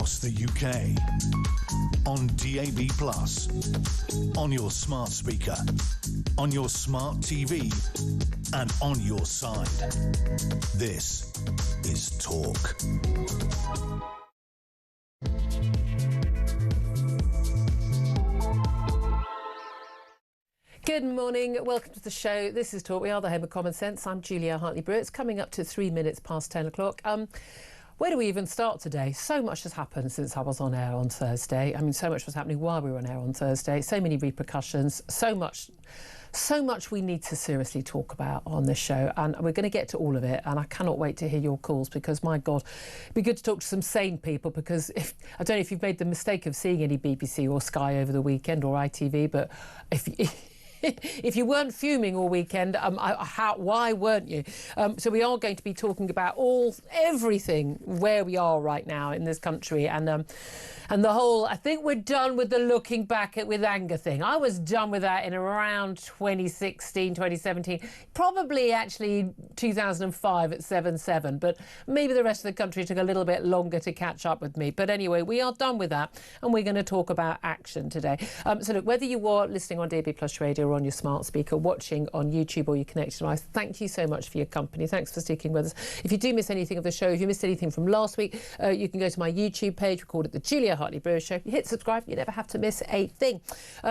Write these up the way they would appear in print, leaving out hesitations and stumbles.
across the UK, on DAB+, on your smart speaker, on your smart TV, and on your side. This is Talk. Good morning, welcome to the show. This is Talk. We are the home of common sense. I'm Julia Hartley-Brewer. It's coming up to 3 minutes past 10 o'clock. Where do we even start today? So much has happened since I was on air on Thursday. I mean, so much was happening while we were on air on Thursday. So many repercussions, so much we need to seriously talk about on this show, and we're going to get to all of it, and I cannot wait to hear your calls because, my God, it'd be good to talk to some sane people because I don't know if you've made the mistake of seeing any BBC or Sky over the weekend or ITV, but if you weren't fuming all weekend, why weren't you? So we are going to be talking about everything where we are right now in this country, and the whole, I think we're done with the looking back with anger thing. I was done with that in around 2016, 2017, probably actually 2005 at 7/7, but maybe the rest of the country took a little bit longer to catch up with me. But anyway, we are done with that, and we're going to talk about action today. So look, whether you are listening on DAB+ radio or on your smart speaker, watching on YouTube or your connected device, thank you so much for your company. Thanks for sticking with us. If you do miss anything of the show, if you missed anything from last week, you can go to my YouTube page. We called it the Julia Hartley-Brewer Show. You hit subscribe, you never have to miss a thing.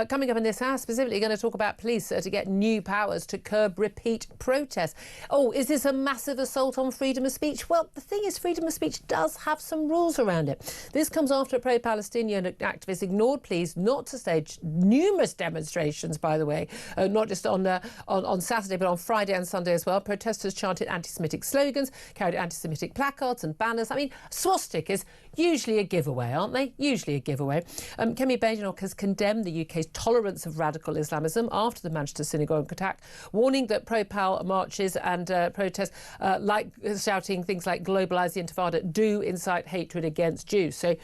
Coming up in this hour, specifically going to talk about police to get new powers to curb repeat protests. Oh, is this a massive assault on freedom of speech? Well, the thing is, freedom of speech does have some rules around it. This comes after a pro-Palestinian activist ignored pleas not to stage numerous demonstrations, by the way, not just on Saturday, but on Friday and Sunday as well. Protesters chanted anti-Semitic slogans, carried anti-Semitic placards and banners. I mean, swastikas, usually a giveaway, aren't they? Usually a giveaway. Kemi Badenoch has condemned the UK's tolerance of radical Islamism after the Manchester synagogue attack, warning that pro-Pal marches and protests, like shouting things like "globalise the Intifada," do incite hatred against Jews. So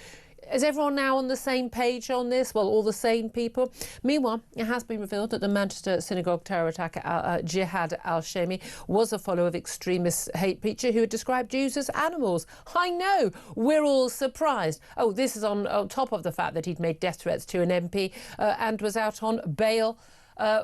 is everyone now on the same page on this? Well, all the same people. Meanwhile, it has been revealed that the Manchester synagogue terror attacker Jihad al-Shami was a follower of extremist hate preacher who had described Jews as animals. I know, we're all surprised. Oh, this is on top of the fact that he'd made death threats to an MP and was out on bail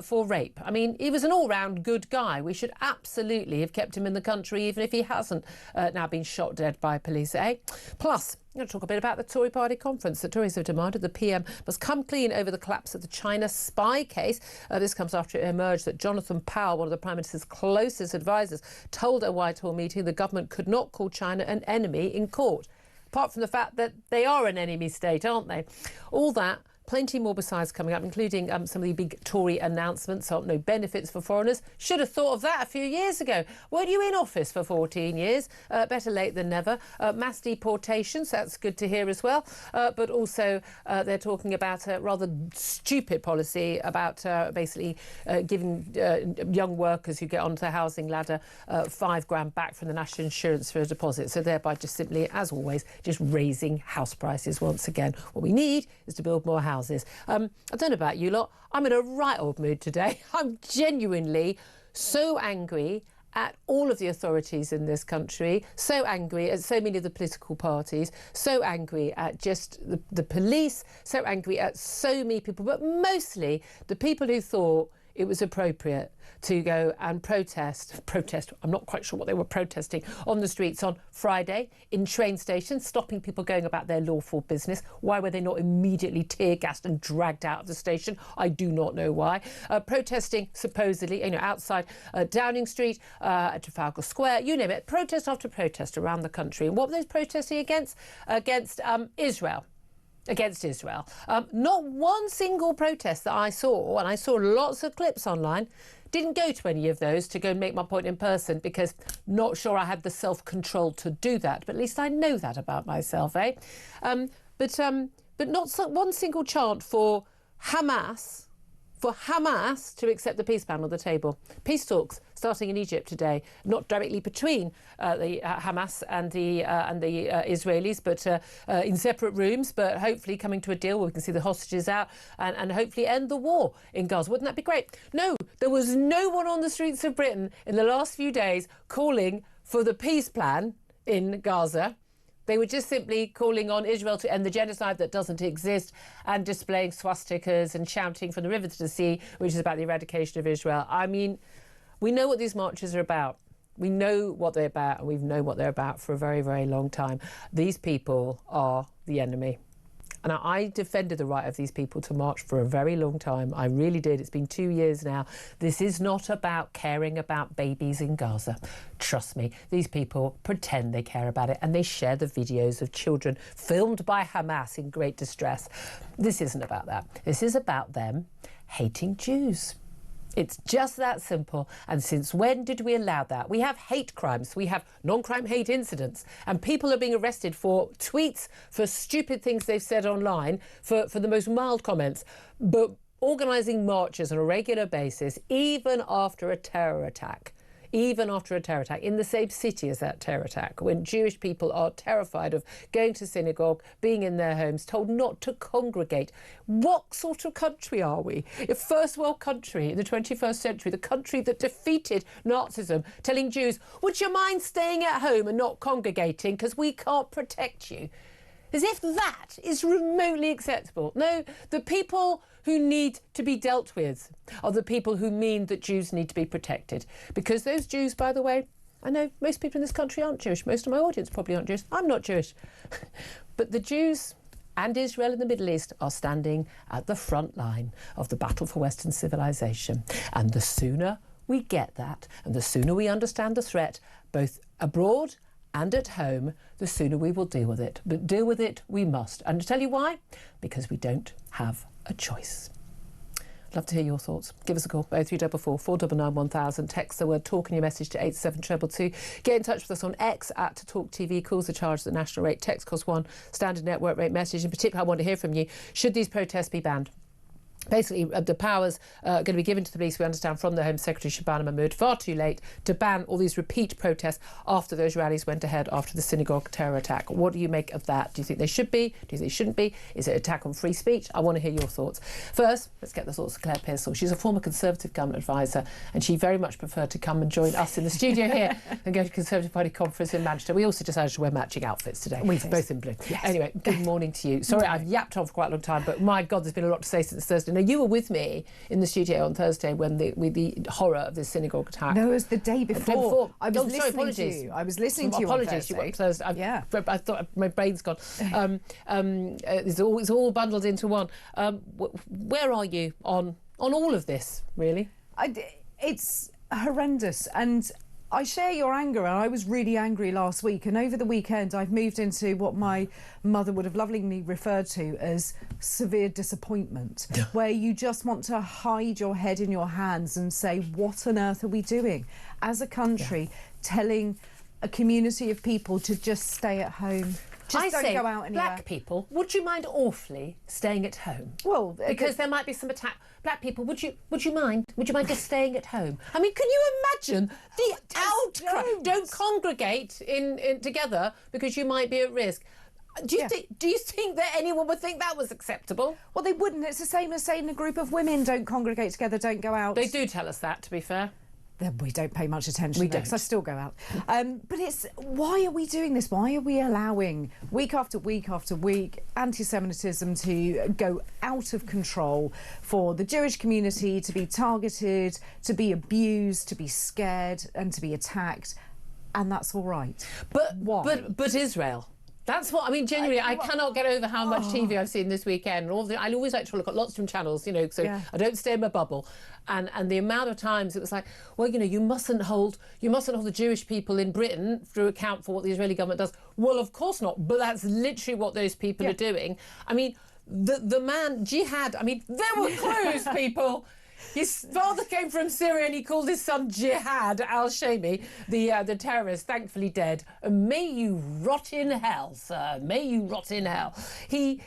for rape. I mean, he was an all-round good guy. We should absolutely have kept him in the country, even if he hasn't now been shot dead by police, eh? Plus, I'm going to talk a bit about the Tory party conference. The Tories have demanded the PM must come clean over the collapse of the China spy case. This comes after it emerged that Jonathan Powell, one of the Prime Minister's closest advisers, told a Whitehall meeting the government could not call China an enemy in court. Apart from the fact that they are an enemy state, aren't they? All that, plenty more besides coming up, including some of the big Tory announcements on no benefits for foreigners. Should have thought of that a few years ago. Weren't you in office for 14 years? Better late than never. Mass deportations, that's good to hear as well. But also they're talking about a rather stupid policy about basically giving young workers who get onto the housing ladder £5,000 back from the national insurance for a deposit. So thereby just simply, as always, just raising house prices once again. What we need is to build more houses. I don't know about you lot, I'm in a right old mood today. I'm genuinely so angry at all of the authorities in this country, so angry at so many of the political parties, so angry at just the police, so angry at so many people, but mostly the people who thought it was appropriate to go and protest, I'm not quite sure what they were protesting, on the streets on Friday, in train stations, stopping people going about their lawful business. Why were they not immediately tear-gassed and dragged out of the station? I do not know why. Protesting, supposedly, outside Downing Street, at Trafalgar Square, you name it, protest after protest around the country. And what were they protesting against? Against Israel. Against Israel. Not one single protest that I saw, and I saw lots of clips online, didn't go to any of those to go and make my point in person because not sure I had the self-control to do that. But at least I know that about myself, eh? But not one single chant for Hamas to accept the peace plan on the table. Peace talks starting in Egypt today, not directly between the Hamas and the Israelis, but in separate rooms, but hopefully coming to a deal where we can see the hostages out and hopefully end the war in Gaza. Wouldn't that be great? No, there was no one on the streets of Britain in the last few days calling for the peace plan in Gaza. They were just simply calling on Israel to end the genocide that doesn't exist and displaying swastikas and shouting from the river to the sea, which is about the eradication of Israel. I mean, we know what these marches are about. We know what they're about, and we've known what they're about for a very, very long time. These people are the enemy. And I defended the right of these people to march for a very long time. I really did. It's been 2 years now. This is not about caring about babies in Gaza. Trust me, these people pretend they care about it, and they share the videos of children filmed by Hamas in great distress. This isn't about that. This is about them hating Jews. It's just that simple. And since when did we allow that? We have hate crimes. We have non-crime hate incidents. And people are being arrested for tweets, for stupid things they've said online, for the most mild comments. But organising marches on a regular basis, even after a terror attack, in the same city as that terror attack, when Jewish people are terrified of going to synagogue, being in their homes, told not to congregate. What sort of country are we? A first world country in the 21st century, the country that defeated Nazism, telling Jews, would you mind staying at home and not congregating because we can't protect you? As if that is remotely acceptable. No, the people who need to be dealt with are the people who mean that Jews need to be protected. Because those Jews, by the way, I know most people in this country aren't Jewish. Most of my audience probably aren't Jewish. I'm not Jewish. But the Jews and Israel in the Middle East are standing at the front line of the battle for Western civilization. And the sooner we get that, and the sooner we understand the threat, both abroad and at home, the sooner we will deal with it. But deal with it we must. And to tell you why? Because we don't have a choice. I'd love to hear your thoughts. Give us a call, 0344 499 1000. Text the word talk in your message to 87222. Get in touch with us on X at Talk TV. Calls are charged at the national rate. Text cost £1. Standard network rate message. In particular, I want to hear from you. Should these protests be banned? Basically, the powers going to be given to the police, we understand, from the Home Secretary Shabana Mahmood, far too late to ban all these repeat protests after those rallies went ahead after the synagogue terror attack. What do you make of that? Do you think they should be? Do you think they shouldn't be? Is it an attack on free speech? I want to hear your thoughts. First, let's get the thoughts of Claire Pearsall. She's a former Conservative government advisor, and she very much preferred to come and join us in the studio here and go to Conservative Party conference in Manchester. We also decided to wear matching outfits today, both in blue. Yes. Anyway, good morning to you. Sorry, I've yapped on for quite a long time, but my God, there's been a lot to say since Thursday. Now, you were with me in the studio on Thursday when the horror of this synagogue attack. No, it was the day before. I was listening apologies. to you. I was listening to you on Thursday. I thought my brain's gone. It's all bundled into one. Where are you on all of this, really? It's horrendous, and I share your anger, and I was really angry last week, and over the weekend I've moved into what my mother would have lovingly referred to as severe disappointment, where you just want to hide your head in your hands and say, what on earth are we doing as a country, telling a community of people to just stay at home? Just don't go out anywhere. Black people, would you mind awfully staying at home? Well, because there might be some attack. Black people, would you mind? Would you mind just staying at home? I mean, can you imagine the outcry? Don't congregate in together because you might be at risk. Do you think that anyone would think that was acceptable? Well, they wouldn't. It's the same as saying a group of women don't congregate together, don't go out. They do tell us that, to be fair. We don't pay much attention. We don't. Because I still go out. But it's, why are we doing this? Why are we allowing week after week after week anti-Semitism to go out of control, for the Jewish community to be targeted, to be abused, to be scared and to be attacked? And that's all right. But why? But Israel. That's what I mean. Genuinely, I cannot get over how much TV I've seen this weekend. I always like to look at lots of different channels, so I don't stay in my bubble. And the amount of times it was like, well, you mustn't hold the Jewish people in Britain to account for what the Israeli government does. Well, of course not. But that's literally what those people are doing. I mean, the man jihad. I mean, there were clues, people. His father came from Syria and he called his son Jihad al-Shami, the terrorist, thankfully dead. And may you rot in hell, sir. May you rot in hell. He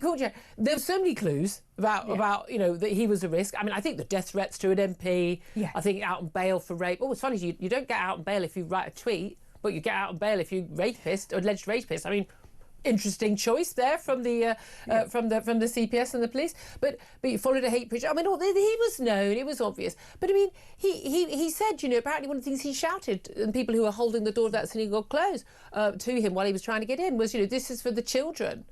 called you. There were so many clues about that he was a risk. I mean, I think the death threats to an MP. Yeah. I think out on bail for rape. Oh, what's funny is you don't get out on bail if you write a tweet, but you get out on bail if you're rapist or alleged rapist. I mean, interesting choice there from the from the CPS and the police, but you followed a hate preacher. I mean, he was known, it was obvious, but I mean, he said, you know, apparently one of the things he shouted, and people who were holding the door of that synagogue closed to him while he was trying to get in was, you know, this is for the children.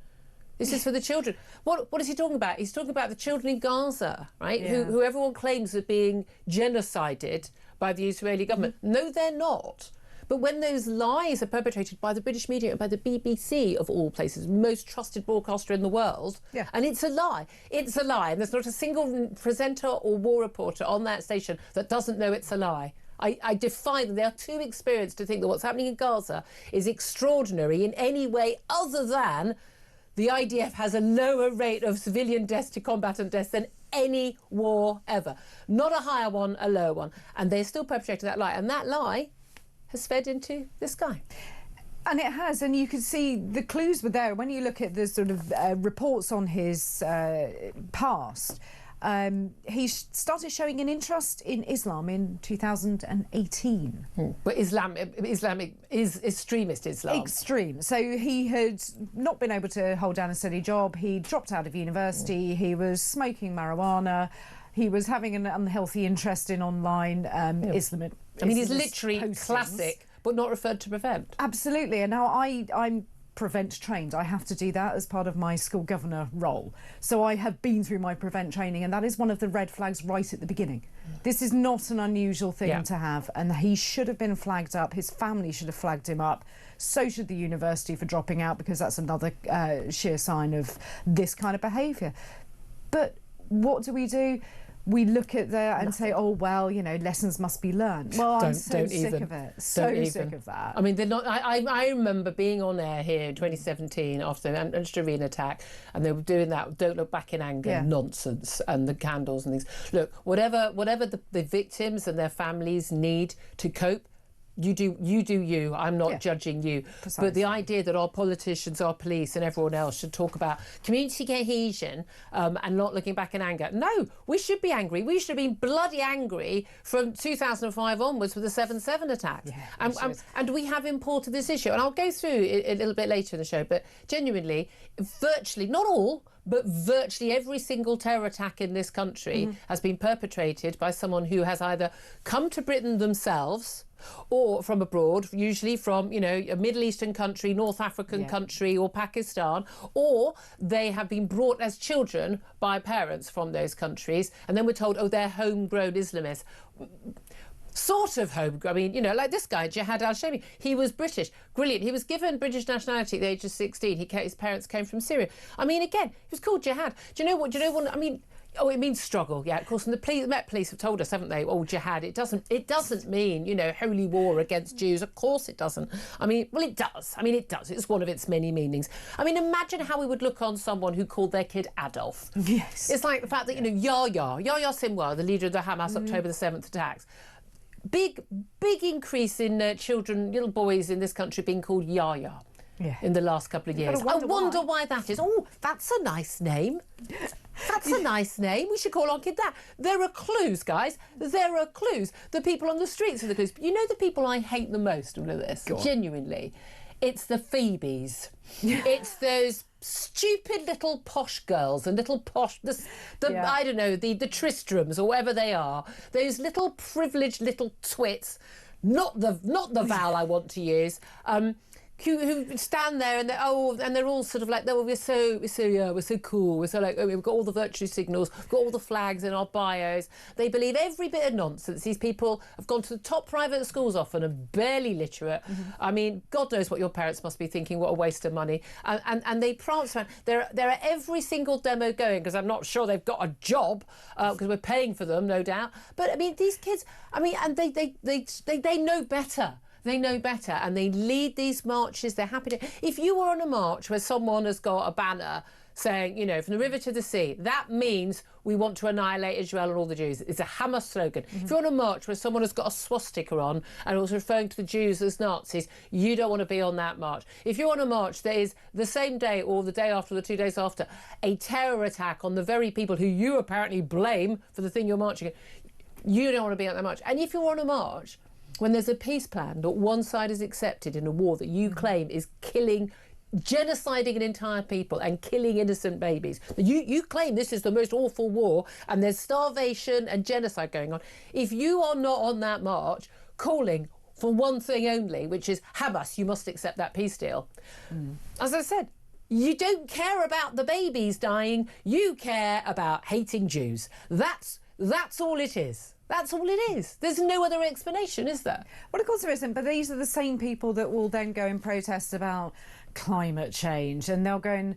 This is for the children. What is he talking about? He's talking about the children in Gaza, right? Yeah. Who everyone claims are being genocided by the Israeli government. No, they're not. But when those lies are perpetrated by the British media and by the BBC, of all places, most trusted broadcaster in the world, and it's a lie, and there's not a single presenter or war reporter on that station that doesn't know it's a lie. I defy them. They are too experienced to think that what's happening in Gaza is extraordinary in any way other than the IDF has a lower rate of civilian deaths to combatant deaths than any war ever. Not a higher one, a lower one. And they're still perpetrating that lie. And that lie has fed into this guy. And it has, and you can see the clues were there. When you look at the sort of reports on his past, he started showing an interest in Islam in 2018. But Islamic is extremist Islam. Extreme. So he had not been able to hold down a steady job. He dropped out of university. He was smoking marijuana. He was having an unhealthy interest in online Islamic. I mean, he's literally classic, but not referred to prevent. Absolutely. And now I'm prevent trained. I have to do that as part of my school governor role. So I have been through my prevent training, and that is one of the red flags right at the beginning. This is not an unusual thing to have, and he should have been flagged up. His family should have flagged him up. So should the university for dropping out, because that's another sheer sign of this kind of behaviour. But what do? We look at that and say, oh, well, you know, lessons must be learned. Well, I'm so sick of it. So sick of that. I mean, they're not. I remember being on air here in 2017 after the Anstrevine attack, and they were doing that "Don't look back in anger" nonsense, and the candles and things. Look, whatever the victims and their families need to cope, you do you. I'm not judging you. Precisely. But the idea that our politicians, our police and everyone else should talk about community cohesion and not looking back in anger. No, we should be angry. We should have been bloody angry from 2005 onwards with the 7/7 attacks. Yeah, and we have imported this issue. And I'll go through it a little bit later in the show, but genuinely, virtually, not all, but virtually every single terror attack in this country has been perpetrated by someone who has either come to Britain themselves or from abroad, usually from, you know, a Middle Eastern country, North African country or Pakistan, or they have been brought as children by parents from those countries, and then we're told, oh, they're homegrown Islamists. Sort of homegrown. I mean, you know, like this guy, Jihad al-Shami, he was British. Brilliant. He was given British nationality at the age of 16. His parents came from Syria. I mean, again, he was called Jihad. Do you know what? I mean, oh, it means struggle, yeah, of course. And the Met Police have told us, haven't they? Oh, jihad. It doesn't mean, you know, holy war against Jews. Of course it doesn't. I mean, well, it does. I mean, it does. It's one of its many meanings. I mean, imagine how we would look on someone who called their kid Adolf. Yes. It's like the fact that, you know, Yahya Sinwar, the leader of the Hamas October the 7th attacks. Big increase in children, little boys in this country being called Yahya. In the last couple of years. I wonder why that is. Oh, that's a nice name. That's a nice name. We should call our kid that. There are clues, guys. There are clues. The people on the streets are the clues. You know the people I hate the most of this? Genuinely. It's the Phoebes. It's those stupid little posh girls and little posh, I don't know, the Tristrams or whatever they are. Those little privileged little twits. Not the Val I want to use. Who stand there and they're all sort of like, oh, we're so cool. We're so like, oh, we've got all the virtue signals, we've got all the flags in our bios. They believe every bit of nonsense. These people have gone to the top private schools often and barely literate. I mean, God knows what your parents must be thinking. What a waste of money. And they prance around. They're at every single demo going, because I'm not sure they've got a job, because we're paying for them, no doubt. But I mean, these kids, I mean, and they know better. They know better, and they lead these marches. They're happy to. If you were on a march where someone has got a banner saying, you know, from the river to the sea, that means we want to annihilate Israel and all the Jews. It's a Hamas slogan. If you're on a march where someone has got a swastika on and was referring to the Jews as Nazis, you don't want to be on that march. If you're on a march that is the same day or the day after or the 2 days after a terror attack on the very people who you apparently blame for the thing you're marching at, you don't want to be on that march. And if you're on a march when there's a peace plan that one side has accepted in a war that you claim is killing genociding an entire people and killing innocent babies. You claim this is the most awful war and there's starvation and genocide going on. If you are not on that march calling for one thing only, which is Hamas, you must accept that peace deal. As I said, you don't care about the babies dying, you care about hating Jews. That's all it is. That's all it is. There's no other explanation, is there? Well, of course there isn't, but these are the same people that will then go and protest about climate change, and they'll go and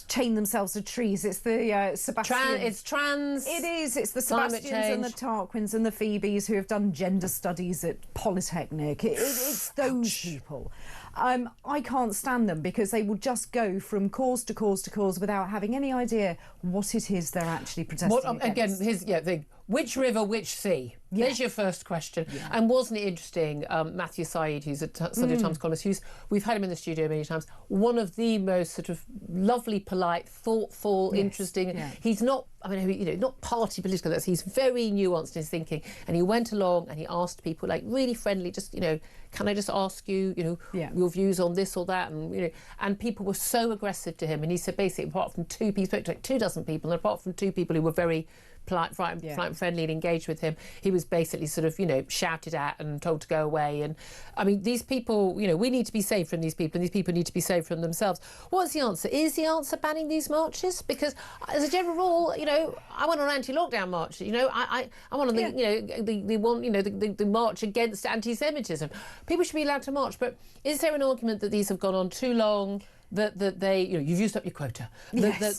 chain themselves to trees. It's the Sebastian. It's trans. It is. It's the Sebastians and the Tarquins and the Phoebes who have done gender studies at Polytechnic. It's those people. I can't stand them because they will just go from cause to cause to cause without having any idea what it is they're actually protesting against. Again, which river, which sea? Yeah. There's your first question. Yeah. And wasn't it interesting, Matthew Said, who's a Sunday Times columnist, we've had him in the studio many times, one of the most sort of lovely, polite, thoughtful, interesting. Yeah. He's not, not party political, he's very nuanced in his thinking. And he went along and he asked people, like, really friendly, just, can I just ask you, your views on this or that? And, and people were so aggressive to him. And he said, basically, apart from two people, he spoke to like 24 people, and apart from two people who were very polite, friendly and engaged with him, he was basically sort of, shouted at and told to go away. And I mean, these people, we need to be saved from these people, and these people need to be saved from themselves. What's the answer? Is the answer banning these marches? Because as a general rule, I went on anti-lockdown march. I went on the march against anti-Semitism. People should be allowed to march, but is there an argument that these have gone on too long? That they, you've used up your quota. Yes.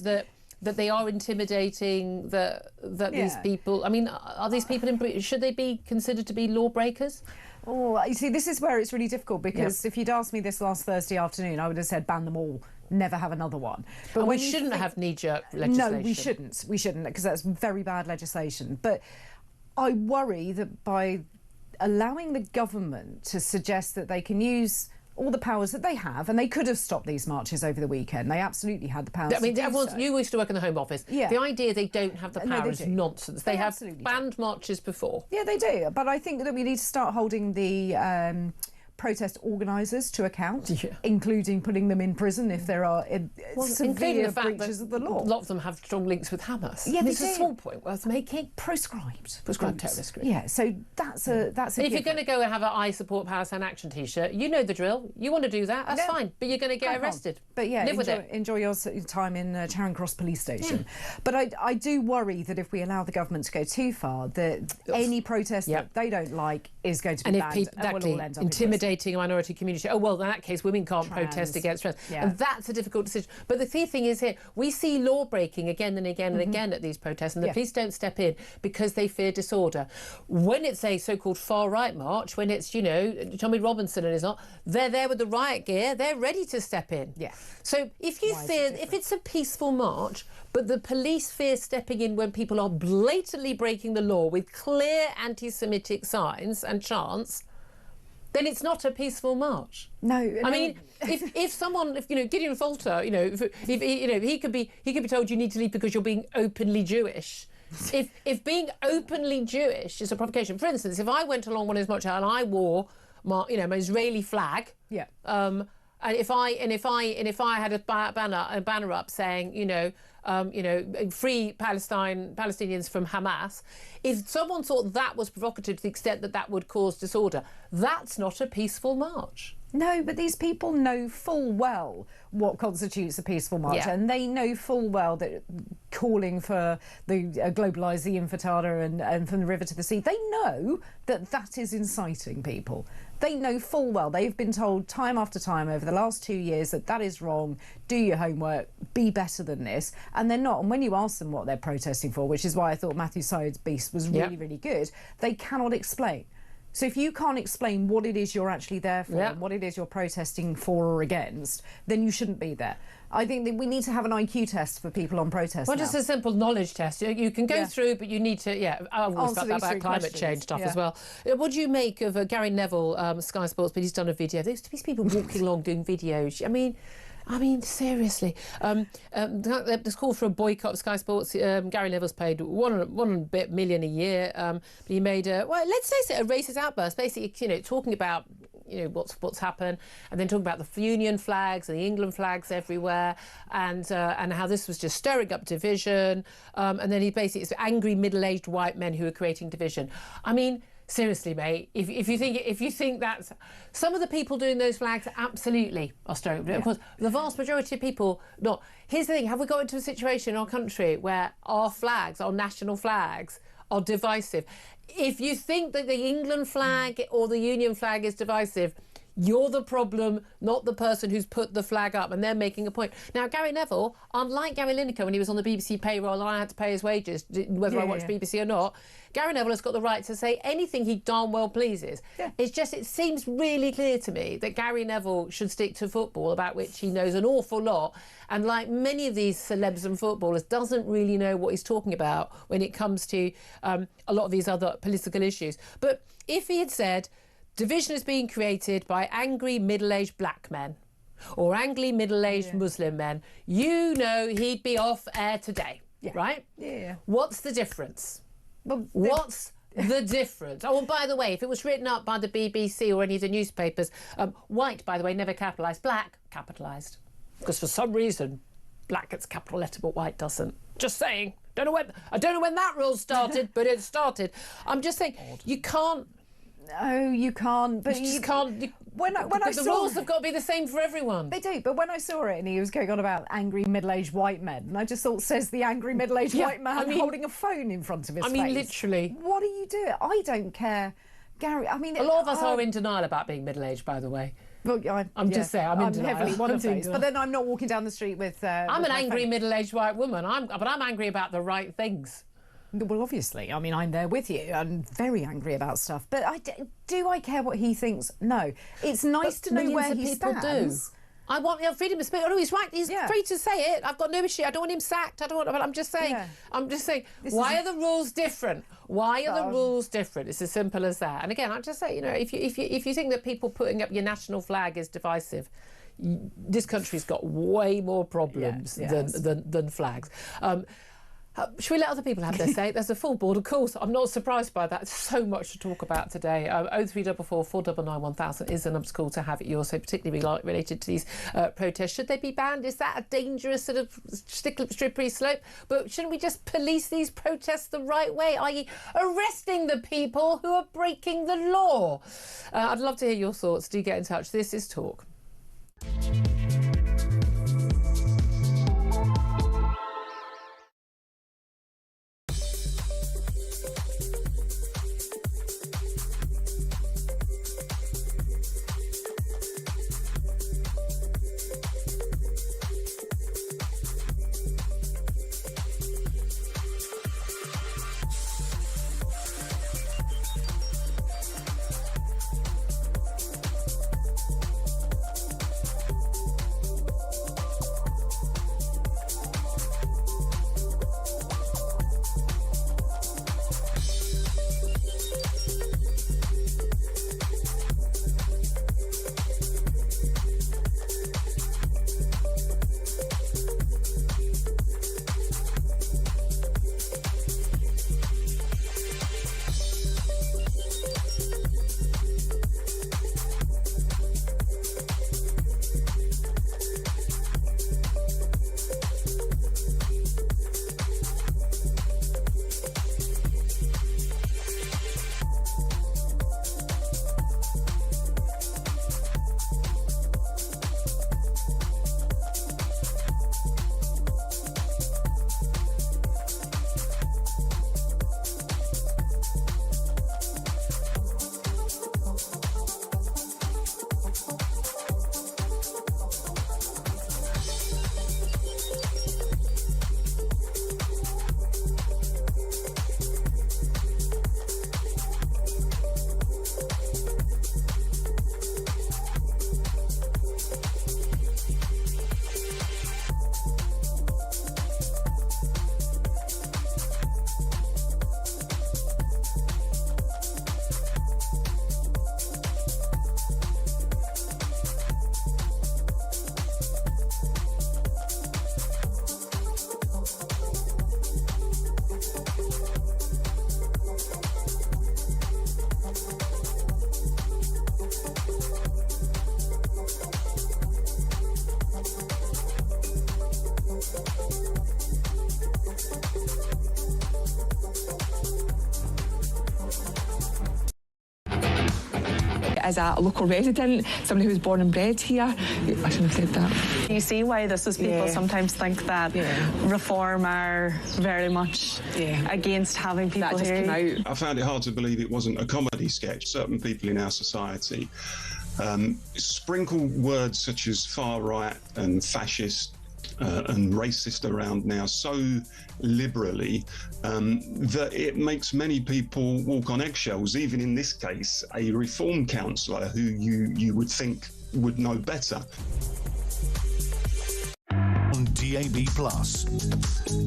That they are intimidating, that these people... I mean, are these people... should they be considered to be lawbreakers? Oh, you see, this is where it's really difficult, because if you'd asked me this last Thursday afternoon, I would have said ban them all, never have another one. But and we shouldn't have knee-jerk legislation. No, we shouldn't, because that's very bad legislation. But I worry that by allowing the government to suggest that they can use all the powers that they have, and they could have stopped these marches over the weekend. They absolutely had the powers to do so. You used to work in the Home Office. Yeah. The idea they don't have the power is nonsense. They have banned marches before. Yeah, they do. But I think that we need to start holding the protest organisers to account, including putting them in prison if there are severe breaches of the law. A lot of them have strong links with Hamas. Yeah, it's a small point worth making. Prescribed terrorist group. Yeah, so that's a. And if you're going to go and have an I Support Palestine Action T-shirt, you know the drill. You want to do that, that's fine. But you're going to get arrested. But enjoy your time in Charing Cross Police Station. But I do worry that if we allow the government to go too far, that any protest that they don't like is going to be banned, and we'll all end up intimidating a minority community. Oh, well, in that case, women can't protest against trans. Yeah. And that's a difficult decision. But the key thing is here, we see law breaking again and again and again at these protests, and the police don't step in because they fear disorder. When it's a so-called far-right march, when it's, Tommy Robinson and is not, they're there with the riot gear, they're ready to step in. Yeah. So if it's a peaceful march, but the police fear stepping in when people are blatantly breaking the law with clear anti-Semitic signs and chants, then it's not a peaceful march. No. I mean, if Gideon Falter, he could be told you need to leave because you're being openly Jewish. If being openly Jewish is a provocation, for instance, if I went along one of his marches and I wore my Israeli flag, and if I had a banner up saying, free Palestinians from Hamas, if someone thought that was provocative to the extent that that would cause disorder, that's not a peaceful march. No, but these people know full well what constitutes a peaceful march, and they know full well that calling for the globalise the Intifada and from the river to the sea, they know that that is inciting people. They know full well. They've been told time after time over the last 2 years that that is wrong, do your homework, be better than this, and they're not. And when you ask them what they're protesting for, which is why I thought Matthew Syed's piece was really, really good, they cannot explain. So if you can't explain what it is you're actually there for and what it is you're protesting for or against, then you shouldn't be there. I think that we need to have an IQ test for people on protest. Well, just a simple knowledge test. You can go through, but you need to, I always thought about climate change stuff as well. What do you make of Gary Neville, Sky Sports, but he's done a video. There's these people walking along doing videos. I mean, seriously. There's call for a boycott of Sky Sports. Gary Neville's paid $1 million a year. But he made let's face it, a racist outburst, basically, talking about what's happened, and then talking about the Union flags and the England flags everywhere, and how this was just stirring up division, and then he basically, it's angry middle-aged white men who are creating division. I mean, seriously, mate, if you think that's, some of the people doing those flags absolutely are stirring up. Of course, the vast majority of people not. Here's the thing: have we got into a situation in our country where our flags, our national flags, are divisive? If you think that the England flag or the Union flag is divisive, you're the problem, not the person who's put the flag up, and they're making a point. Now, Gary Neville, unlike Gary Lineker when he was on the BBC payroll and I had to pay his wages, whether I watched BBC or not, Gary Neville has got the right to say anything he darn well pleases. Yeah. It's just, it seems really clear to me that Gary Neville should stick to football, about which he knows an awful lot, and like many of these celebs and footballers, doesn't really know what he's talking about when it comes to a lot of these other political issues. But if he had said, division is being created by angry middle-aged black men or angry middle-aged Muslim men, he'd be off air today, right? Yeah. What's the difference? Well, what's the difference? Oh, and by the way, if it was written up by the BBC or any of the newspapers, white, by the way, never capitalised, black, capitalised. Because for some reason, black gets capital letter, but white doesn't. Just saying. I don't know when that rule started, but it started. I'm just saying, you can't. No, you can't. But you just can't. When I the saw rules have got to be the same for everyone. They do, but when I saw it and he was going on about angry middle-aged white men, and I just thought, says the angry middle-aged white man holding a phone in front of his face. I mean, literally. What are you doing? I don't care, Gary. I mean, a lot of us are in denial about being middle-aged, by the way. Well, I'm just saying, I'm in denial. Heavily one of those. But then I'm not walking down the street with. I'm an angry middle-aged white woman. But I'm angry about the right things. Well, obviously, I mean, I'm there with you. I'm very angry about stuff. But do I care what he thinks? No. It's nice to know where he stands. I want freedom of speech. Oh, no, he's right. He's free to say it. I've got no issue. I don't want him sacked. But I'm just saying. Why are the rules different? Why are the rules different? It's as simple as that. And again, I'm just saying, if you think that people putting up your national flag is divisive, this country's got way more problems than flags. Should we let other people have their say? There's a full board, of course. I'm not surprised by that. There's so much to talk about today. 0344 499 1000 is the number to call to have it yours, so particularly related to these protests. Should they be banned? Is that a dangerous sort of slippery slope? But shouldn't we just police these protests the right way, i.e. arresting the people who are breaking the law? I'd love to hear your thoughts. Do get in touch. This is Talk. as a local resident, somebody who's born and bred here. I shouldn't have said that. You see why this is people sometimes think that Reform are very much against having people that here. Came out. I found it hard to believe it wasn't a comedy sketch. Certain people in our society sprinkle words such as far right and fascist and racist around now so liberally that it makes many people walk on eggshells, even in this case a reform councillor who you would think would know better. On DAB+,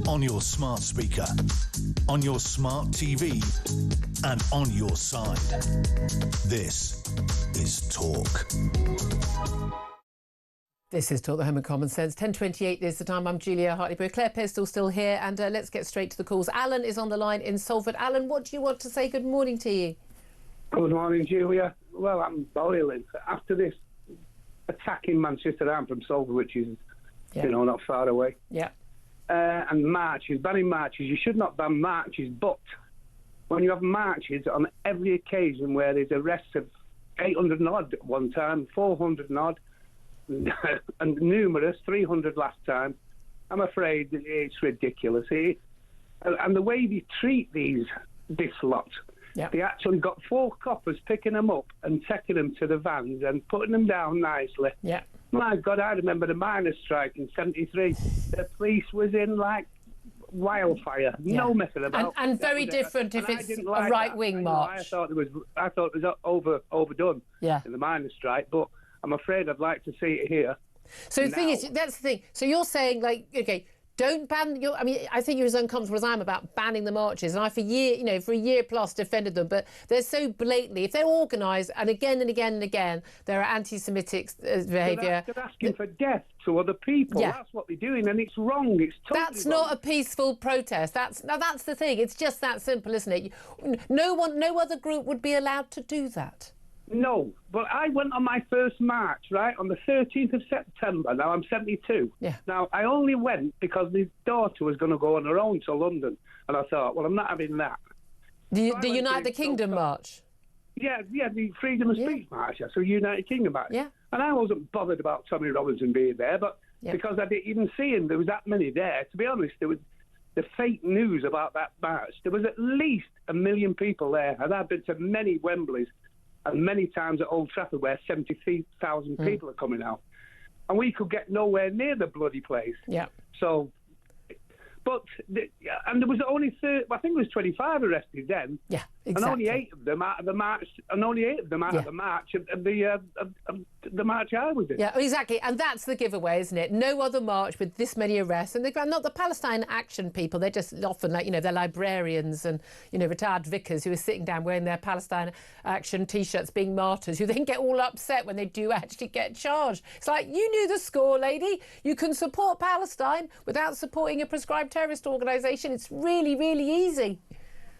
on your smart speaker, on your smart TV, and on your side. This is Talk. This is Talk, the Home of Common Sense. 10:28 is the time. I'm Julia Hartley-Brewer. Claire Pistol still here, and let's get straight to the calls. Alan is on the line in Salford. Alan, what do you want to say? Good morning to you. Good morning, Julia. Well, I'm boiling. After this attack in Manchester, I'm from Salford, which is, not far away. Yeah. And marches, banning marches. You should not ban marches, but when you have marches on every occasion where there's arrests of 800 and odd at one time, 400 and odd, and numerous, 300 last time, I'm afraid it's ridiculous. And the way they treat this lot, they actually got 4 coppers picking them up and taking them to the vans and putting them down nicely. Yeah. My God, I remember the miners' strike in '73. The police was in like wildfire, no messing about. And very different if it's a right-wing march. I thought it was overdone in the miners' strike, but I'm afraid I'd like to see it here. So the thing is, that's the thing. So you're saying, like, okay, don't ban I mean, I think you're as uncomfortable as I am about banning the marches, and I for a year plus defended them, but they're so blatantly, if they're organised and again and again and again, there are anti-Semitic behaviour. They're asking for death to other people. Yeah. That's what they're doing, and it's wrong. It's totally That's not a peaceful protest. That's the thing. It's just that simple, isn't it? No other group would be allowed to do that. No, but I went on my first march, right, on the 13th of September. Now, I'm 72. Yeah. Now, I only went because my daughter was going to go on her own to London. And I thought, well, I'm not having that. The United the Kingdom march? Yeah, the Freedom of Speech march. So United Kingdom march. Yeah. And I wasn't bothered about Tommy Robinson being there, but because I didn't even see him, there was that many there. To be honest, there was the fake news about that march. There was at least 1 million people there. And I've been to many Wembleys and many times at Old Trafford where 73,000 people are coming out. And we could get nowhere near the bloody place. Yeah. So, and there was only I think it was 25 arrested then. Yeah, exactly. And only 8 of them out of the march, of the march of the march I was in. Yeah, exactly. And that's the giveaway, isn't it? No other march with this many arrests. And they're not the Palestine Action people. They're just often they're librarians and, retired vicars who are sitting down wearing their Palestine Action T-shirts being martyrs, who then get all upset when they do actually get charged. It's like, you knew the score, lady. You can support Palestine without supporting a prescribed terrorist organisation. It's really, really easy.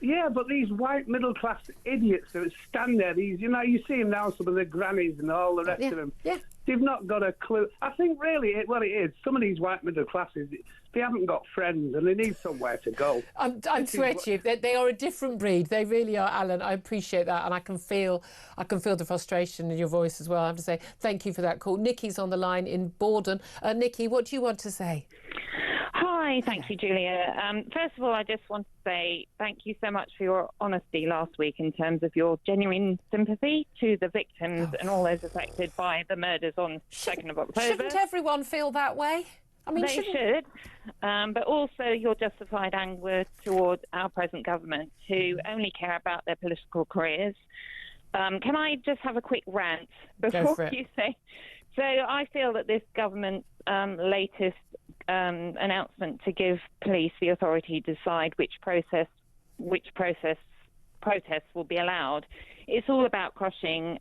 Yeah, but these white middle-class idiots that stand there, you see them now, some of the grannies and all the rest of them. Yeah. They've not got a clue. I think really it is. Some of these white middle classes, they haven't got friends and they need somewhere to go. I swear to you, they are a different breed. They really are, Alan. I appreciate that, and I can feel the frustration in your voice as well. I have to say thank you for that call. Nikki's on the line in Borden. Nikki, what do you want to say? Hi, thank you, Julia. First of all, I just want to say thank you so much for your honesty last week in terms of your genuine sympathy to the victims and all those affected by the murders on 2nd of October. Shouldn't everyone feel that way? I mean, they should, but also your justified anger towards our present government, who only care about their political careers. Can I just have a quick rant before you say? So I feel that this government's latest announcement to give police the authority to decide which protests will be allowed. It's all about crushing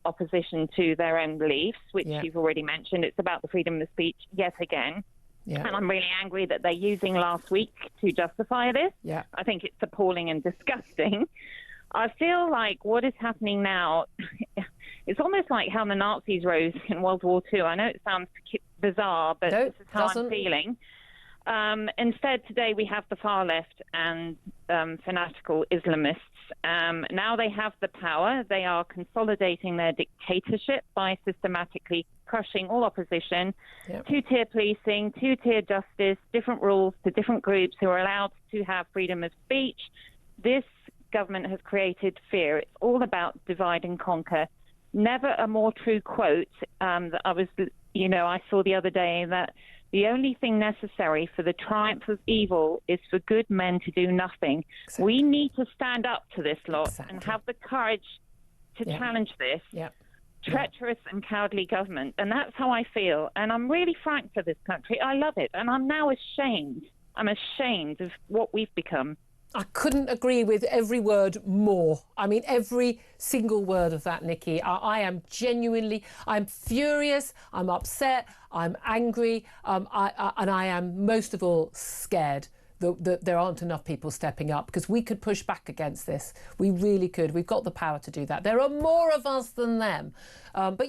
opposition to their own beliefs, which you've already mentioned. It's about the freedom of speech yet again. Yeah. And I'm really angry that they're using last week to justify this. Yeah. I think it's appalling and disgusting. I feel like what is happening now, it's almost like how the Nazis rose in World War II. I know it sounds bizarre, but this is how I'm feeling. Instead, today we have the far left and fanatical Islamists. Now they have the power. They are consolidating their dictatorship by systematically crushing all opposition, two-tier policing, two-tier justice, different rules to different groups who are allowed to have freedom of speech. This government has created fear. It's all about divide and conquer. Never a more true quote that I saw the other day, that the only thing necessary for the triumph of evil is for good men to do nothing. Exactly. We need to stand up to this lot and have the courage to challenge this treacherous and cowardly government. And that's how I feel. And I'm really frank for this country. I love it. And I'm now ashamed. I'm ashamed of what we've become. I couldn't agree with every word more. I mean, every single word of that, Nikki. I am genuinely, I'm furious, I'm upset, I'm angry, and I am most of all scared that there aren't enough people stepping up, because we could push back against this. We really could. We've got the power to do that. There are more of us than them. But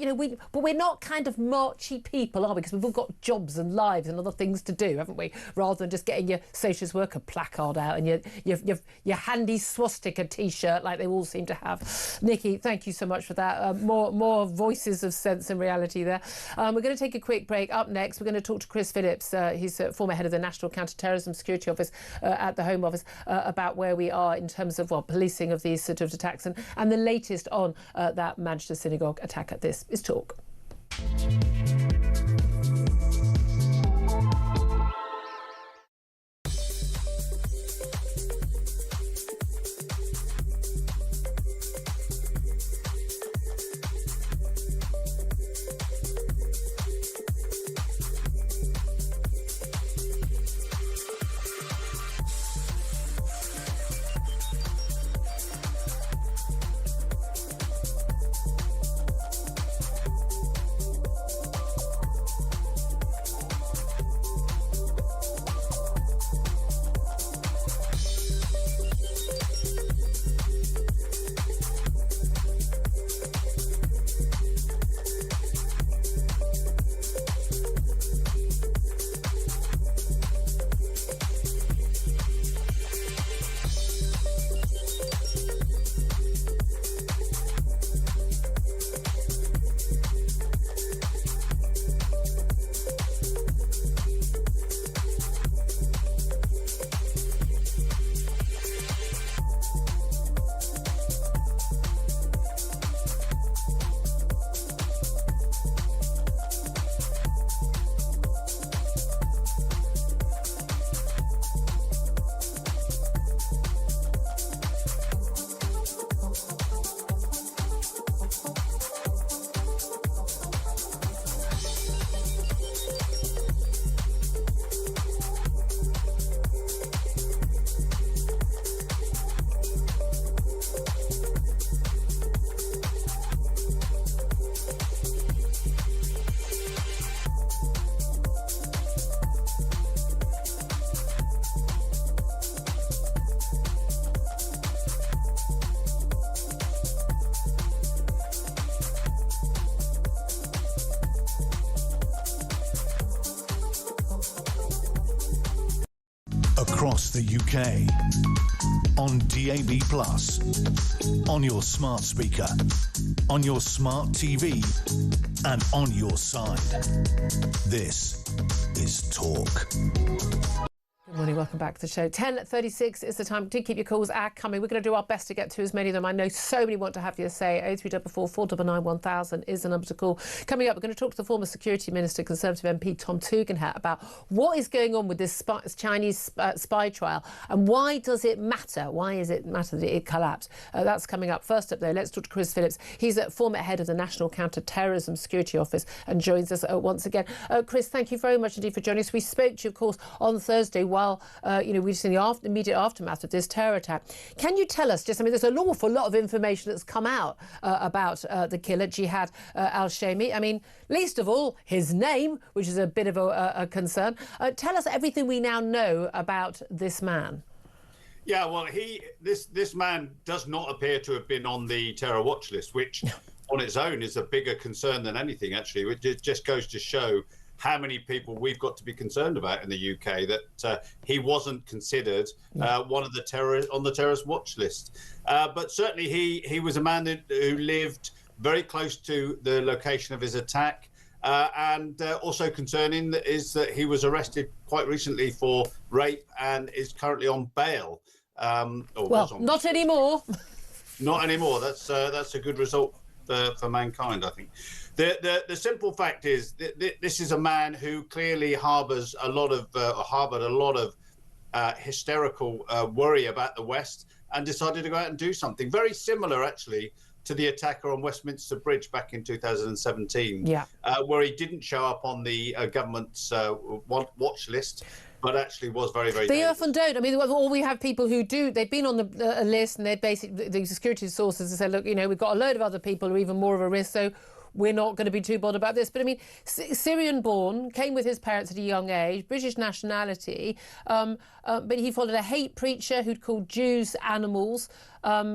we're not kind of marchy people, are we? Because we've all got jobs and lives and other things to do, haven't we? Rather than just getting your social worker placard out and your handy swastika T-shirt like they all seem to have. Nikki, thank you so much for that. More voices of sense and reality there. We're going to take a quick break. Up next, we're going to talk to Chris Phillips. He's former head of the National Counter-Terrorism Security Office at the Home Office, about where we are in terms of policing of these sort of attacks and the latest on that Manchester synagogue attack. This is Talk. Across the UK, on DAB+, on your smart speaker, on your smart TV, and on your side. This is Talk. Good morning, welcome back to the show. 10:36 is the time. Do keep your calls coming. We're going to do our best to get to as many of them. I know so many want to have your say. 0344 499 1000 is the number to call. Coming up, we're going to talk to the former Security Minister, Conservative MP Tom Tugendhat, about what is going on with this Chinese spy trial and why does it matter? Why does it matter that it collapsed? That's coming up. First up, though, let's talk to Chris Phillips. He's a former head of the National Counter-Terrorism Security Office and joins us once again. Chris, thank you very much indeed for joining us. We spoke to you, of course, on Thursday while we've seen the immediate aftermath of this terror attack. Can you tell us there's an awful lot of information that's come out about the killer, Jihad al-Shami. Least of all, his name, which is a bit of a concern. Tell us everything we now know about this man. Yeah, well, this man does not appear to have been on the terror watch list, which on its own is a bigger concern than anything, actually. It just goes to show how many people we've got to be concerned about in the UK that he wasn't considered one of the terrorist watch list. But certainly he was a man who lived very close to the location of his attack. And also concerning is that he was arrested quite recently for rape and is currently on bail. Not anymore. Not anymore. That's a good result for mankind, I think. The simple fact is that this is a man who clearly harbored a lot of hysterical worry about the West, and decided to go out and do something very similar, actually, to the attacker on Westminster Bridge back in 2017, where he didn't show up on the government's watch list, but actually was very, very They dangerous. often don't. I mean, or we have people who do. They've been on the list, and they basically, the security sources have said, look, we've got a load of other people who are even more of a risk, so we're not going to be too bothered about this. But I mean, Syrian-born, came with his parents at a young age, British nationality, but he followed a hate preacher who'd called Jews animals.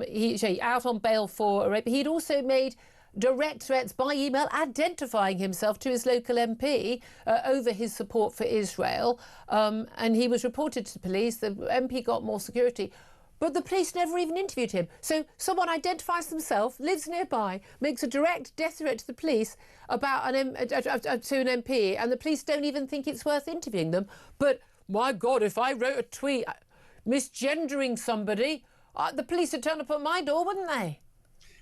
He out on bail for rape. He'd also made direct threats by email identifying himself to his local MP over his support for Israel. And he was reported to the police. The MP got more security. But the police never even interviewed him. So someone identifies themselves, lives nearby, makes a direct death threat to the police about to an MP, and the police don't even think it's worth interviewing them. But my God, if I wrote a tweet misgendering somebody, the police would turn up at my door, wouldn't they?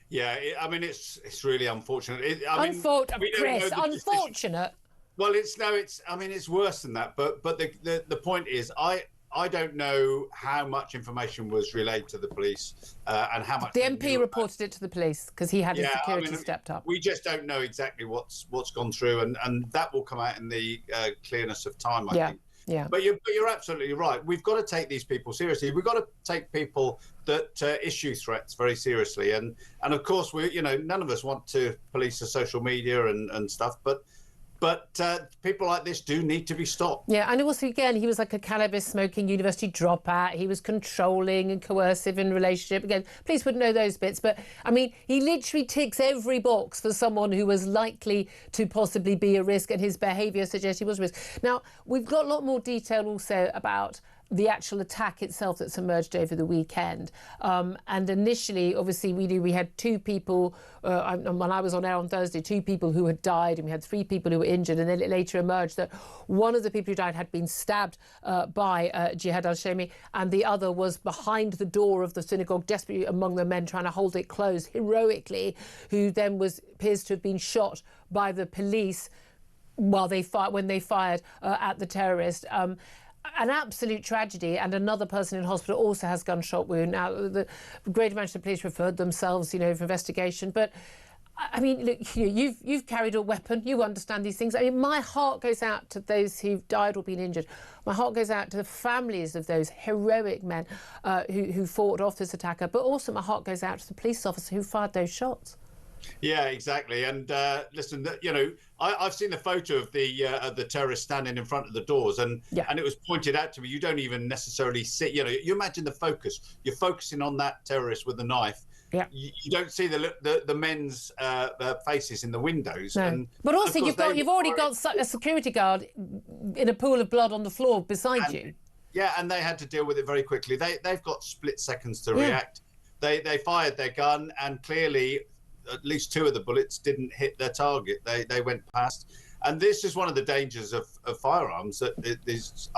Yeah, I mean, it's really unfortunate. Unfortunate. Well, it's worse than that. But the point is, I don't know how much information was relayed to the police and how much. The MP reported it to the police because he had his security stepped up. We just don't know exactly what's gone through, and that will come out in the clearness of time, I think. Yeah. But you're absolutely right. We've got to take these people seriously. We've got to take people that issue threats very seriously. And of course, none of us want to police the social media and stuff, but people like this do need to be stopped. Yeah, and also, again, he was like a cannabis-smoking university dropout. He was controlling and coercive in relationship. Again, police wouldn't know those bits. But, I mean, he literally ticks every box for someone who was likely to possibly be a risk, and his behaviour suggests he was a risk. Now, we've got a lot more detail also about the actual attack itself that's emerged over the weekend. And initially, obviously, we had two people, when I was on air on Thursday, two people who had died, and we had three people who were injured. And then it later emerged that one of the people who died had been stabbed by Jihad al-Shami, and the other was behind the door of the synagogue, desperately among the men trying to hold it closed heroically, who then appears to have been shot by the police when they fired at the terrorist. An absolute tragedy, and another person in hospital also has gunshot wound. Now, the Greater Manchester Police referred themselves, for investigation. But I mean, look, you've carried a weapon. You understand these things. I mean, my heart goes out to those who've died or been injured. My heart goes out to the families of those heroic men who fought off this attacker. But also, my heart goes out to the police officer who fired those shots. Yeah, exactly. And listen, I've seen the photo of the terrorist standing in front of the doors, and it was pointed out to me. You don't even necessarily see. You imagine the focus. You're focusing on that terrorist with the knife. Yeah. You don't see the men's faces in the windows. No. And but also, you've already got a security guard in a pool of blood on the floor beside you. Yeah, and they had to deal with it very quickly. They've got split seconds to react. They fired their gun, and clearly, at least two of the bullets didn't hit their target. They went past. And this is one of the dangers of firearms that is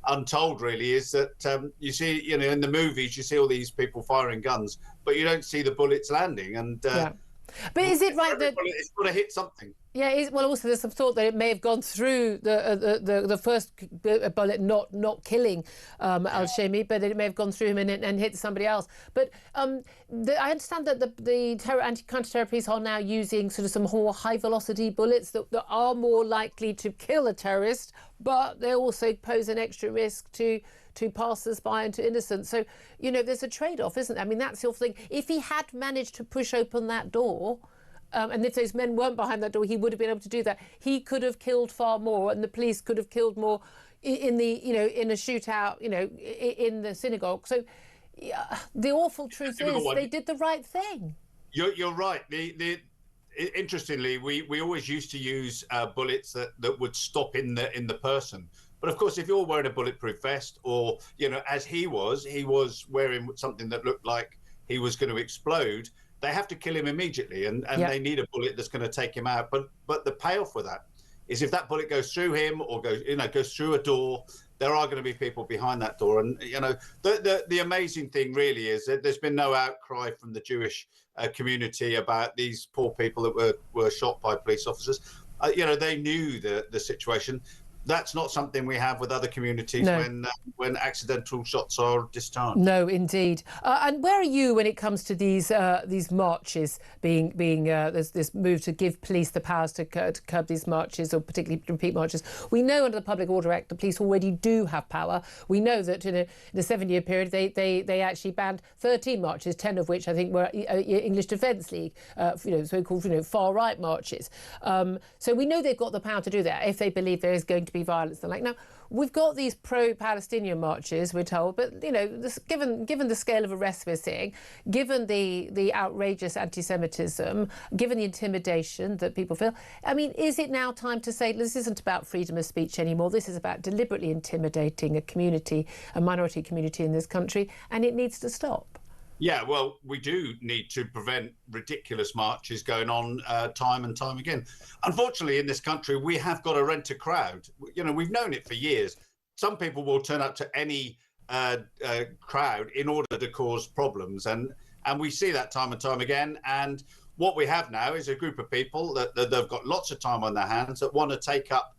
untold, really, is that you see, in the movies, you see all these people firing guns, but you don't see the bullets landing. And But is it right that it's got to hit something? Yeah, well, also there's some thought that it may have gone through the first bullet, not killing al-Shami, but it may have gone through him and hit somebody else. But I understand that the counter-terror police are now using sort of some more high-velocity bullets that are more likely to kill a terrorist, but they also pose an extra risk to passers-by and to innocents. So, there's a trade-off, isn't there? I mean, that's the thing. If he had managed to push open that door, and if those men weren't behind that door, he would have been able to do that. He could have killed far more, and the police could have killed more in a shootout, in the synagogue. So the awful truth is they did the right thing. You're right. interestingly, we always used to use bullets that would stop in the person. But of course, if you're wearing a bulletproof vest, or as he was wearing something that looked like he was going to explode, they have to kill him immediately, and they need a bullet that's going to take him out. But the payoff for that is if that bullet goes through him or goes through a door, there are going to be people behind that door. And the amazing thing really is that there's been no outcry from the Jewish community about these poor people that were shot by police officers. They knew the situation. That's not something we have with other communities when accidental shots are discharged. No, indeed. And where are you when it comes to these marches being there's this move to give police the powers to curb these marches, or particularly repeat marches? We know under the Public Order Act the police already do have power. We know that in a 7-year period they actually banned 13 marches, 10 of which I think were English Defence League, so-called far right marches. So we know they've got the power to do that if they believe there is going to be violence. They're like, now we've got these pro-Palestinian marches, we're told, but given the scale of arrests we're seeing, given the outrageous anti-Semitism, given the intimidation that people feel, I mean, is it now time to say this isn't about freedom of speech anymore? This is about deliberately intimidating a minority community in this country, and it needs to stop. Yeah, well, we do need to prevent ridiculous marches going on time and time again. Unfortunately, in this country, we have got to rent a crowd. We've known it for years. Some people will turn up to any crowd in order to cause problems. And we see that time and time again. And what we have now is a group of people that they've got lots of time on their hands that want to take up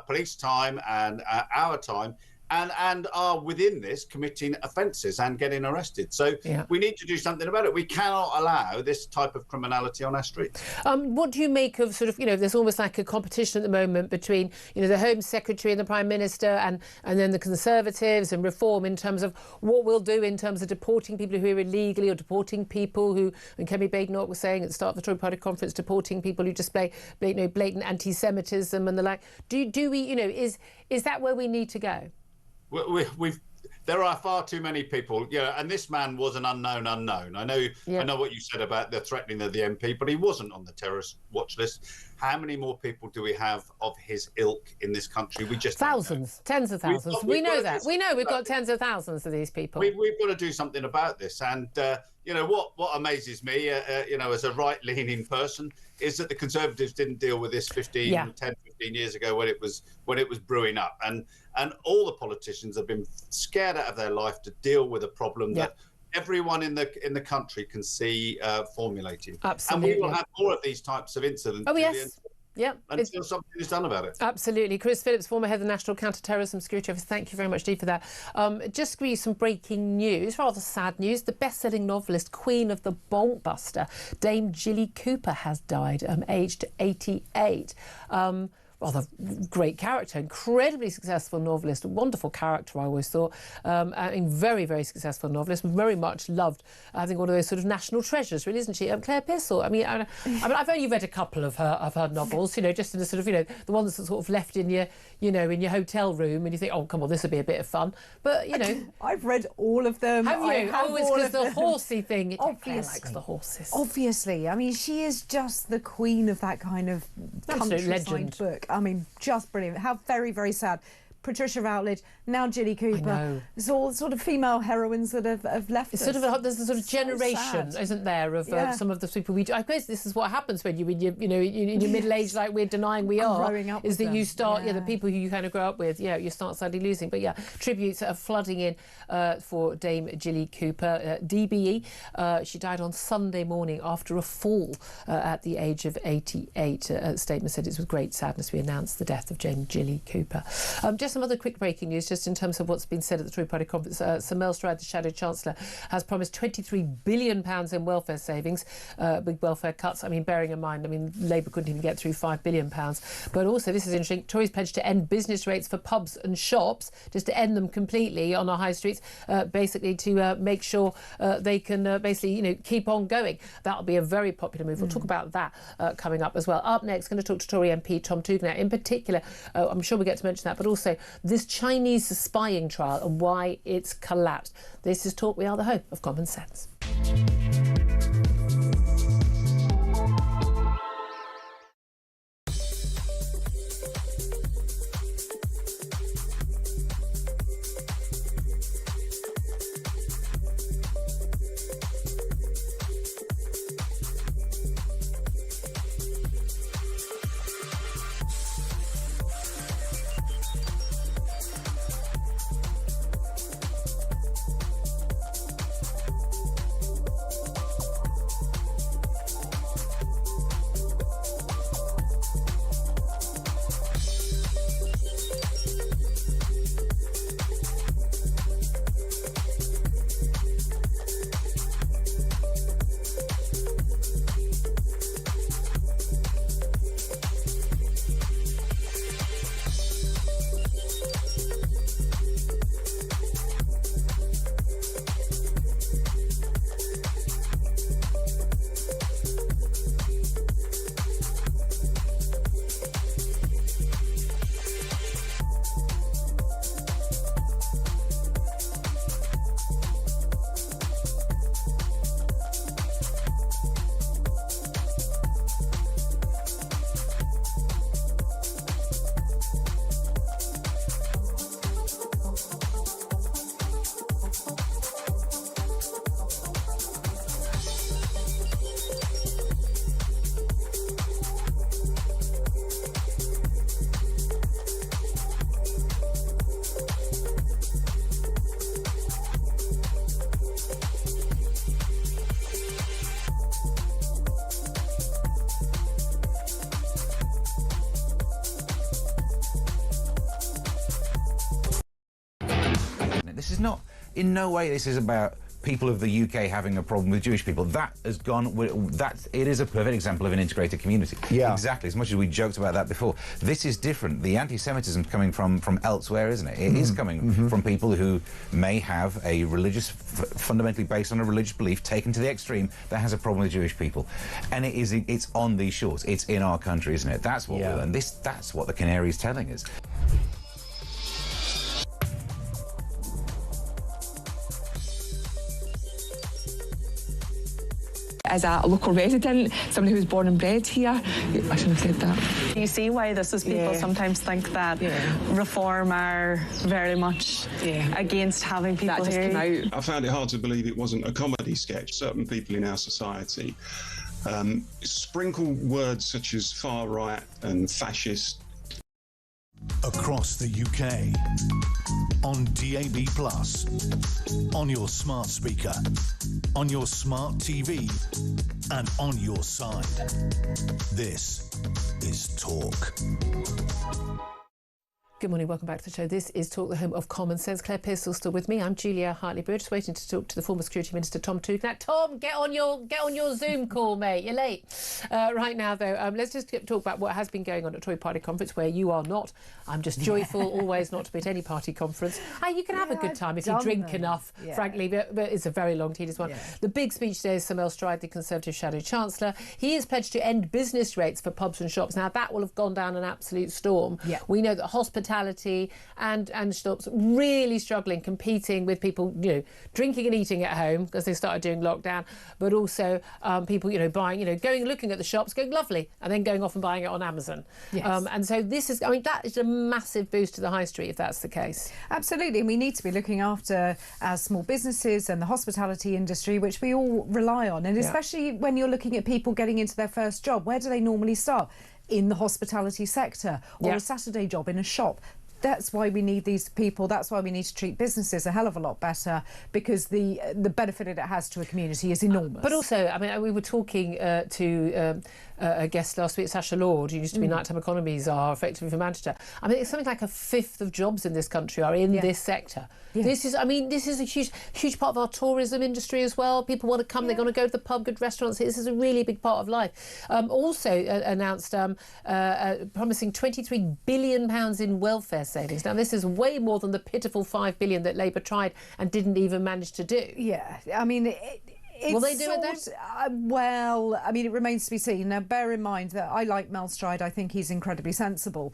police time and our time, and are within this committing offences and getting arrested. So we need to do something about it. We cannot allow this type of criminality on our streets. What do you make of there's almost like a competition at the moment between, the Home Secretary and the Prime Minister and then the Conservatives and Reform in terms of what we'll do in terms of deporting people who are illegally, or deporting people who, and Kemi Badenoch was saying at the start of the Tory Party conference, deporting people who display blatant anti-Semitism and the like. Do we, is that where we need to go? There are far too many people, and this man was an unknown. I know what you said about the threatening of the MP, but he wasn't on the terrorist watch list. How many more people do we have of his ilk in this country? We just thousands, tens of thousands. We know that. We know we've got tens of thousands of these people. We've got to do something about this. And what amazes me, as a right-leaning person, is that the Conservatives didn't deal with this 10, 15 years ago when it was brewing up. And all the politicians have been scared out of their life to deal with a problem that everyone in the country can see formulating. Absolutely. And we will have more of these types of incidents. Oh, yes. Yeah, until something is done about it. Absolutely. Chris Phillips, former head of the National Counter-Terrorism Security Office, thank you very much indeed for that. Just to give you some breaking news, rather sad news. The best-selling novelist, Queen of the Bonkbuster, Dame Jilly Cooper has died, aged 88. Rather great character, incredibly successful novelist, a wonderful character, I always thought, and very, very successful novelist, very much loved. I think one of those sort of national treasures, really, isn't she? Claire Pissell. I mean, I've only read a couple of her novels, just in the sort of, the ones that sort of left in your, in your hotel room, and you think, oh, come on, this would be a bit of fun. But I've read all of them. Have you? It's because the horsey thing. Obviously, Claire likes the horses. Obviously, I mean, she is just the queen of that kind of countryside book. I mean, just brilliant. How very, very sad. Patricia Routledge, now Jilly Cooper. It's all sort of female heroines that have left us. There's a sort of generation, isn't there, of some of the people we do. I suppose this is what happens when in your middle age, like we're denying we are. Growing up is that them. You start, the people who you kind of grow up with, you start suddenly losing. But tributes are flooding in for Dame Jilly Cooper, DBE. She died on Sunday morning after a fall at the age of 88. A statement said it's with great sadness we announced the death of Dame Jilly Cooper. Just some other quick breaking news, just in terms of what's been said at the Tory Party conference. Sir Mel Stride, the Shadow Chancellor, has promised £23 billion in welfare savings, big welfare cuts. I mean, bearing in mind, Labour couldn't even get through £5 billion. But also, this is interesting, Tories pledged to end business rates for pubs and shops, just to end them completely on our high streets, basically to make sure they can keep on going. That'll be a very popular move. We'll talk about that coming up as well. Up next, going to talk to Tory MP Tom Tugendhat. In particular, I'm sure we'll get to mention that, but also this Chinese spying trial and why it's collapsed. This is Talk. We are the home of common sense. In no way this is about people of the UK having a problem with Jewish people. That has gone. It is a perfect example of an integrated community. Yeah. Exactly. As much as we joked about that before, this is different. The anti-Semitism coming from elsewhere, isn't it? It is coming from people who may have a religious, fundamentally based on a religious belief, taken to the extreme, that has a problem with Jewish people, and it's on these shores. It's in our country, isn't it? That's what we learn. That's what the Canary is telling us. As a local resident, somebody who was born and bred here, I shouldn't have said that. You see why this is people sometimes think that reform are very much against having people here. I found it hard to believe it wasn't a comedy sketch. Certain people in our society sprinkle words such as far right and fascist across the UK, on DAB+, on your smart speaker, on your smart TV, and on your side. This is Talk. Good morning, welcome back to the show. This is Talk, the home of common sense. Claire Pearsall still with me. I'm Julia Hartley-Brewer, just waiting to talk to the former Security Minister, Tom Tugendhat. Tom, get on your Zoom call, mate. You're late. Right now, though, let's just talk about what has been going on at Tory Party Conference, where you are not. I'm just joyful, always not to be at any party conference. You can have a good time if you drink enough, frankly, but it's a very long, tedious one. The big speech today is Sir Stride, the Conservative Shadow Chancellor. He has pledged to end business rates for pubs and shops. Now, that will have gone down an absolute storm. We know that hospitality and shops really struggling, competing with people, drinking and eating at home because they started doing lockdown, but also people, buying, going, looking at the shops, going lovely, and then going off and buying it on Amazon. And so this is, that is a massive boost to the high street if that's the case. Absolutely, and we need to be looking after our small businesses and the hospitality industry, which we all rely on, and especially when you're looking at people getting into their first job, where do they normally start? In the hospitality sector, or a Saturday job in a shop. That's why we need these people. That's why we need to treat businesses a hell of a lot better, because the benefit it has to a community is enormous. But also, I mean, we were talking to a guest last week, Sacha Lord, who used to be nighttime economy czar, effectively for Manchester. I mean, it's something like a fifth of jobs in this country are in this sector. This is a huge part of our tourism industry as well. People want to come, they're going to go to the pub, good restaurants. This is a really big part of life. Also announced promising £23 billion in welfare savings. Now, this is way more than the pitiful £5 billion that Labour tried and didn't even manage to do. I mean... Will they do it then? Well, I mean, it remains to be seen. Now, bear in mind that I like Mel Stride. I think he's incredibly sensible.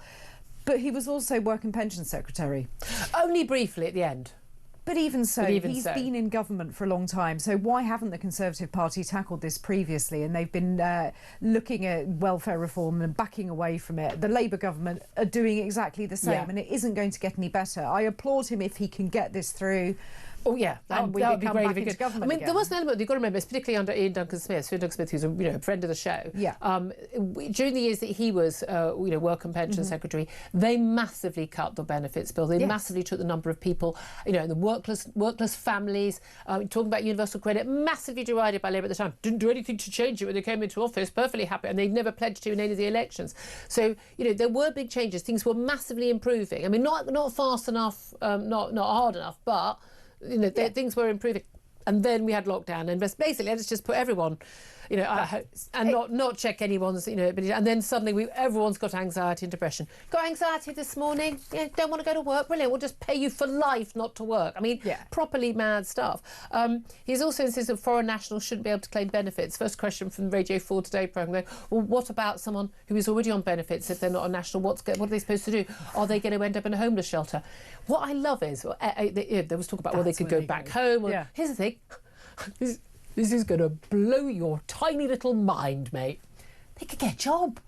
But he was also Work and Pension Secretary. Only briefly at the end. But even so, he's been in government for a long time. So why haven't the Conservative Party tackled this previously? And they've been looking at welfare reform and backing away from it. The Labour government are doing exactly the same, and it isn't going to get any better. I applaud him if he can get this through. Oh yeah, that would be great if it could. I mean, there was an element you've got to remember, particularly under Ian Duncan Smith, who's a friend of the show. During the years that he was, Work and Pension Secretary, they massively cut the benefits bill. They massively took the number of people, the workless families. Talking about universal credit, massively derided by Labour at the time. Didn't do anything to change it when they came into office. Perfectly happy, and they never pledged to in any of the elections. So there were big changes. Things were massively improving. I mean, not fast enough, not hard enough, but. Things were improving, and then we had lockdown, and basically let's just put everyone, and not check anyone's, and then suddenly everyone's got anxiety and depression. Got anxiety this morning? Don't want to go to work? Brilliant, we'll just pay you for life not to work. I mean, properly mad stuff. He's also insisted foreign nationals shouldn't be able to claim benefits. First question from the Radio 4 Today programme, well, what about someone who is already on benefits if they're not a national? What are they supposed to do? Are they going to end up in a homeless shelter? What I love is, there was talk about, they could go back home. Well, here's the thing. This is going to blow your tiny little mind, mate. They could get a job.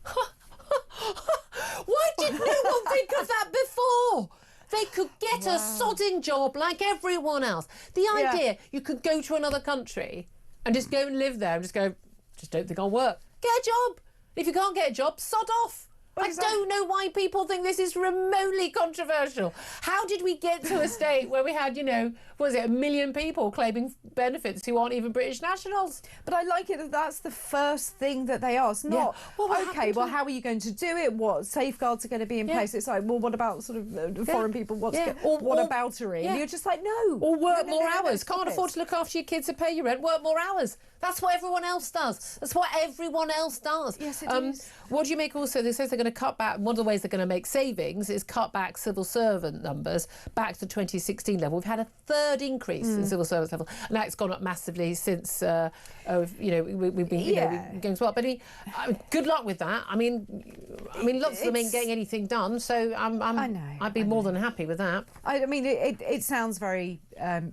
Why did no one think of that before? They could get a sodding job like everyone else. The idea you could go to another country and just go and live there and just don't think I'll work. Get a job. If you can't get a job, sod off. I don't know why people think this is remotely controversial. How did we get to a state where we had, was it 1 million people claiming benefits who aren't even British nationals? But I like it that that's the first thing that they ask. Not, how are you going to do it? What safeguards are going to be in place? It's like, well, what about sort of foreign people? What aboutery? And you're just like, no. Or work more hours. Can't afford to look after your kids and pay your rent. Work more hours. That's what everyone else does. That's what everyone else does. Yes, it is. What do you make also? They say they're going to cut back. One of the ways they're going to make savings is cut back civil servant numbers back to 2016 level. We've had a third increase in civil service level. And now it's gone up massively since, we've been going to up. But good luck with that. I mean, lots of them ain't getting anything done. So I'd be more than happy with that. I mean, it sounds very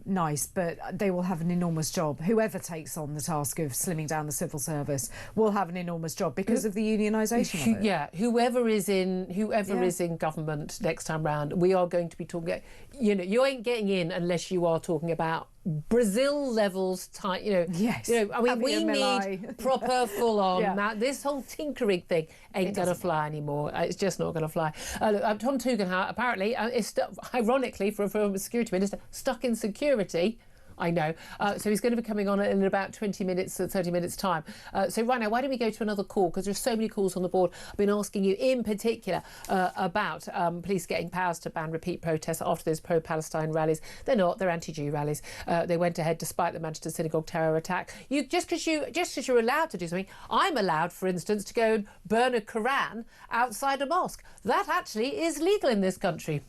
nice, but they will have an enormous job. Whoever takes on the task of slimming down the civil service will have an enormous job because of the unionisation of it. Yeah, whoever is in government next time round, we are going to be talking. You ain't getting in unless you are talking about Brazil levels type. Yes. We need proper full on. This whole tinkering thing ain't going to fly anymore. It's just not going to fly. Tom Tugendhat apparently is ironically for a former security minister stuck in security. I know. So he's going to be coming on in about 20 minutes, 30 minutes time. So right now, why don't we go to another call? Because there's so many calls on the board. I've been asking you in particular about police getting powers to ban repeat protests after those pro-Palestine rallies. They're not. They're anti-Jew rallies. They went ahead despite the Manchester synagogue terror attack. Just because you're allowed to do something, I'm allowed, for instance, to go and burn a Quran outside a mosque. That actually is legal in this country.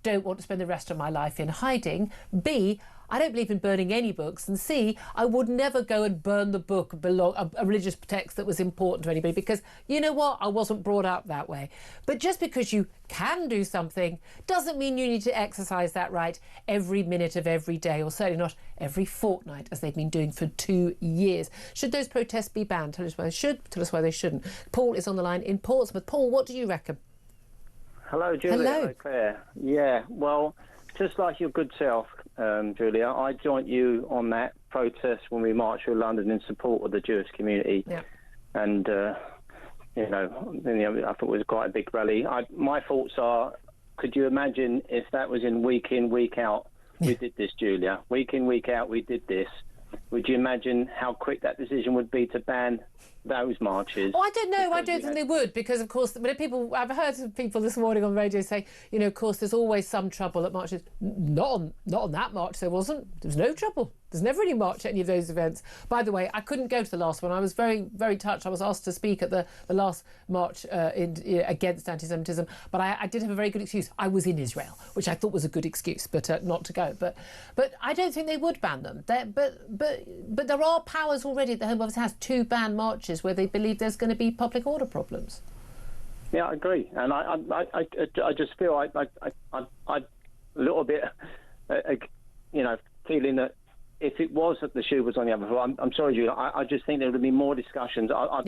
Don't want to spend the rest of my life in hiding. B, I don't believe in burning any books. And C, I would never go and burn the book, a religious text that was important to anybody, because you know what? I wasn't brought up that way. But just because you can do something doesn't mean you need to exercise that right every minute of every day, or certainly not every fortnight, as they've been doing for 2 years. Should those protests be banned? Tell us why they should, tell us why they shouldn't. Paul is on the line in Portsmouth. Paul, what do you reckon? Hello, Julia. Hello, Claire. Yeah, well, just like your good self, Julia, I joined you on that protest when we marched through London in support of the Jewish community. Yeah. And, I thought it was quite a big rally. My thoughts are, could you imagine if that was in, week out, we did this, Julia? Week in, week out, we did this. Would you imagine how quick that decision would be to ban those marches? Oh, I don't know. I don't think they would, because, of course, I've heard people this morning on radio say, of course, there's always some trouble at marches. Not on that march, there wasn't. There was no trouble. There's never any march at any of those events. By the way, I couldn't go to the last one. I was very, very touched. I was asked to speak at the last march against anti-Semitism, but I did have a very good excuse. I was in Israel, which I thought was a good excuse, but not to go. But I don't think they would ban them. But there are powers already at the Home Office has to ban marches where they believe there's going to be public order problems. Yeah, I agree, and I just feel I a little bit, feeling that if it was that the shoe was on the other foot, I'm sorry, Julia, I just think there would be more discussions. I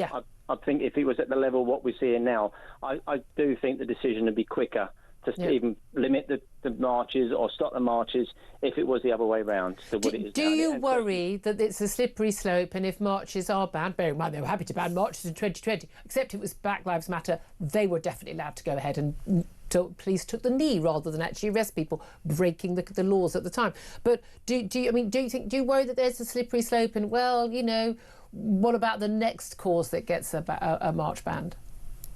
think if it was at the level of what we're seeing now, I do think the decision would be quicker to even limit the marches or stop the marches if it was the other way round. Do you worry that it's a slippery slope, and if marches are banned, bearing in mind they were happy to ban marches in 2020, except it was Black Lives Matter, they were definitely allowed to go ahead and police took the knee rather than actually arrest people, breaking the laws at the time. But do you worry that there's a slippery slope, and what about the next cause that gets a march banned?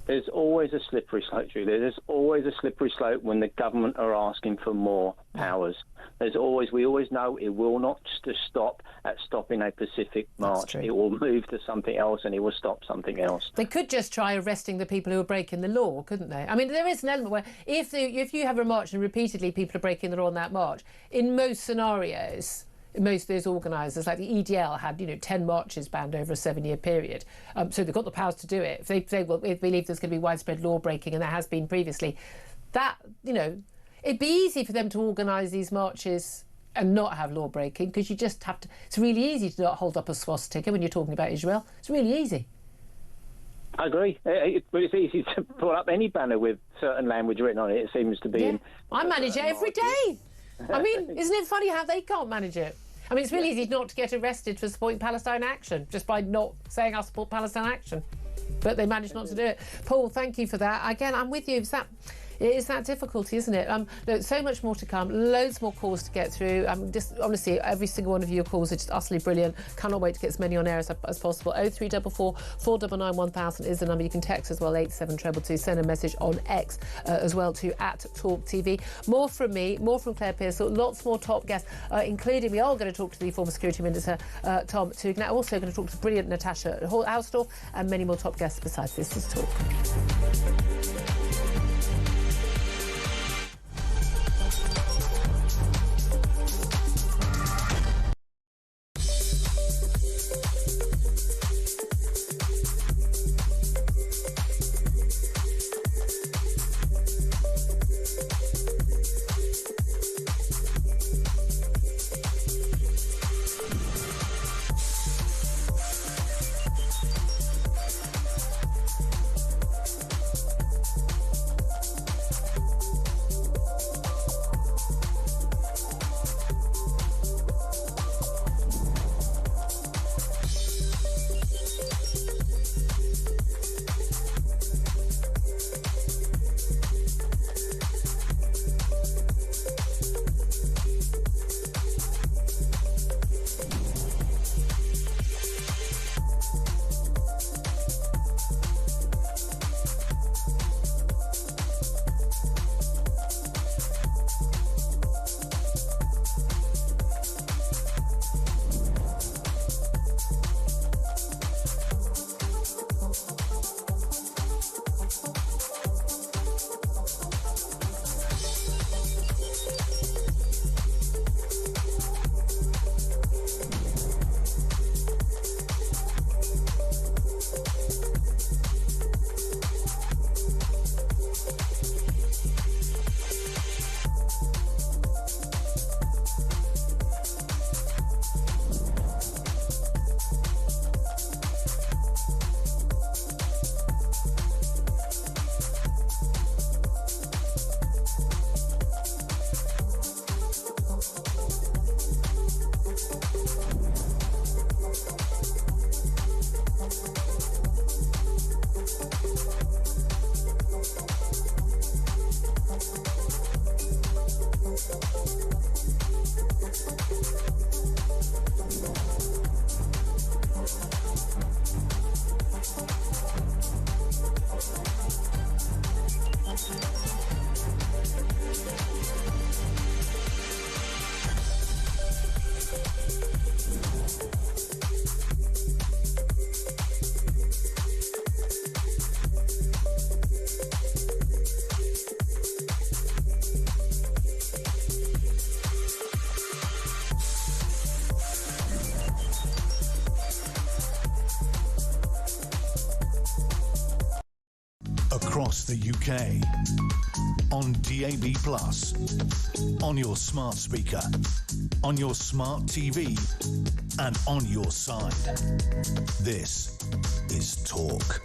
There's always a slippery slope, Julia. There's always a slippery slope when the government are asking for more powers. We always know it will not just stop at stopping a specific march. It will move to something else, and it will stop something else. They could just try arresting the people who are breaking the law, couldn't they? I mean, there is an element where if you have a march and repeatedly people are breaking the law on that march, in most scenarios, most of those organisers, like the EDL, had 10 marches banned over a 7-year period. So they've got the powers to do it. If they say, well, if they believe there's going to be widespread law breaking, and there has been previously, that it'd be easy for them to organise these marches and not have law breaking, because you just have to. It's really easy to not hold up a swastika when you're talking about Israel. It's really easy. I agree. It's easy to put up any banner with certain language written on it. It seems to be. Yeah. I manage it every day. I mean, isn't it funny how they can't manage it? I mean, it's really easy not to get arrested for supporting Palestine action, just by not saying I support Palestine action. but they managed not to do it. Paul, thank you for that. Again, I'm with you. It is that difficulty, isn't it? Look, so much more to come, loads more calls to get through. Just honestly, every single one of your calls are just utterly brilliant. Cannot wait to get as many on air as possible. 0344 499 1000 is the number. You can text as well, 87222. Send a message on X as well to @TalkTV. More from me, more from Claire Pearsall, lots more top guests, including we are going to talk to the former Security Minister, Tom Tugner. Also going to talk to brilliant Natasha Hausdorff and many more top guests besides This Is Talk. Across the UK, on DAB+, on your smart speaker, on your smart TV, and on your side. This is Talk.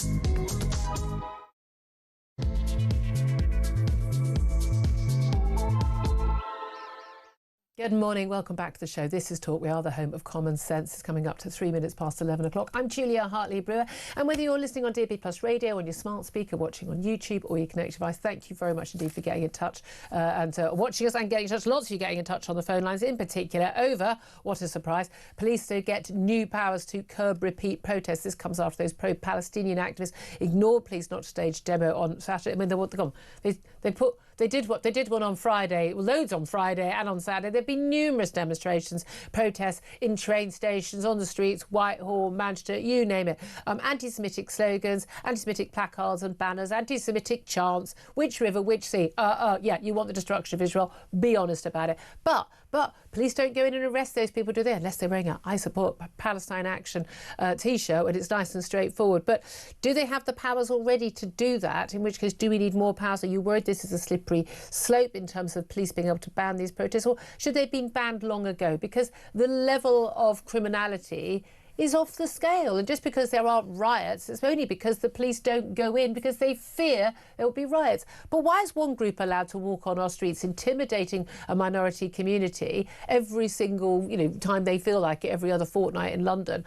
Good morning, welcome back to the show. This is Talk. We are the home of common sense. It's coming up to 3 minutes past 11 o'clock. I'm Julia Hartley-Brewer, and whether you're listening on DAB Plus radio, on your smart speaker, watching on YouTube or your connected device, thank you very much indeed for getting in touch and watching us and getting in touch. Lots of you getting in touch on the phone lines, in particular over, what a surprise, police to get new powers to curb repeat protests. This comes after those pro-Palestinian activists ignored police not to stage demo on Saturday. I mean, they did one on Friday, loads on Friday and on Saturday. There've been numerous demonstrations, protests in train stations, on the streets, Whitehall, Manchester, you name it. Anti-Semitic slogans, anti-Semitic placards and banners, anti-Semitic chants, which river, which sea. Yeah, you want the destruction of Israel, be honest about it. But police don't go in and arrest those people, do they? Unless they're wearing a I Support Palestine Action T-shirt, and it's nice and straightforward. But do they have the powers already to do that? In which case, do we need more powers? Are you worried this is a slippery slope in terms of police being able to ban these protests? Or should they have been banned long ago? Because the level of criminality is off the scale. And just because there aren't riots, it's only because the police don't go in because they fear there will be riots. But why is one group allowed to walk on our streets, intimidating a minority community every single time they feel like it, every other fortnight in London,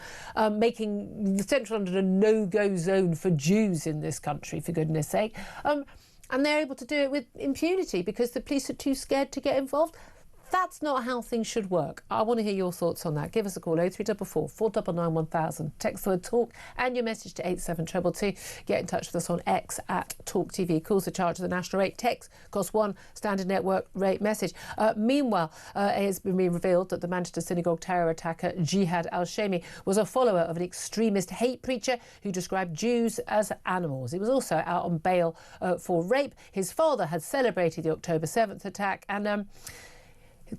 making central London a no-go zone for Jews in this country, for goodness sake? And they're able to do it with impunity because the police are too scared to get involved. That's not how things should work. I want to hear your thoughts on that. Give us a call, 0344 499 1000. Text the word talk and your message to 87222. Get in touch with us on X at Talk TV. Calls are charged at the national rate. Text costs one standard network rate message. Meanwhile, it has been revealed that the Manchester synagogue terror attacker Jihad al-Shami was a follower of an extremist hate preacher who described Jews as animals. He was also out on bail for rape. His father had celebrated the October 7th attack and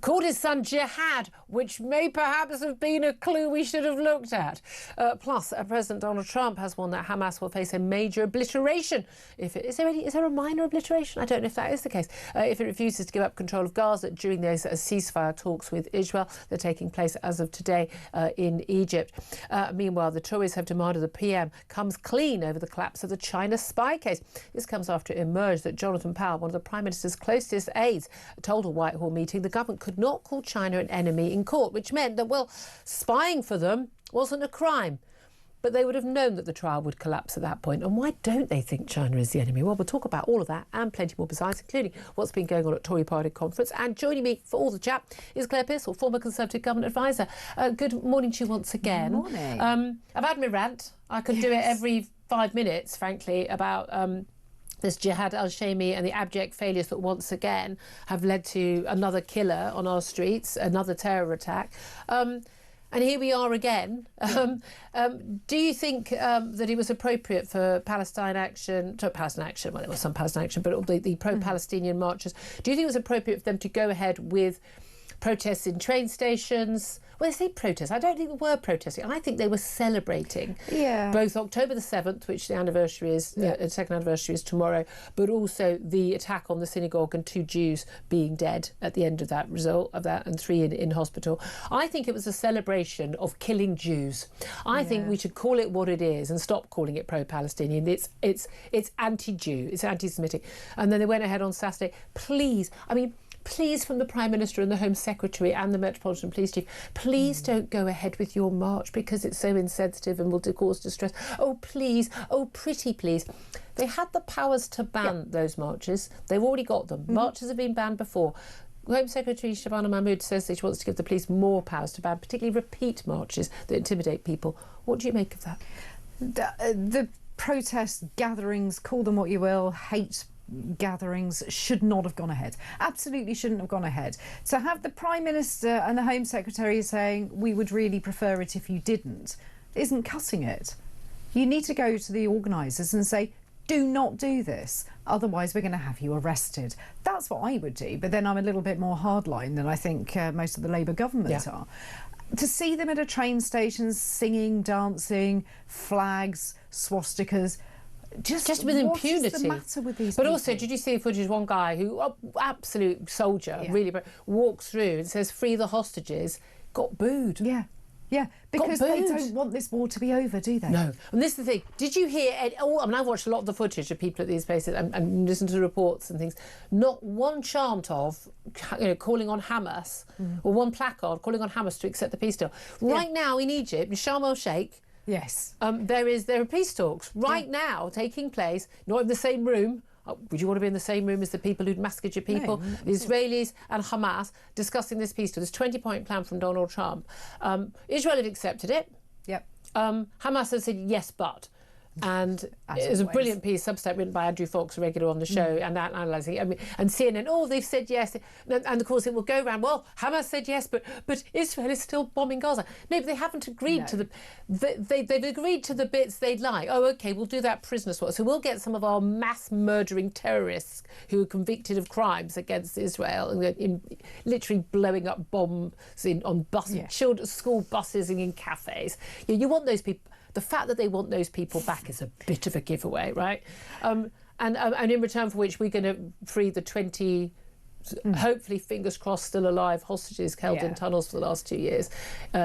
called his son Jihad, which may perhaps have been a clue we should have looked at. Plus, President Donald Trump has warned that Hamas will face a major obliteration. Is there a minor obliteration? I don't know if that is the case. If it refuses to give up control of Gaza during those ceasefire talks with Israel, they're taking place as of today in Egypt. Meanwhile, the Tories have demanded the PM comes clean over the collapse of the China spy case. This comes after it emerged that Jonathan Powell, one of the Prime Minister's closest aides, told a Whitehall meeting the government could not call China an enemy in court, which meant that, well, spying for them wasn't a crime. But they would have known that the trial would collapse at that point. And why don't they think China is the enemy? Well, we'll talk about all of that and plenty more besides, including what's been going on at Tory Party conference. And joining me for all the chat is Claire Pissell, former Conservative Government Advisor. Good morning to you once again. Good morning. I've had my rant. I could do it every 5 minutes, frankly, about this Jihad al-Shami and the abject failures that once again have led to another killer on our streets, another terror attack. And here we are again. Do you think that it was appropriate for Palestine Action, well, there was some Palestine Action, but the pro-Palestinian marchers, do you think it was appropriate for them to go ahead with protests in train stations? Well, they say protests. I don't think they were protesting. I think they were celebrating both October the 7th, which the anniversary is, second anniversary is tomorrow, but also the attack on the synagogue and 2 Jews being dead at the end of that result of that, and 3 in hospital. I think it was a celebration of killing Jews. I think we should call it what it is and stop calling it pro-Palestinian. It's anti-Jew. It's anti-Semitic. And then they went ahead on Saturday. Please, from the Prime Minister and the Home Secretary and the Metropolitan Police Chief, please don't go ahead with your march because it's so insensitive and will cause distress. Oh, please. Oh, pretty please. They had the powers to ban those marches. They've already got them. Marches have been banned before. Home Secretary Shabana Mahmood says that she wants to give the police more powers to ban, particularly repeat marches that intimidate people. What do you make of that? The protest gatherings, call them what you will, hate gatherings, should not have gone ahead. Absolutely shouldn't have gone ahead. To have the Prime Minister and the Home Secretary saying we would really prefer it if you didn't isn't cutting it. You need to go to the organisers and say, do not do this, otherwise we're going to have you arrested. That's what I would do, but then I'm a little bit more hardline than I think most of the Labour government are. To see them at a train station singing, dancing, flags, swastikas, just with impunity. What is the matter with these people? Also, did you see footage of one guy who, absolute soldier, really, walks through and says, free the hostages, got booed? Yeah, because they don't want this war to be over, do they? No. And this is the thing. Did you hear... I've watched a lot of the footage of people at these places and listened to reports and things. Not one chant of, calling on Hamas or one placard calling on Hamas to accept the peace deal. Right now in Egypt, in Sharm el-Sheikh, there are peace talks right now taking place, not in the same room. Would you want to be in the same room as the people who'd massacred your people? No, the Israelis and Hamas discussing this peace deal. This 20-point plan from Donald Trump. Israel had accepted it. Hamas had said yes, but. And it was a brilliant piece, Substack, written by Andrew Fox, a regular on the show, and that analysing it. And CNN, they've said yes. And of course, it will go around, well, Hamas said yes, but Israel is still bombing Gaza. No, but they haven't agreed to they've agreed to the bits they'd like. Oh, OK, we'll do that prisoner swap. So we'll get some of our mass murdering terrorists who are convicted of crimes against Israel, in literally blowing up bombs on buses, school buses and in cafes. You want those people. The fact that they want those people back is a bit of a giveaway, right? And in return for which we're going to free the 20 hopefully, fingers crossed, still alive hostages held in tunnels for the last 2 years,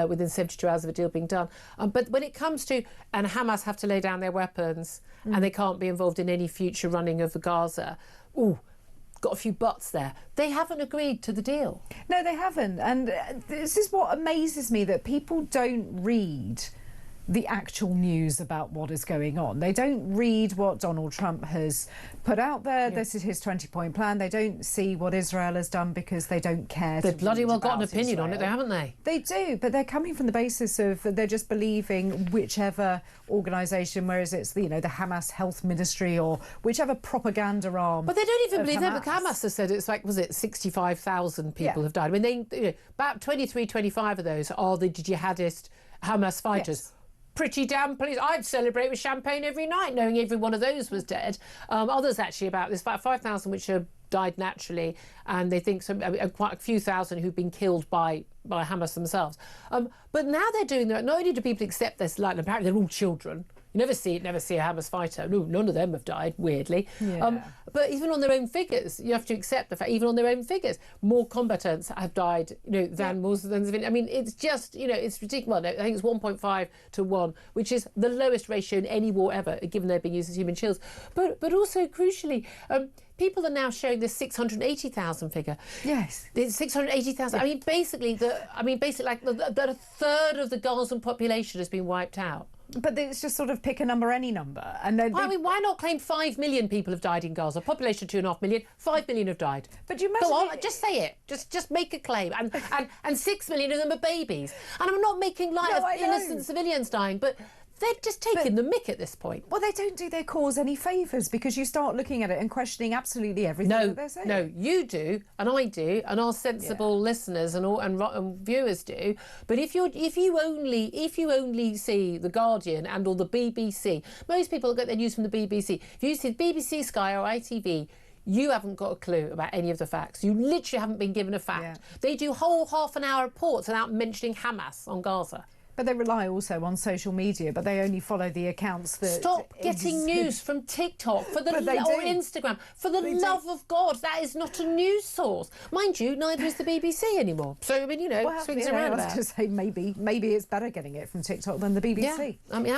within 72 hours of a deal being done. But when it comes to, and Hamas have to lay down their weapons and they can't be involved in any future running of the Gaza, got a few buts there. They haven't agreed to the deal. No, they haven't. And this is what amazes me, that people don't read the actual news about what is going on. They don't read what Donald Trump has put out there. This is his 20-point plan. They don't see what Israel has done because they don't care. They've bloody well got an opinion on it, haven't they? They do, but they're coming from the basis of they're just believing whichever organisation, whereas it's the Hamas Health Ministry or whichever propaganda arm. But they don't even believe that. Hamas has said it's like, was it 65,000 people have died? I mean, about 23, 25 of those are the jihadist Hamas fighters. Yes. Pretty damn pleased. I'd celebrate with champagne every night, knowing every one of those was dead. Others actually there's about 5,000 which have died naturally, and they think quite a few thousand who've been killed by Hamas themselves. But now they're doing that. Not only do people accept this, like apparently they're all children. You never see a Hamas fighter. No, none of them have died, weirdly. Yeah. But even on their own figures, you have to accept the fact, even on their own figures, more combatants have died, than Muslims. I mean, it's just, it's ridiculous. I think it's 1.5 to 1, which is the lowest ratio in any war ever, given they're being used as human shields. But also, crucially, people are now showing this 680,000 figure. Yes. It's 680,000. Yeah. I mean, basically, like a third of the Gazan population has been wiped out. But it's just sort of pick a number, any number. And then why not claim 5 million people have died in Gaza? Population 2.5 million, 5 million have died. But you imagine... Go on, just say it. Just make a claim. And 6 million of them are babies. And I'm not making light of innocent civilians dying, but they're just taking the mick at this point. Well, they don't do their cause any favours, because you start looking at it and questioning absolutely everything that they're saying. No, you do, and I do, and our sensible listeners and viewers do. But if you only see the Guardian and or the BBC, most people get their news from the BBC. If you see BBC, Sky or ITV, you haven't got a clue about any of the facts. You literally haven't been given a fact. Yeah. They do whole half-an-hour reports without mentioning Hamas on Gaza. But they rely also on social media, but they only follow the accounts that... Stop getting news from TikTok or Instagram. For the love of God, that is not a news source. Mind you, neither is the BBC anymore. So, I mean, swings around. I was going to say maybe it's better getting it from TikTok than the BBC. Yeah, I mean,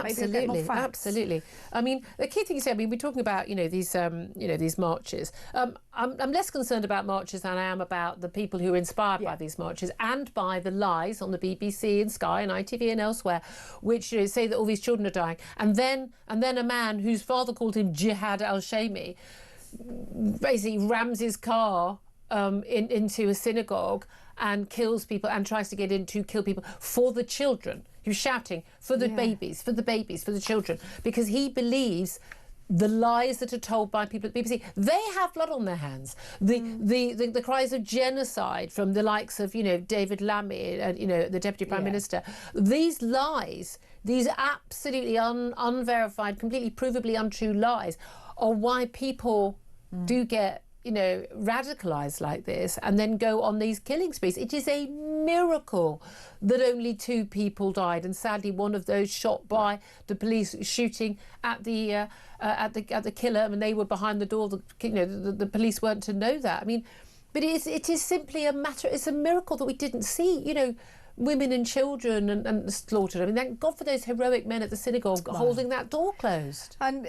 absolutely. I mean, the key thing is, we're talking about, these marches. I'm less concerned about marches than I am about the people who are inspired by these marches and by the lies on the BBC and Sky and ITV and elsewhere, which say that all these children are dying, and then a man whose father called him Jihad al-Shami basically rams his car into a synagogue and kills people and tries to get in to kill people for the children. He was shouting for the babies, for the children, because he believes the lies that are told by people at the BBC. They have blood on their hands. The cries of genocide from the likes of, David Lammy and, the Deputy Prime Minister. These lies, these absolutely unverified, completely provably untrue lies, are why people do get radicalised like this and then go on these killing sprees. It is a miracle that only 2 people died, and sadly one of those shot by the police shooting at the killer, and they were behind the door. The police weren't to know that. I mean, but it is simply a matter. It's a miracle that we didn't see. Women and children and slaughtered. I mean, thank God for those heroic men at the synagogue holding that door closed. And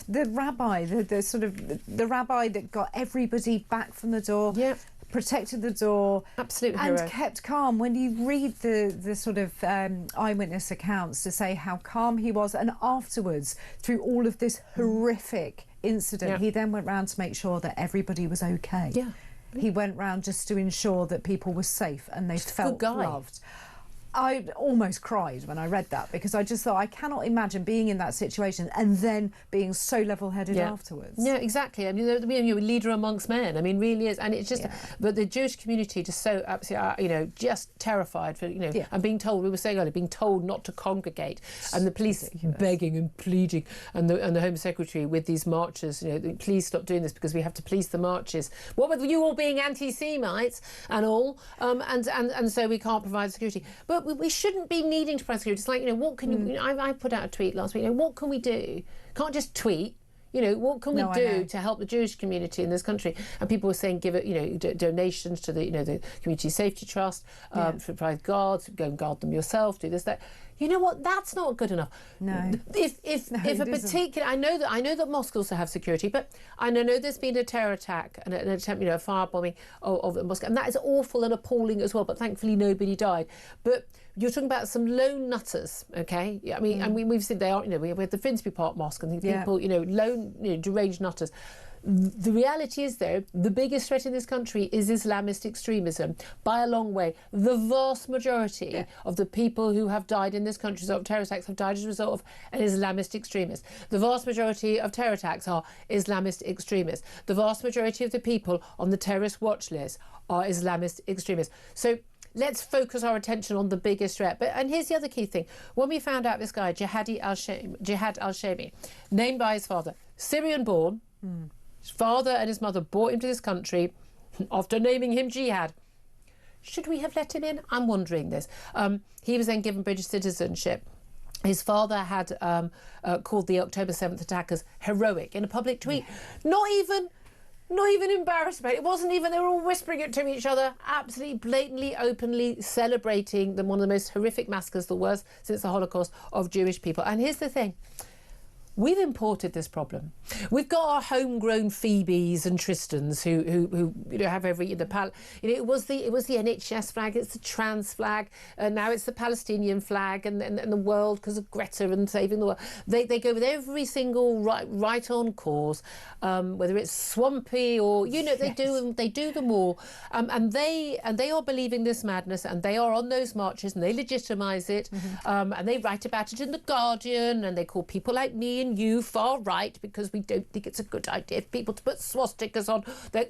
the rabbi, the rabbi that got everybody back from the door, protected the door, absolute and hero. Kept calm. When you read the sort of eyewitness accounts to say how calm he was, and afterwards, through all of this horrific incident, he then went round to make sure that everybody was okay. Yeah. He went round just to ensure that people were safe and they felt loved. I almost cried when I read that, because I just thought, I cannot imagine being in that situation and then being so level-headed afterwards. Yeah, exactly. I mean, you're a leader amongst men. I mean, really is. And it's just, but the Jewish community just so absolutely, just terrified for, and being told, we were saying earlier, being told not to congregate, and the police begging and pleading, and the Home Secretary with these marchers, please stop doing this because we have to police the marches. What with you all being anti-Semites and all, and so we can't provide security. But we shouldn't be needing to provide security. It's like, what can you... I put out a tweet last week. What can we do? Can't just tweet. You know, what can we do to help the Jewish community in this country? And people were saying, give it, you know, donations to the, you know, the Community Safety Trust, provide guards, go and guard them yourself, do this, that. You know what? That's not good enough. No. If a particular, I know that mosques also have security, but I know there's been a terror attack and an attempt, you know, a firebombing of the mosque, and that is awful and appalling as well. But thankfully, nobody died. But you're talking about some lone nutters, okay? I mean, we've seen they are, you know, we have the Finsbury Park Mosque and people, you know, lone, you know, deranged nutters. The reality is, though, the biggest threat in this country is Islamist extremism by a long way. The vast majority of the people who have died in this country as a result of terror attacks have died as a result of an Islamist extremist. The vast majority of terror attacks are Islamist extremists. The vast majority of the people on the terrorist watch list are Islamist extremists. So let's focus our attention on the biggest threat. And here's the other key thing. When we found out this guy, Jihad al-Shami, named by his father, Syrian-born, his father and his mother brought him to this country after naming him Jihad. Should we have let him in? I'm wondering this. He was then given British citizenship. His father had called the October 7th attackers heroic in a public tweet. Not even embarrassed about it. It wasn't even, they were all whispering it to each other, absolutely blatantly, openly celebrating one of the most horrific massacres, the worst since the Holocaust, of Jewish people. And here's the thing. We've imported this problem. We've got our homegrown Phoebes and Tristans who you know, have every, it was the NHS flag, it's the trans flag, and now it's the Palestinian flag, and the world, because of Greta and saving the world. They go with every single right on cause, whether it's swampy or, you know, they do them all, and they are believing this madness, and they are on those marches and they legitimise it, and they write about it in The Guardian, and they call people like me and you far right because we don't think it's a good idea for people to put swastikas on the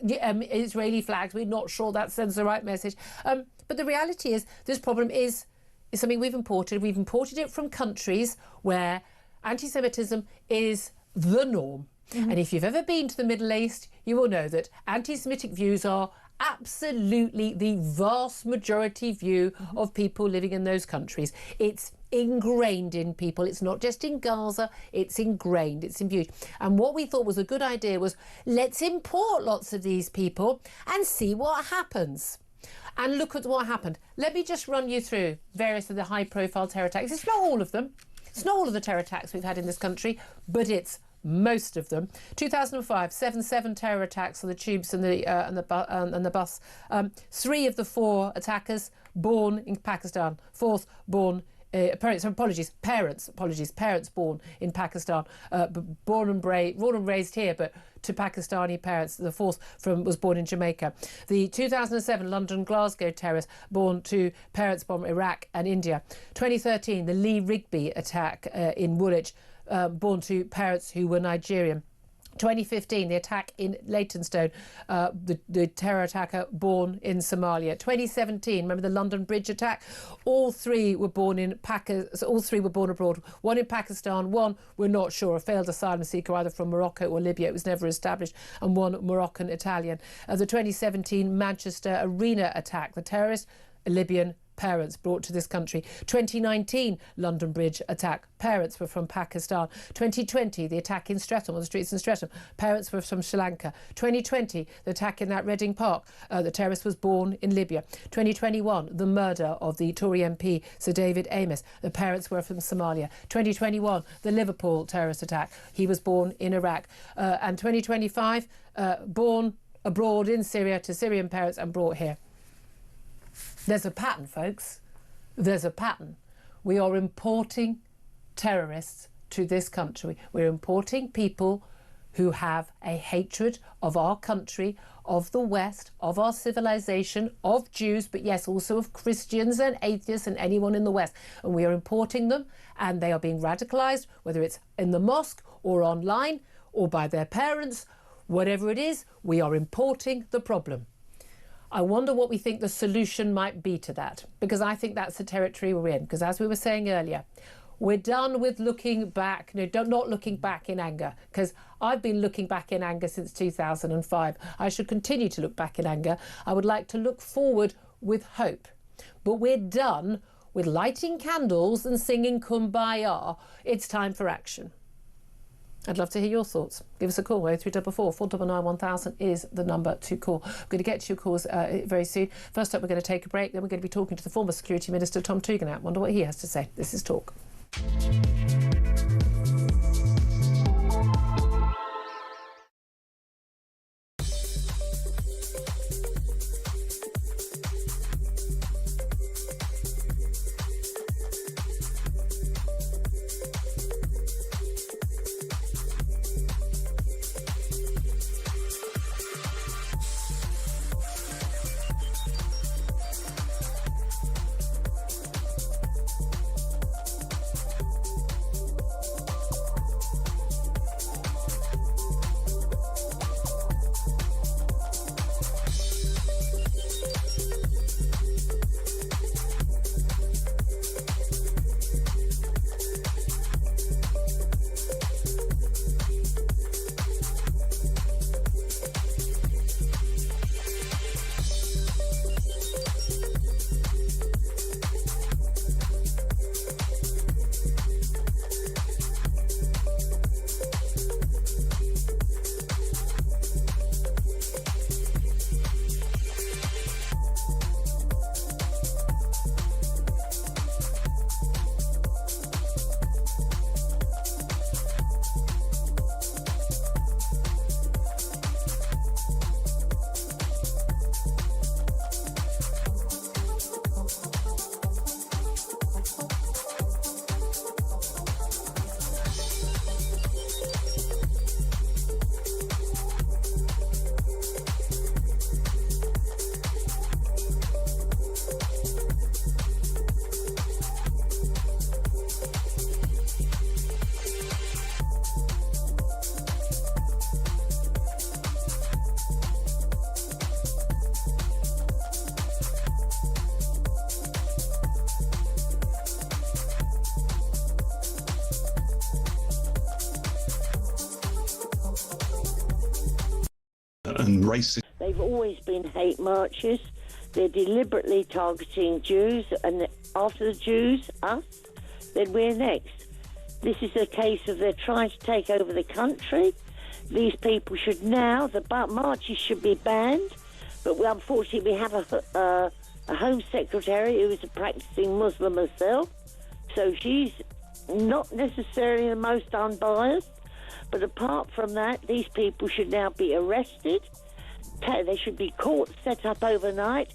Israeli flags. We're not sure that sends the right message. But the reality is this problem is something we've imported. We've imported it from countries where anti-Semitism is the norm. And if you've ever been to the Middle East, you will know that anti-Semitic views are absolutely the vast majority view of people living in those countries. It's ingrained in people. It's not just in Gaza, it's ingrained, it's imbued. And what we thought was a good idea was, let's import lots of these people and see what happens. And look at what happened. Let me just run you through various of the high-profile terror attacks. It's not all of them. It's not all of the terror attacks we've had in this country, but it's most of them. 2005, seven terror attacks on the tubes and the bus. 3 of the 4 attackers born in Pakistan. 4th born. Parents born in Pakistan, born and raised here, but to Pakistani parents. The 4th was born in Jamaica. The 2007 London-Glasgow terrorist born to parents from Iraq and India. 2013, the Lee Rigby attack in Woolwich, born to parents who were Nigerian. 2015, the attack in Leytonstone, the terror attacker born in Somalia. 2017, remember the London Bridge attack? All 3 were born in all 3 were born abroad. 1 in Pakistan, 1 we're not sure, a failed asylum seeker either from Morocco or Libya. It was never established, and 1 Moroccan Italian. The 2017 Manchester Arena attack, the terrorist, a Libyan, parents brought to this country. 2019 London Bridge attack, parents were from Pakistan. 2020 the attack in Streatham, on the streets in Streatham, parents were from Sri Lanka. 2020 the attack in that Reading Park, the terrorist was born in Libya. 2021 the murder of the Tory MP Sir David Amess, the parents were from Somalia. 2021 the Liverpool terrorist attack, he was born in Iraq. And 2025 born abroad in Syria to Syrian parents and brought here. There's a pattern, folks. There's a pattern. We are importing terrorists to this country. We're importing people who have a hatred of our country, of the West, of our civilization, of Jews, but yes, also of Christians and atheists and anyone in the West. And we are importing them, and they are being radicalised, whether it's in the mosque or online or by their parents. Whatever it is, we are importing the problem. I wonder what we think the solution might be to that, because I think that's the territory we're in. Because as we were saying earlier, we're done with looking back, not looking back in anger, because I've been looking back in anger since 2005. I should continue to look back in anger. I would like to look forward with hope. But we're done with lighting candles and singing Kumbaya. It's time for action. I'd love to hear your thoughts. Give us a call. 0344 499 1000 is the number to call. We're going to get to your calls very soon. First up, we're going to take a break. Then we're going to be talking to the former Security Minister, Tom Tugendhat. Wonder what he has to say. This is Talk. And racist. They've always been hate marches. They're deliberately targeting Jews, and after the Jews, us, then we're next. This is a case of they're trying to take over the country. These people should now, the marches should be banned, but unfortunately we have a Home Secretary who is a practicing Muslim herself, so she's not necessarily the most unbiased. But apart from that, these people should now be arrested. They should be caught, set up overnight.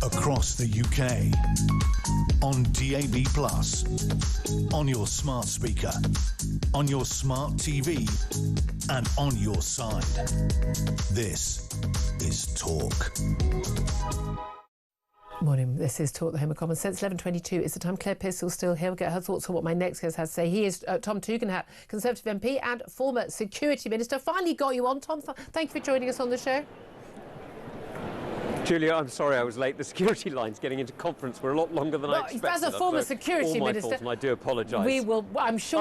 Across the UK, on DAB+, on your smart speaker, on your smart TV, and on your side. This is Talk. Morning, this is Talk, the Home of Common Sense. 11:22 is the time. Claire Pearsall's still here. We'll get her thoughts on what my next guest has to say. He is Tom Tugendhat, Conservative MP and former Security Minister. Finally got you on, Tom. Thank you for joining us on the show. Julia, I'm sorry I was late. The security lines getting into conference were a lot longer than I expected. As a former security minister, fault, and I do apologise. We will. I'm sure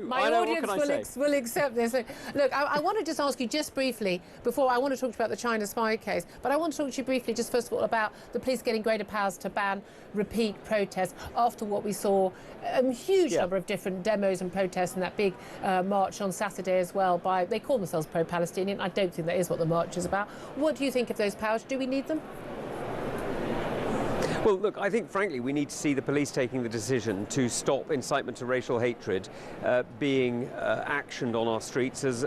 my audience will accept this. Look, I want to just ask you just briefly before I want to talk to you about the China spy case, but I want to talk to you briefly just first of all about the police getting greater powers to ban repeat protests after what we saw a huge number of different demos and protests in that big march on Saturday as well. They call themselves pro-Palestinian. I don't think that is what the march is about. What do you think of those powers? Do we need them? Well, look, I think, frankly, we need to see the police taking the decision to stop incitement to racial hatred being actioned on our streets as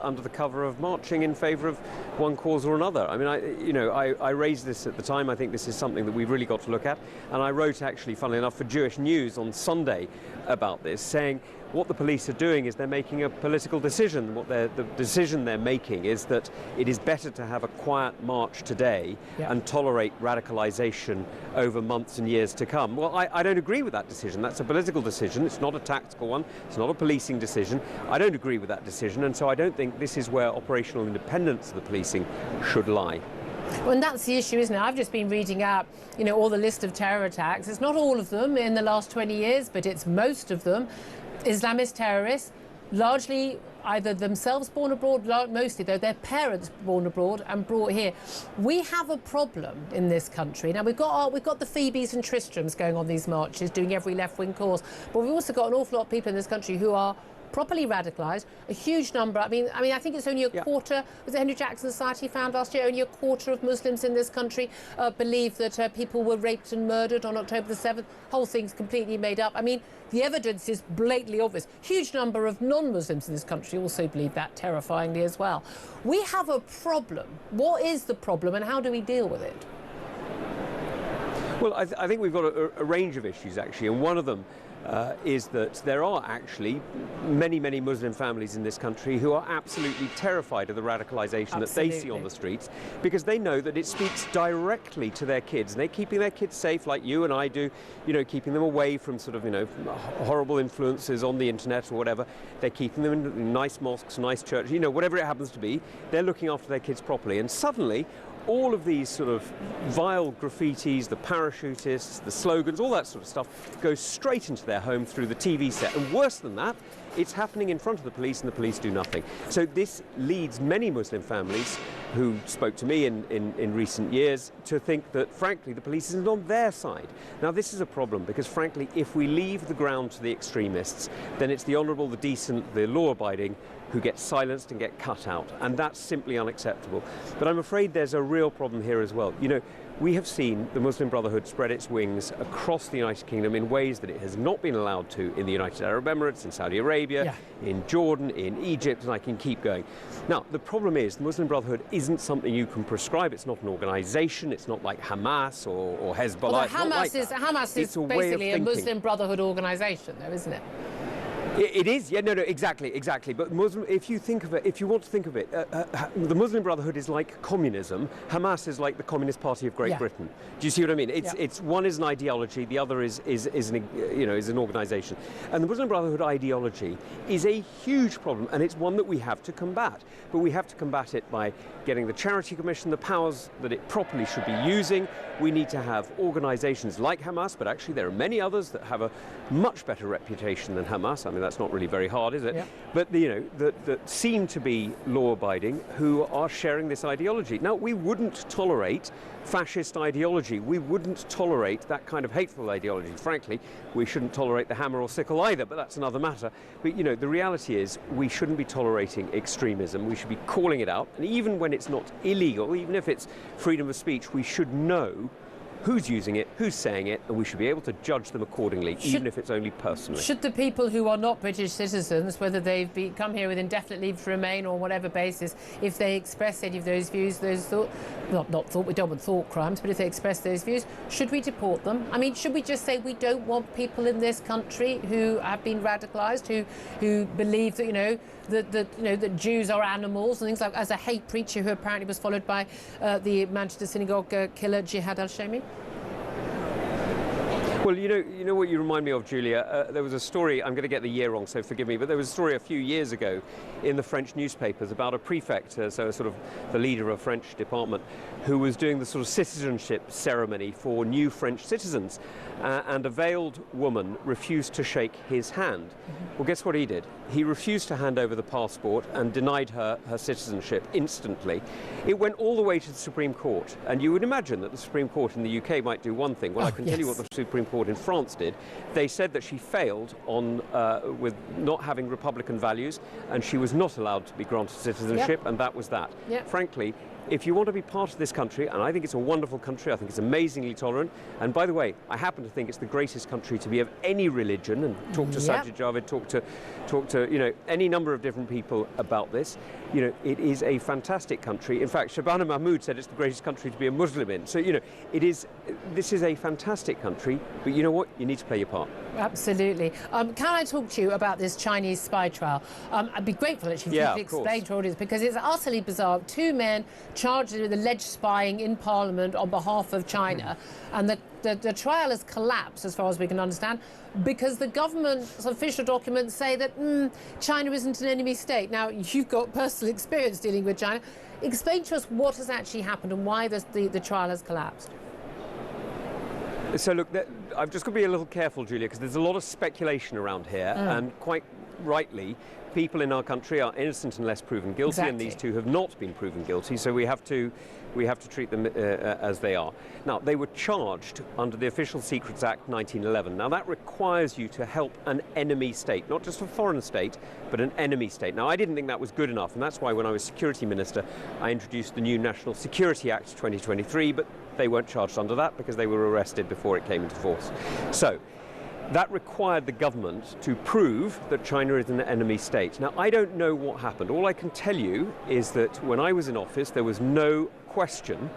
under the cover of marching in favour of one cause or another. I mean, I raised this at the time. I think this is something that we've really got to look at. And I wrote, actually, funnily enough, for Jewish News on Sunday about this, saying what the police are doing is they're making a political decision. The decision they're making is that it is better to have a quiet march today and tolerate radicalisation over months and years to come. Well, I don't agree with that decision. That's a political decision. It's not a tactical one. It's not a policing decision. I don't agree with that decision, and so I don't think this is where operational independence of the policing should lie. Well, and that's the issue, isn't it? I've just been reading out, all the list of terror attacks. It's not all of them in the last 20 years, but it's most of them. Islamist terrorists, largely either themselves born abroad, mostly though, their parents born abroad and brought here. We have a problem in this country. Now, we've got the Phoebes and Tristrams going on these marches, doing every left-wing cause, but we've also got an awful lot of people in this country who are properly radicalised, a huge number. I mean, I think it's only a quarter. Was it Henry Jackson Society found last year? Only a quarter of Muslims in this country believe that people were raped and murdered on October the 7th. Whole thing's completely made up. I mean, the evidence is blatantly obvious. Huge number of non-Muslims in this country also believe that, terrifyingly as well. We have a problem. What is the problem, and how do we deal with it? Well, I think we've got a range of issues, actually, and one of them is that there are actually many, many Muslim families in this country who are absolutely terrified of the radicalisation that they see on the streets, because they know that it speaks directly to their kids, and they're keeping their kids safe like you and I do, you know, keeping them away from sort of, you know, horrible influences on the internet or whatever. They're keeping them in nice mosques, nice churches, you know, whatever it happens to be. They're looking after their kids properly, and suddenly all of these sort of vile graffitis, the parachutists, the slogans, all that sort of stuff goes straight into their home through the TV set. And worse than that, it's happening in front of the police and the police do nothing. So this leads many Muslim families who spoke to me in recent years to think that, frankly, the police isn't on their side. Now, this is a problem because, frankly, if we leave the ground to the extremists, then it's the honourable, the decent, the law-abiding who get silenced and get cut out, and that's simply unacceptable. But I'm afraid there's a real problem here as well. You know, we have seen the Muslim Brotherhood spread its wings across the United Kingdom in ways that it has not been allowed to in the United Arab Emirates, in Saudi Arabia, in Jordan, in Egypt, and I can keep going. Now, the problem is the Muslim Brotherhood isn't something you can prescribe. It's not an organisation. It's not like Hamas or Hezbollah. Hamas is basically a Muslim Brotherhood organisation, though, isn't it? It is, yeah, no, exactly. But Muslim, if you think of it, if you want to think of it, the Muslim Brotherhood is like communism. Hamas is like the Communist Party of Great Britain. Do you see what I mean? It's one is an ideology, the other is an organisation, and the Muslim Brotherhood ideology is a huge problem, and it's one that we have to combat. But we have to combat it by getting the Charity Commission the powers that it properly should be using. We need to have organisations like Hamas, but actually there are many others that have a much better reputation than Hamas. I mean, that's not really very hard, is it? But, you know, that seem to be law-abiding, who are sharing this ideology. Now, we wouldn't tolerate fascist ideology. We wouldn't tolerate that kind of hateful ideology. Frankly, we shouldn't tolerate the hammer or sickle either, but that's another matter. But, you know, the reality is we shouldn't be tolerating extremism. We should be calling it out. And even when it's not illegal, even if it's freedom of speech, we should know who's using it, who's saying it, and we should be able to judge them accordingly, even if it's only personally. Should the people who are not British citizens, whether they've come here with indefinite leave to remain or whatever basis, if they express any of those views, those thought, we don't want thought crimes, but if they express those views, should we deport them? I mean, should we just say we don't want people in this country who have been radicalised, who believe that, you know, that Jews are animals and things like, as a hate preacher who apparently was followed by the Manchester synagogue killer Jihad al-Shami? Well, you know what you remind me of, Julia? There was a story, I'm going to get the year wrong, so forgive me, but there was a story a few years ago in the French newspapers about a prefect, so sort of the leader of a French department, who was doing the sort of citizenship ceremony for new French citizens, and a veiled woman refused to shake his hand. Well, guess what he did? He refused to hand over the passport and denied her citizenship instantly. It went all the way to the Supreme Court, and you would imagine that the Supreme Court in the UK might do one thing. Well, I can tell you what the Supreme Court in France did. They said that she failed on with not having Republican values, and she was not allowed to be granted citizenship, and that was that. Frankly, if you want to be part of this country, and I think it's a wonderful country, I think it's amazingly tolerant, and by the way, I happen to think it's the greatest country to be of any religion, and talk to Sajid Javid, talk to you know, any number of different people about this. You know, it is a fantastic country. In fact, Shabana Mahmood said it's the greatest country to be a Muslim in. So, you know, this is a fantastic country, but you know what? You need to play your part. Absolutely. Can I talk to you about this Chinese spy trial? I'd be grateful actually if you could explain to audience, because it's utterly bizarre. Two men charged with alleged spying in Parliament on behalf of China, and the trial has collapsed, as far as we can understand, because the government's official documents say that China isn't an enemy state. Now, you've got personal experience dealing with China. Explain to us what has actually happened and why the trial has collapsed. So look, I've just got to be a little careful, Julia, because there's a lot of speculation around here, and quite rightly, people in our country are innocent unless proven guilty, and these two have not been proven guilty, so we have to treat them as they are. Now, they were charged under the Official Secrets Act 1911. Now, that requires you to help an enemy state, not just a foreign state, but an enemy state. Now, I didn't think that was good enough, and that's why when I was Security Minister, I introduced the new National Security Act 2023, but they weren't charged under that because they were arrested before it came into force. So, that required the government to prove that China is an enemy state. Now, I don't know what happened. All I can tell you is that when I was in office, there was no question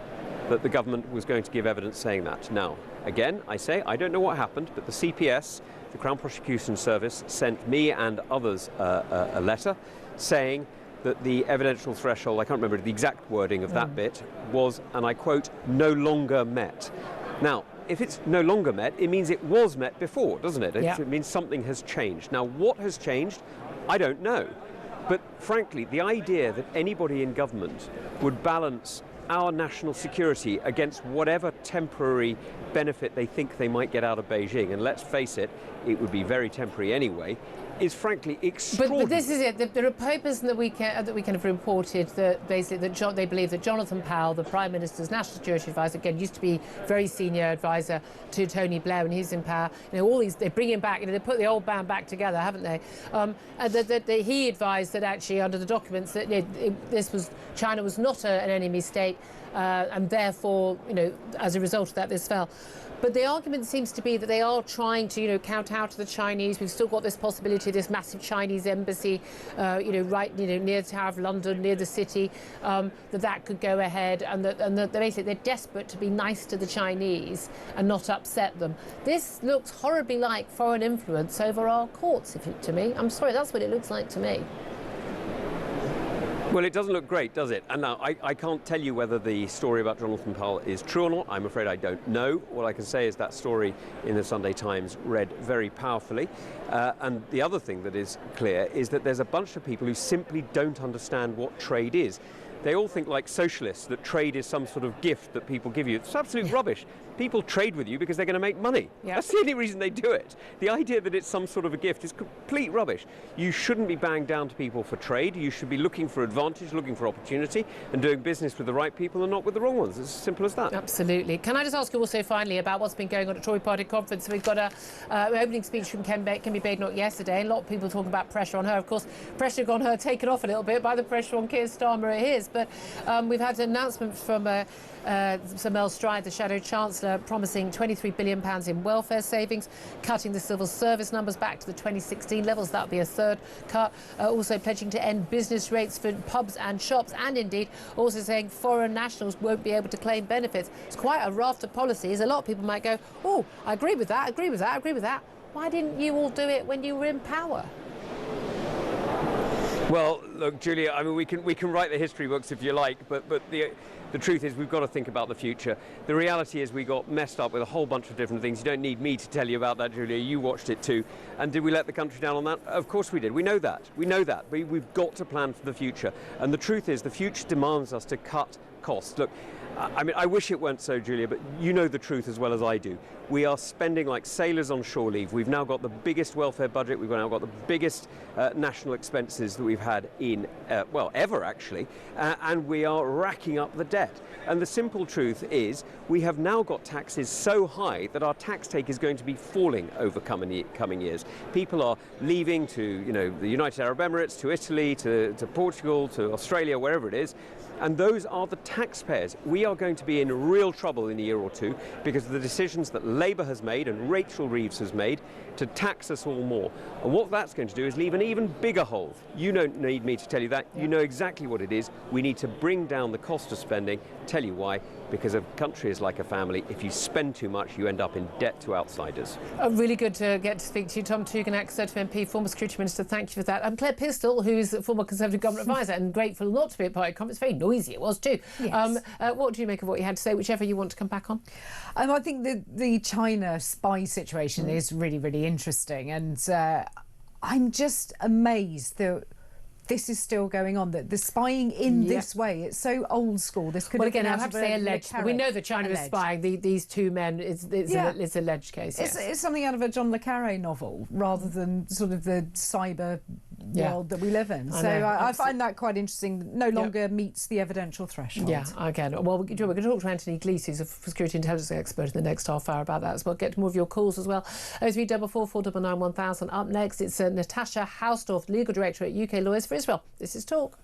that the government was going to give evidence saying that. Now, again, I say I don't know what happened, but the CPS, the Crown Prosecution Service, sent me and others a letter saying that the evidential threshold, I can't remember the exact wording of that bit, was, and I quote, no longer met. Now, if it's no longer met, it means it was met before, doesn't it? It means something has changed. Now, what has changed? I don't know. But frankly, the idea that anybody in government would balance our national security against whatever temporary benefit they think they might get out of Beijing, and let's face it, it would be very temporary anyway, is frankly extraordinary. But this is it. There are papers that we kind of reported that basically they believe that Jonathan Powell, the Prime Minister's National Security Advisor, again used to be very senior advisor to Tony Blair when he's in power. You know, all these they bring him back. You know, they put the old band back together, haven't they? And that he advised that actually under the documents that China was not an enemy state, and therefore, you know, as a result of that, this fell. But the argument seems to be that they are trying to, you know, kowtow to the Chinese. We've still got this possibility of this massive Chinese embassy, near the Tower of London, near the city, that could go ahead, and that basically they're desperate to be nice to the Chinese and not upset them. This looks horribly like foreign influence over our courts, to me. I'm sorry, that's what it looks like to me. Well, it doesn't look great, does it? And now, I can't tell you whether the story about Jonathan Powell is true or not. I'm afraid I don't know. All I can say is that story in the Sunday Times read very powerfully. And the other thing that is clear is that there's a bunch of people who simply don't understand what trade is. They all think, like socialists, that trade is some sort of gift that people give you. It's absolute rubbish. People trade with you because they're going to make money. Yep. That's the only reason they do it. The idea that it's some sort of a gift is complete rubbish. You shouldn't be banging down to people for trade. You should be looking for advantage, looking for opportunity, and doing business with the right people and not with the wrong ones. It's as simple as that. Absolutely. Can I just ask you also finally about what's been going on at Tory Party conference? We've got an opening speech from Kemi Badenoch yesterday. A lot of people talking about pressure on her. Of course, pressure on her taken off a little bit by the pressure on Keir Starmer at his. But we've had an announcement from Sir Mel Stride, the Shadow Chancellor, promising £23 billion in welfare savings, cutting the civil service numbers back to the 2016 levels. That would be a third cut. Also pledging to end business rates for pubs and shops, and indeed also saying foreign nationals won't be able to claim benefits. It's quite a raft of policies. A lot of people might go, oh, I agree with that, agree with that, agree with that. Why didn't you all do it when you were in power? Well, look, Julia, I mean, we can write the history books if you like, but the truth is we've got to think about the future. The reality is we got messed up with a whole bunch of different things. You don't need me to tell you about that, Julia. You watched it too. And did we let the country down on that? Of course we did. We know that. We know that. We've got to plan for the future. And the truth is the future demands us to cut costs. Look, I mean, I wish it weren't so, Julia, but you know the truth as well as I do. We are spending like sailors on shore leave. We've now got the biggest welfare budget. We've now got the biggest national expenses that we've had in, ever actually. And we are racking up the debt. And the simple truth is we have now got taxes so high that our tax take is going to be falling over coming years. People are leaving to, you know, the United Arab Emirates, to Italy, to Portugal, to Australia, wherever it is. And those are the taxpayers. We are going to be in real trouble in a year or two because of the decisions that Labour has made and Rachel Reeves has made to tax us all more. And what that's going to do is leave an even bigger hole. You don't need me to tell you that. You know exactly what it is. We need to bring down the cost of spending. Tell you why. Because a country is like a family. If you spend too much, you end up in debt to outsiders. Really good to get to speak to you. Tom Tugendhat, Conservative MP, former Security Minister, thank you for that. And Claire Pistol, who's a former Conservative Government Advisor and grateful not to be at Party Conference. Very noisy it was too. Yes. What do you make of what you had to say, whichever you want to come back on? I think the China spy situation is really, really interesting. And I'm just amazed that this is still going on, that the spying in this way, it's so old school. This could well, have again, been I have to say alleged. We know that China is spying. These two men, it's an alleged case. Yes. It's something out of a John le Carré novel rather than sort of the cyber world that we live in. I find that quite interesting. No longer meets the evidential threshold. Yeah, again. Well, we're going to talk to Anthony Gleeson, who's a security intelligence expert, in the next half hour about that as well. Get to more of your calls as well. 0344 499 1000. Up next, it's Natasha Hausdorff, Legal Director at UK Lawyers for Israel. This is Talk.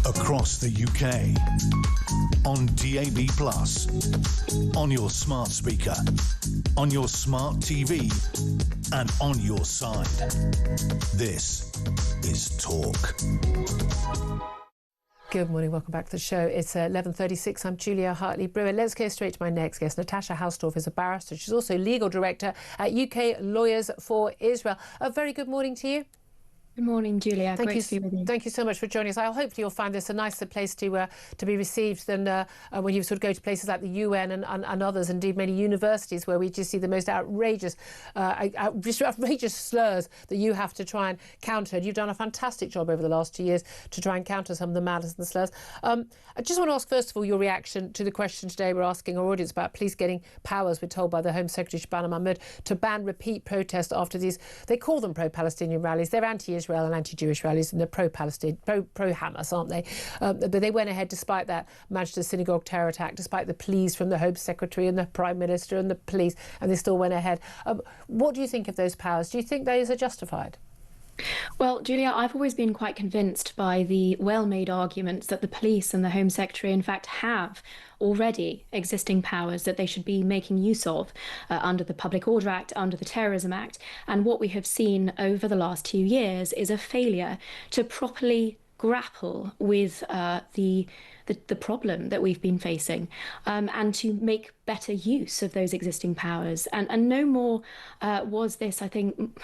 Across the UK, on DAB+, on your smart speaker, on your smart TV, and on your side. This is Talk. Good morning, welcome back to the show. It's 11:36. I'm Julia Hartley-Brewer. Let's go straight to my next guest. Natasha Hausdorff is a barrister. She's also legal director at UK Lawyers for Israel. A very good morning to you. Good morning, Julia. Great to be with you. Thank you so much for joining us. Hopefully you'll find this a nicer place to be received than when you sort of go to places like the UN and others, indeed many universities, where we just see the most outrageous slurs that you have to try and counter. And you've done a fantastic job over the last 2 years to try and counter some of the madness and the slurs. I just want to ask, first of all, your reaction to the question today we're asking our audience about police getting powers, we're told by the Home Secretary Shabana Mahmood, to ban repeat protests after these, they call them pro-Palestinian rallies. They're anti-Israel and anti-Jewish rallies, and they're pro-Palestine, pro-Hamas, aren't they? But they went ahead despite that Manchester synagogue terror attack, despite the pleas from the Home Secretary and the Prime Minister and the police, and they still went ahead. What do you think of those powers? Do you think those are justified? Well, Julia, I've always been quite convinced by the well-made arguments that the police and the Home Secretary, in fact, have already existing powers that they should be making use of under the Public Order Act, under the Terrorism Act. And what we have seen over the last 2 years is a failure to properly grapple with the problem that we've been facing, and to make better use of those existing powers. And no more was this, I think,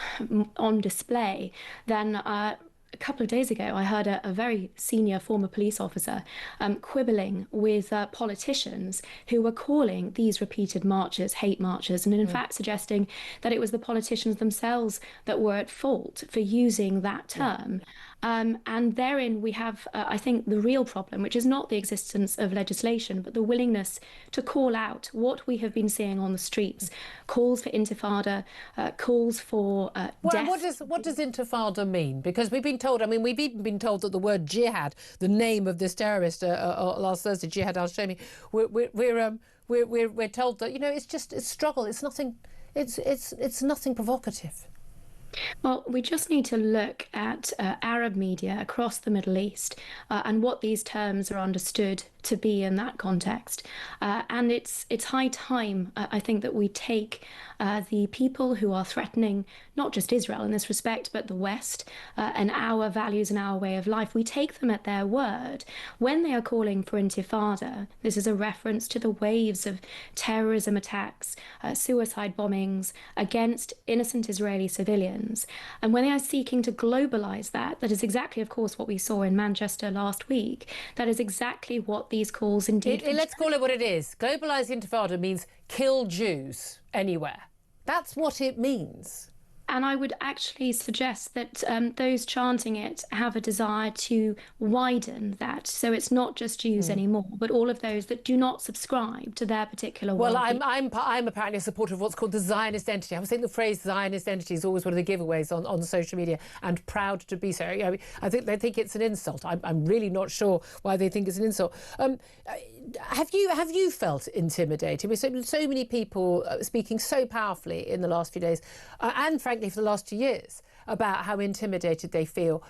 on display than a couple of days ago. I heard a very senior former police officer quibbling with politicians who were calling these repeated marches hate marches, and in fact suggesting that it was the politicians themselves that were at fault for using that term. And therein we have, I think, the real problem, which is not the existence of legislation, but the willingness to call out what we have been seeing on the streets, calls for intifada, calls for death. What does intifada mean? Because we've been told, we've even been told that the word jihad, the name of this terrorist last Thursday, Jihad al-Shami, we're told that, it's just a struggle. It's nothing provocative. Well, we just need to look at Arab media across the Middle East and what these terms are understood to be in that context. And it's high time, I think, that we take the people who are threatening not just Israel in this respect, but the West and our values and our way of life. We take them at their word. When they are calling for intifada, this is a reference to the waves of terrorism attacks, suicide bombings against innocent Israeli civilians. And when they are seeking to globalize that, that is exactly, of course, what we saw in Manchester last week. That is exactly what these calls indeed... Let's call it what it is. Globalised intifada means kill Jews anywhere. That's what it means. And I would actually suggest that those chanting it have a desire to widen that. So it's not just Jews anymore, but all of those that do not subscribe to their particular Well, worldview. I'm apparently a supporter of what's called the Zionist identity. I was saying the phrase Zionist identity is always one of the giveaways on social media, and proud to be so. I mean, I think they think it's an insult. I'm really not sure why they think it's an insult. Have you felt intimidated? We've seen so many people speaking so powerfully in the last few days, and frankly for the last 2 years, about how intimidated they feel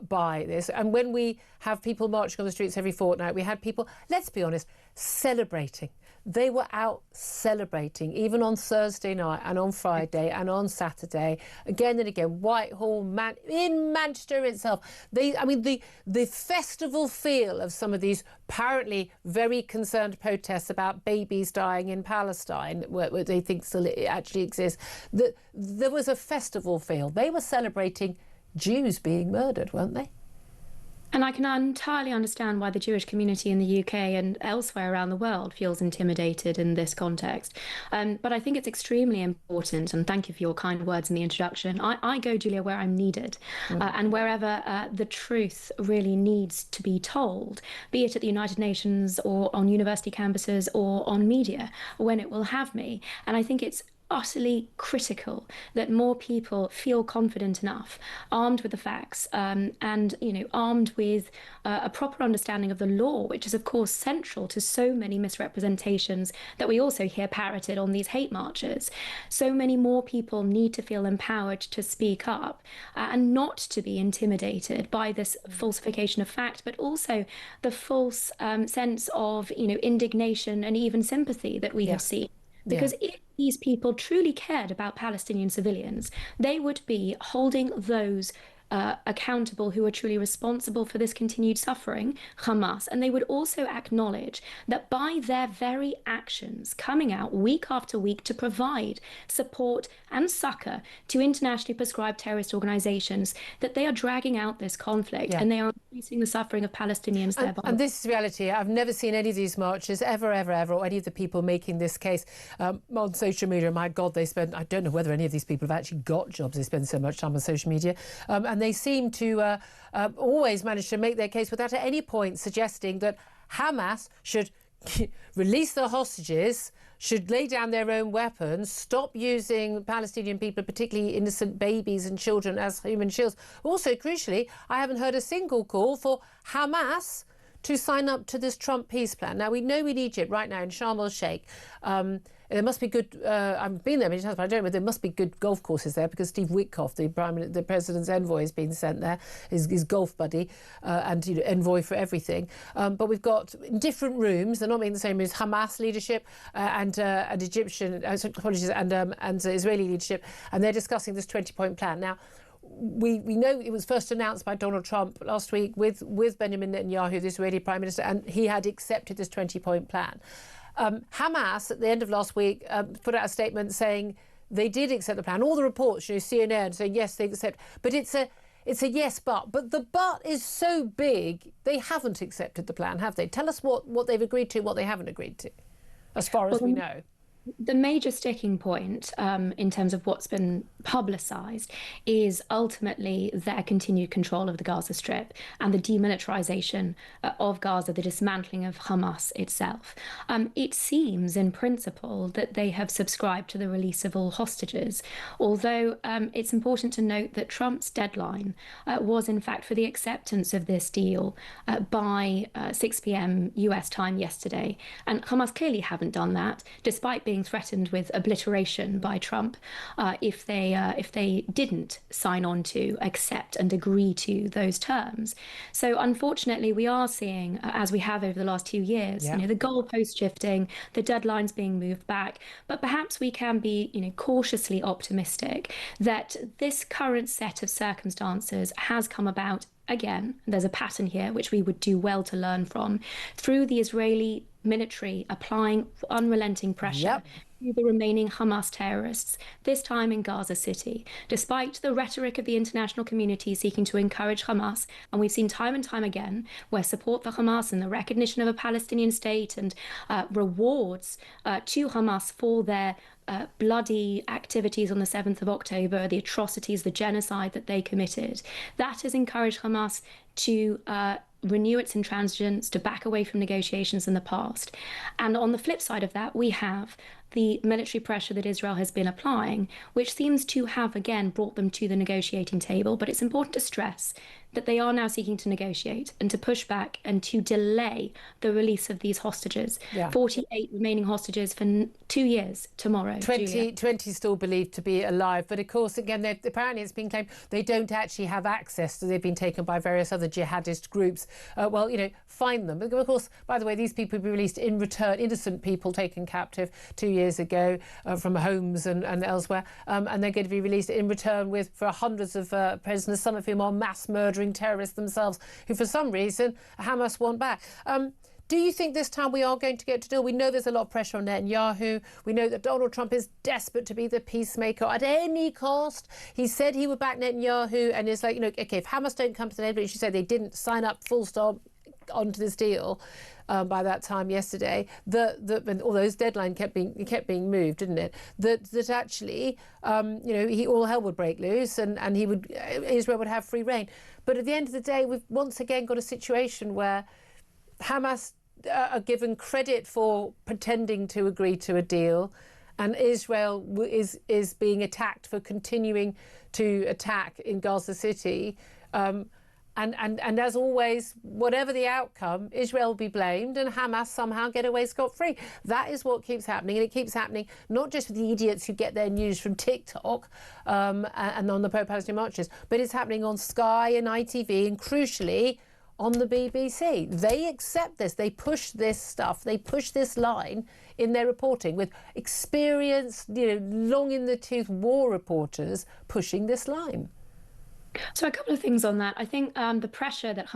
by this. And when we have people marching on the streets every fortnight, we had people, let's be honest, celebrating. They were out celebrating, even on Thursday night and on Friday and on Saturday, again and again. Whitehall, in Manchester itself. The festival feel of some of these apparently very concerned protests about babies dying in Palestine, where they think still it actually exists. There was a festival feel. They were celebrating Jews being murdered, weren't they? And I can entirely understand why the Jewish community in the UK and elsewhere around the world feels intimidated in this context. But I think it's extremely important, and thank you for your kind words in the introduction. I go, Julia, where I'm needed, and wherever the truth really needs to be told, be it at the United Nations or on university campuses or on media, when it will have me. And I think it's utterly critical that more people feel confident enough, armed with the facts, and armed with a proper understanding of the law, which is of course central to so many misrepresentations that we also hear parroted on these hate marches. So many more people need to feel empowered to speak up and not to be intimidated by this falsification of fact, but also the false sense of indignation and even sympathy that we have seen. Because if these people truly cared about Palestinian civilians, they would be holding those accountable who are truly responsible for this continued suffering, Hamas, and they would also acknowledge that by their very actions coming out week after week to provide support and succor to internationally prescribed terrorist organizations, that they are dragging out this conflict and they are increasing the suffering of Palestinians thereby. And this is reality. I've never seen any of these marches ever, or any of the people making this case on social media. My God, I don't know whether any of these people have actually got jobs. They spend so much time on social media. And they seem to always manage to make their case without at any point suggesting that Hamas should release the hostages, should lay down their own weapons, stop using Palestinian people, particularly innocent babies and children, as human shields. Also, crucially, I haven't heard a single call for Hamas to sign up to this Trump peace plan. Now, we know in Egypt right now, in Sharm el-Sheikh, there must be good, I've been there many times, but I don't know, there must be good golf courses there because Steve Witkoff, the president's envoy, has been sent there, his golf buddy, and envoy for everything. But we've got in different rooms, they're not making the same rooms, Hamas leadership and Egyptian, apologies, and Israeli leadership, and they're discussing this 20-point plan. Now, we know it was first announced by Donald Trump last week with Benjamin Netanyahu, the Israeli Prime Minister, and he had accepted this 20-point plan. Hamas, at the end of last week, put out a statement saying they did accept the plan. All the reports, CNN saying yes, they accept, but it's a yes, but the but is so big they haven't accepted the plan, have they? Tell us what they've agreed to, what they haven't agreed to, as far as we know. The major sticking point in terms of what's been publicised is ultimately their continued control of the Gaza Strip and the demilitarisation of Gaza, the dismantling of Hamas itself. It seems, in principle, that they have subscribed to the release of all hostages, although it's important to note that Trump's deadline was, in fact, for the acceptance of this deal by 6 p.m. US time yesterday. And Hamas clearly haven't done that, despite being being threatened with obliteration by Trump if they didn't sign on to, accept and agree to those terms. So unfortunately, we are seeing, as we have over the last 2 years, the goalpost shifting, the deadlines being moved back. But perhaps we can be, cautiously optimistic that this current set of circumstances has come about. Again, there's a pattern here which we would do well to learn from, through the Israeli military applying unrelenting pressure to the remaining Hamas terrorists, this time in Gaza City. Despite the rhetoric of the international community seeking to encourage Hamas, and we've seen time and time again where support for Hamas and the recognition of a Palestinian state and rewards to Hamas for their bloody activities on the 7th of October, the atrocities, the genocide that they committed, that has encouraged Hamas to renew its intransigence, to back away from negotiations in the past. And on the flip side of that, we have the military pressure that Israel has been applying, which seems to have, again, brought them to the negotiating table. But it's important to stress that they are now seeking to negotiate and to push back and to delay the release of these hostages. 48 remaining hostages for 2 years tomorrow. 20 still believed to be alive. But of course, again, apparently it's been claimed they don't actually have access to, they've been taken by various other jihadist groups. Find them. Of course, by the way, these people will be released in return, innocent people taken captive 2 years ago from homes and elsewhere. And they're going to be released in return for hundreds of prisoners, some of whom are mass murdering terrorists themselves, who for some reason Hamas want back. Do you think this time we are going to get to deal? We know there's a lot of pressure on Netanyahu. We know that Donald Trump is desperate to be the peacemaker at any cost. He said he would back Netanyahu, and it's like, okay, if Hamas don't come to the end, but you should say they didn't sign up full stop onto this deal by that time yesterday, and all those deadlines kept being moved, didn't it? That actually, all hell would break loose, and Israel would have free reign. But at the end of the day, we've once again got a situation where Hamas are given credit for pretending to agree to a deal, and Israel is being attacked for continuing to attack in Gaza City. And as always, whatever the outcome, Israel will be blamed and Hamas somehow get away scot-free. That is what keeps happening. And it keeps happening not just with the idiots who get their news from TikTok and on the pro-Palestinian marches, but it's happening on Sky and ITV and, crucially, on the BBC. They accept this. They push this stuff. They push this line in their reporting with experienced, long-in-the-tooth war reporters pushing this line. So a couple of things on that. I think the pressure that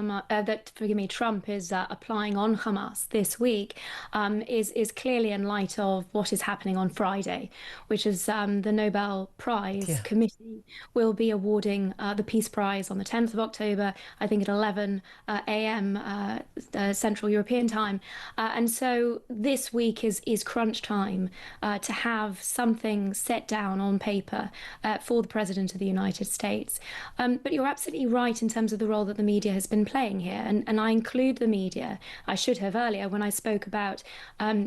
Trump is applying on Hamas this week is clearly in light of what is happening on Friday, which is the Nobel Prize Committee will be awarding the Peace Prize on the 10th of October, I think at 11 a.m. Central European time. And so this week is crunch time to have something set down on paper for the President of the United States. But you're absolutely right in terms of the role that the media has been playing here. And I include the media. I should have earlier when I spoke about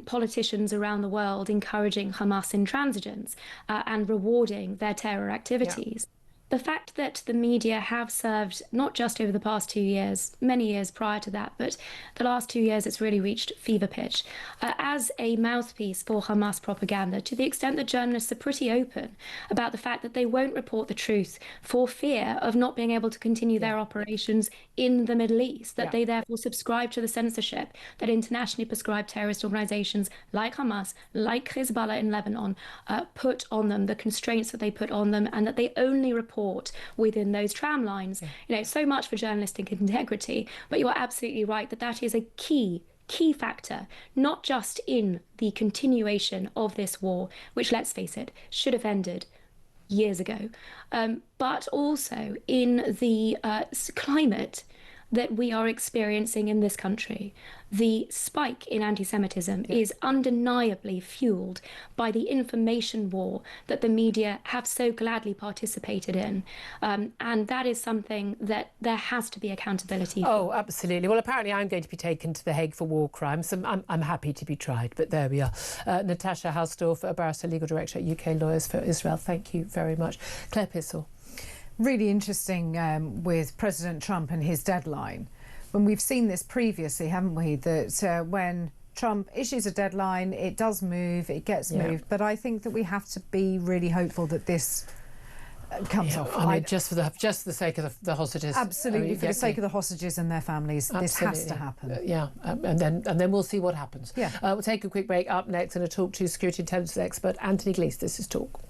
politicians around the world encouraging Hamas intransigence and rewarding their terror activities. The fact that the media have served, not just over the past 2 years, many years prior to that, but the last 2 years it's really reached fever pitch, as a mouthpiece for Hamas propaganda, to the extent that journalists are pretty open about the fact that they won't report the truth for fear of not being able to continue their operations in the Middle East, that they therefore subscribe to the censorship that internationally prescribed terrorist organizations like Hamas, like Hezbollah in Lebanon, put on them, the constraints that they put on them, and that they only report within those tramlines. So much for journalistic integrity, but you're absolutely right that is a key factor, not just in the continuation of this war, which, let's face it, should have ended years ago, but also in the climate that we are experiencing in this country. The spike in anti-Semitism is undeniably fueled by the information war that the media have so gladly participated in. And that is something that there has to be accountability for. Oh, absolutely. Well, apparently I'm going to be taken to The Hague for war crimes. I'm happy to be tried, but there we are. Natasha Hausdorff, a barrister, legal director at UK Lawyers for Israel. Thank you very much. Claire Pissell. Really interesting with President Trump and his deadline. When we've seen this previously, haven't we, that when Trump issues a deadline, it does move, it gets moved, but I think that we have to be really hopeful that this comes off. I mean, just for the sake of the hostages. Absolutely, for the sake of the hostages and their families, this has to happen. And then we'll see what happens. We'll take a quick break. Up next, and a talk to security intelligence expert Anthony Gleeson. This is Talk.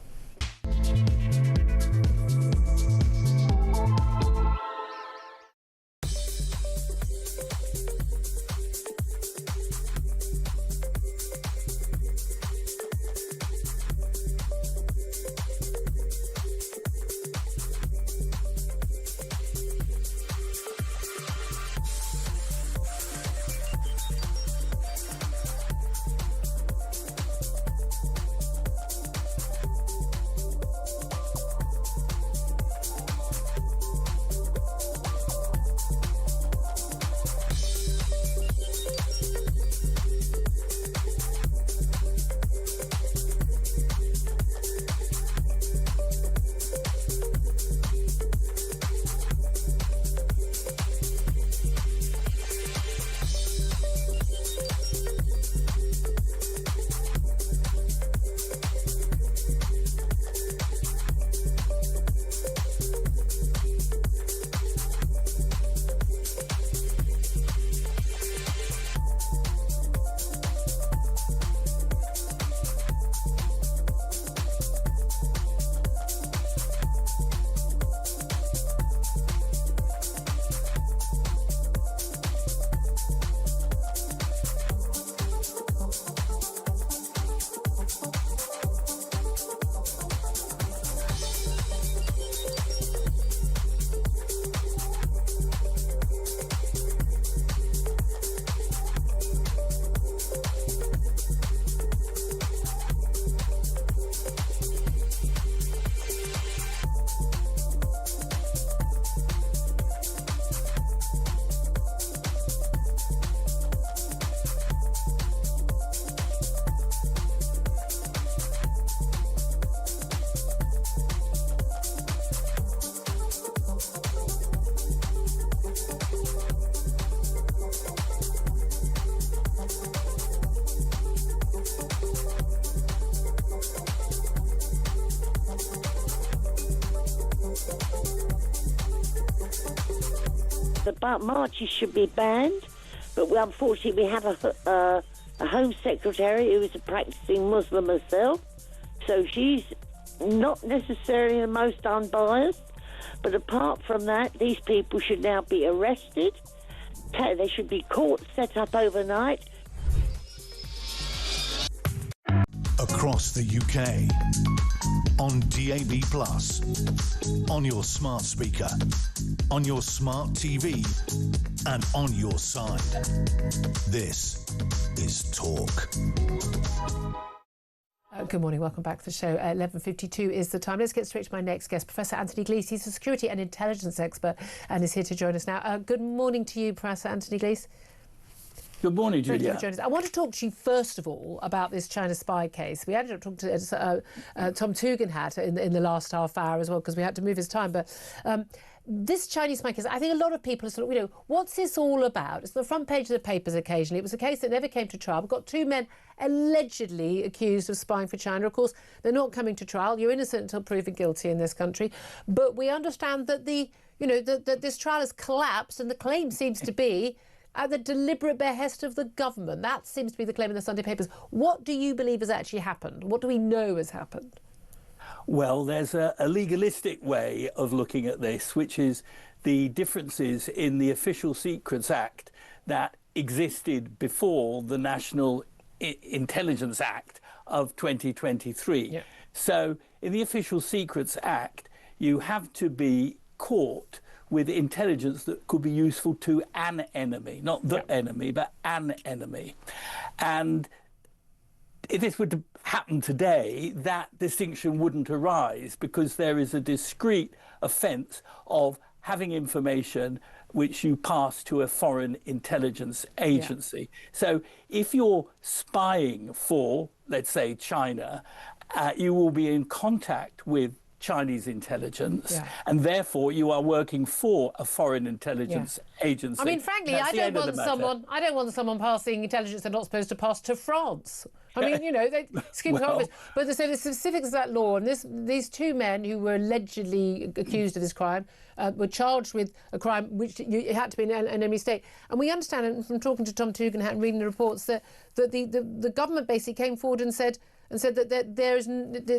The marches should be banned, but unfortunately we have a Home Secretary who is a practicing Muslim herself, so she's not necessarily the most unbiased, but apart from that, these people should now be arrested. They should be courts set up overnight. Across the UK, on DAB+, on your smart speaker, on your smart TV, and on your side. This is Talk. Good morning, welcome back to the show. 11:52 is the time. Let's get straight to my next guest, Professor Anthony Gleeson. He's a security and intelligence expert and is here to join us now. Good morning to you, Professor Anthony Gleeson. Good morning, Julia. I want to talk to you first of all about this China spy case. We ended up talking to Tom Tugendhat in the last half hour as well because we had to move his time. But this Chinese spy case, I think a lot of people are sort of, what's this all about? It's the front page of the papers occasionally. It was a case that never came to trial. We've got two men allegedly accused of spying for China. Of course, they're not coming to trial. You're innocent until proven guilty in this country. But we understand that that this trial has collapsed, and the claim seems to be at the deliberate behest of the government. That seems to be the claim in the Sunday papers. What do you believe has actually happened? What do we know has happened? Well, there's a legalistic way of looking at this, which is the differences in the Official Secrets Act that existed before the National Intelligence Act of 2023. Yeah. So in the Official Secrets Act, you have to be caught with intelligence that could be useful to an enemy, not the enemy, but an enemy. And if this were to happen today, that distinction wouldn't arise because there is a discrete offence of having information which you pass to a foreign intelligence agency. Yeah. So if you're spying for, let's say, China, you will be in contact with Chinese intelligence, and therefore you are working for a foreign intelligence agency. I mean, frankly, I don't want someone passing intelligence they're not supposed to pass to France. I mean, you know, but the specifics of that law, and these two men who were allegedly accused of this crime were charged with a crime which it had to be an enemy state. And we understand from talking to Tom Tugendhat and reading the reports that the government basically came forward and said that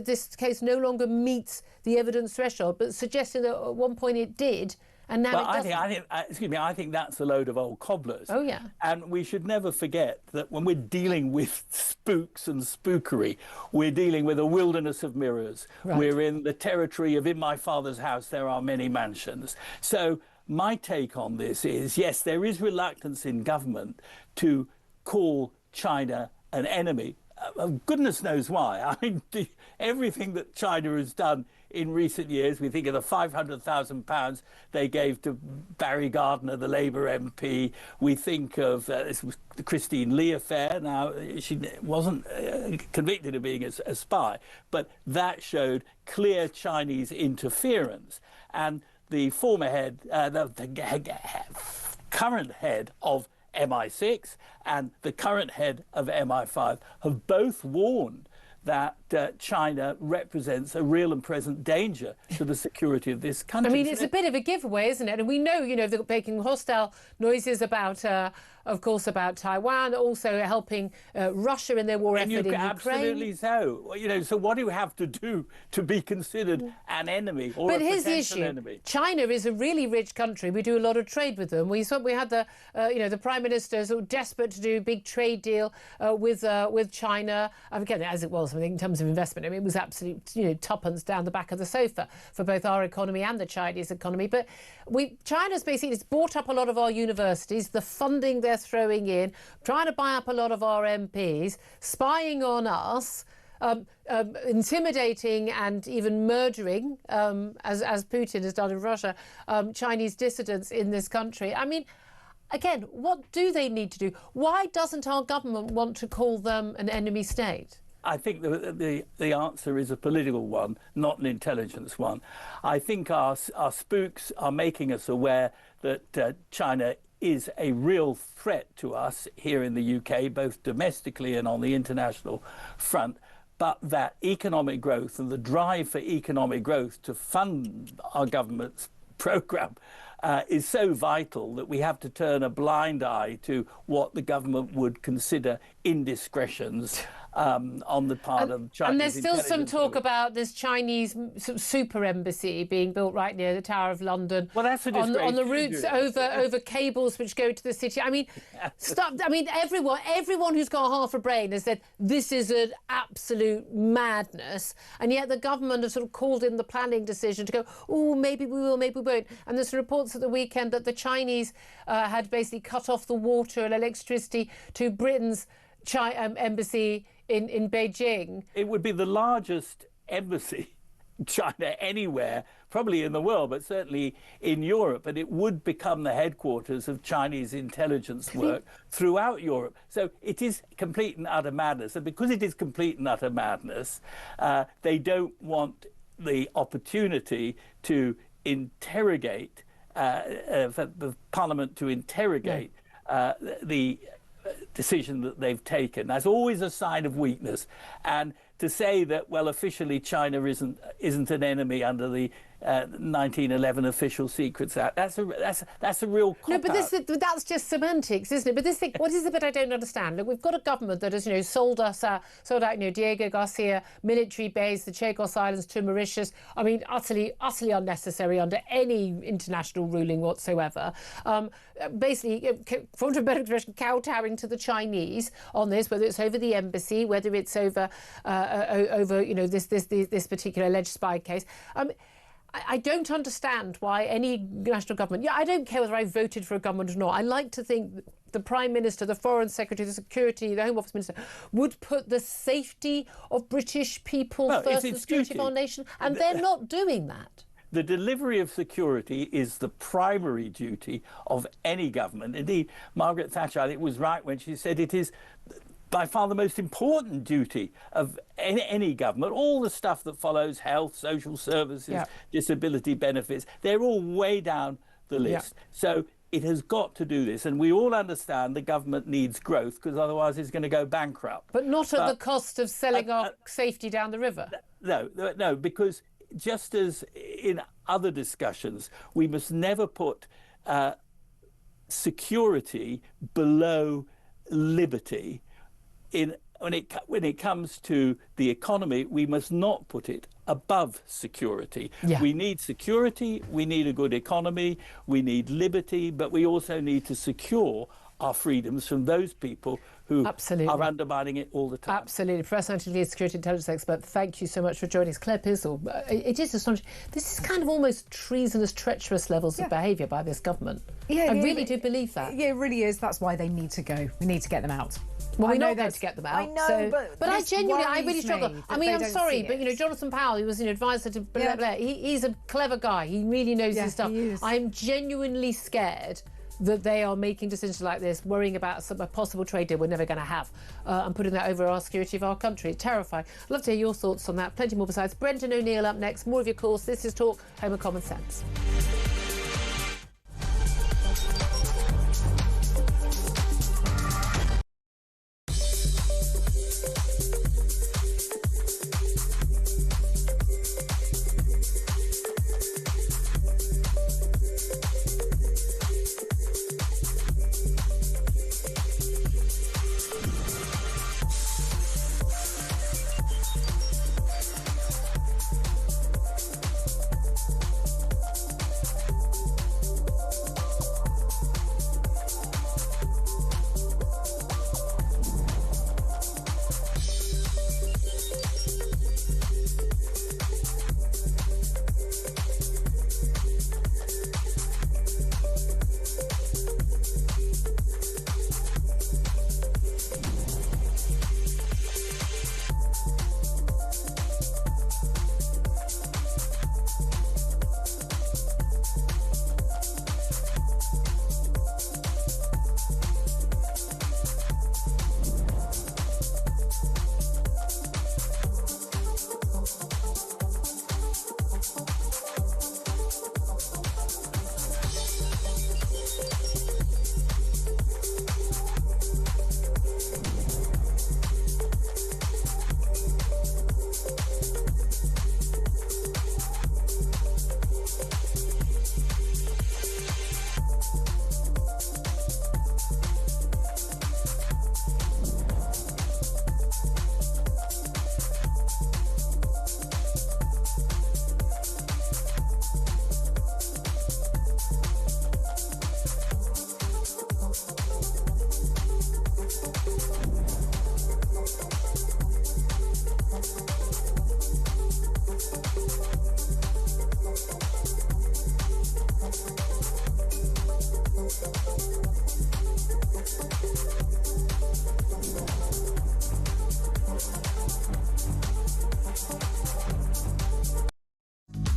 this case no longer meets the evidence threshold, but suggesting that at one point it did, and now it doesn't. I think that's a load of old cobblers. Oh, yeah. And we should never forget that when we're dealing with spooks and spookery, we're dealing with a wilderness of mirrors. Right. We're in the territory of "in my father's house there are many mansions." So my take on this is, yes, there is reluctance in government to call China an enemy. Goodness knows why. I mean, everything that China has done in recent years, we think of the £500,000 they gave to Barry Gardiner, the Labour MP. We think of this was the Christine Lee affair. Now, she wasn't convicted of being a spy, but that showed clear Chinese interference. And the former head, the current head of MI6 and the current head of MI5 have both warned that China represents a real and present danger to the security of this country. I mean, it's a bit of a giveaway, isn't it? And we know, you know, they're making hostile noises about, of course, about Taiwan, also helping Russia in their war effort in Ukraine. Absolutely so. You know, so what do you have to do to be considered an enemy or a potential enemy? China is a really rich country. We do a lot of trade with them. We had the, you know, the Prime Minister sort of desperate to do a big trade deal with China. Again, as it was, I think, in terms of investment, I mean, it was absolute, you know, tuppence down the back of the sofa for both our economy and the Chinese economy. But China's basically bought up a lot of our universities, the funding they're throwing in, trying to buy up a lot of our MPs, spying on us, intimidating and even murdering, as Putin has done in Russia, Chinese dissidents in this country. I mean, again, what do they need to do? Why doesn't our government want to call them an enemy state? I think the answer is a political one, not an intelligence one. I think our spooks are making us aware that China is a real threat to us here in the UK, both domestically and on the international front, but that economic growth and the drive for economic growth to fund our government's programme is so vital that we have to turn a blind eye to what the government would consider indiscretions on the part of Chinese. And there's still some talk about this Chinese super embassy being built right near the Tower of London. Well, that's a disgrace on the routes over cables which go to the city. I mean, everyone who's got half a brain has said this is an absolute madness, and yet the government has sort of called in the planning decision to go, oh, maybe we will, maybe we won't. And there's reports at the weekend that the Chinese had basically cut off the water and electricity to Britain's embassy in Beijing. It would be the largest embassy in China anywhere, probably in the world, but certainly in Europe, and it would become the headquarters of Chinese intelligence work throughout Europe. So it is complete and utter madness, and because it is complete and utter madness, they don't want the opportunity to interrogate, for the Parliament to interrogate the decision that they've taken. That's always a sign of weakness. And to say that, well, officially China isn't an enemy under the 1911 Official Secrets Act, that's a real cop-out. No, but that's just semantics, isn't it? But this thing, what is it that I don't understand? Look, we've got a government that has, you know, sold out, you know, Diego Garcia military base, the Chagos Islands to Mauritius. I mean, utterly unnecessary under any international ruling whatsoever. Basically, for want of a better expression, kowtowing to the Chinese on this, whether it's over the embassy, whether it's over you know, this particular alleged spy case. I don't understand why any national government... Yeah, I don't care whether I voted for a government or not. I like to think the Prime Minister, the Foreign Secretary, the Security, the Home Office Minister would put the safety of British people first, the security of our nation, and they're not doing that. The delivery of security is the primary duty of any government. Indeed, Margaret Thatcher, I think, was right when she said it is by far the most important duty of any government. All the stuff that follows, health, social services, disability benefits, they're all way down the list. So it has got to do this, and we all understand the government needs growth because otherwise it's going to go bankrupt. But not at the cost of selling our safety down the river. No, because just as in other discussions, we must never put security below liberty. When it comes to the economy, we must not put it above security. We need security, we need a good economy, we need liberty, but we also need to secure our freedoms from those people who are undermining it all the time. Absolutely. Professor Anthony Lee, security intelligence expert, thank you so much for joining us. Claire Pizzle, it is astonishing. This is kind of almost treasonous, treacherous levels of behaviour by this government. I really do believe that. Yeah, it really is. That's why they need to go. We need to get them out. Well, we know going to get them out. I know, but I really struggle. I mean, I'm sorry, but Jonathan Powell, who was an advisor to Blair, he's a clever guy. He really knows his stuff. I'm genuinely scared that they are making decisions like this, worrying about a possible trade deal we're never going to have, and putting that over our security of our country. It's terrifying. I'd love to hear your thoughts on that. Plenty more besides. Brendan O'Neill up next. More of your calls. This is Talk Home and Common Sense.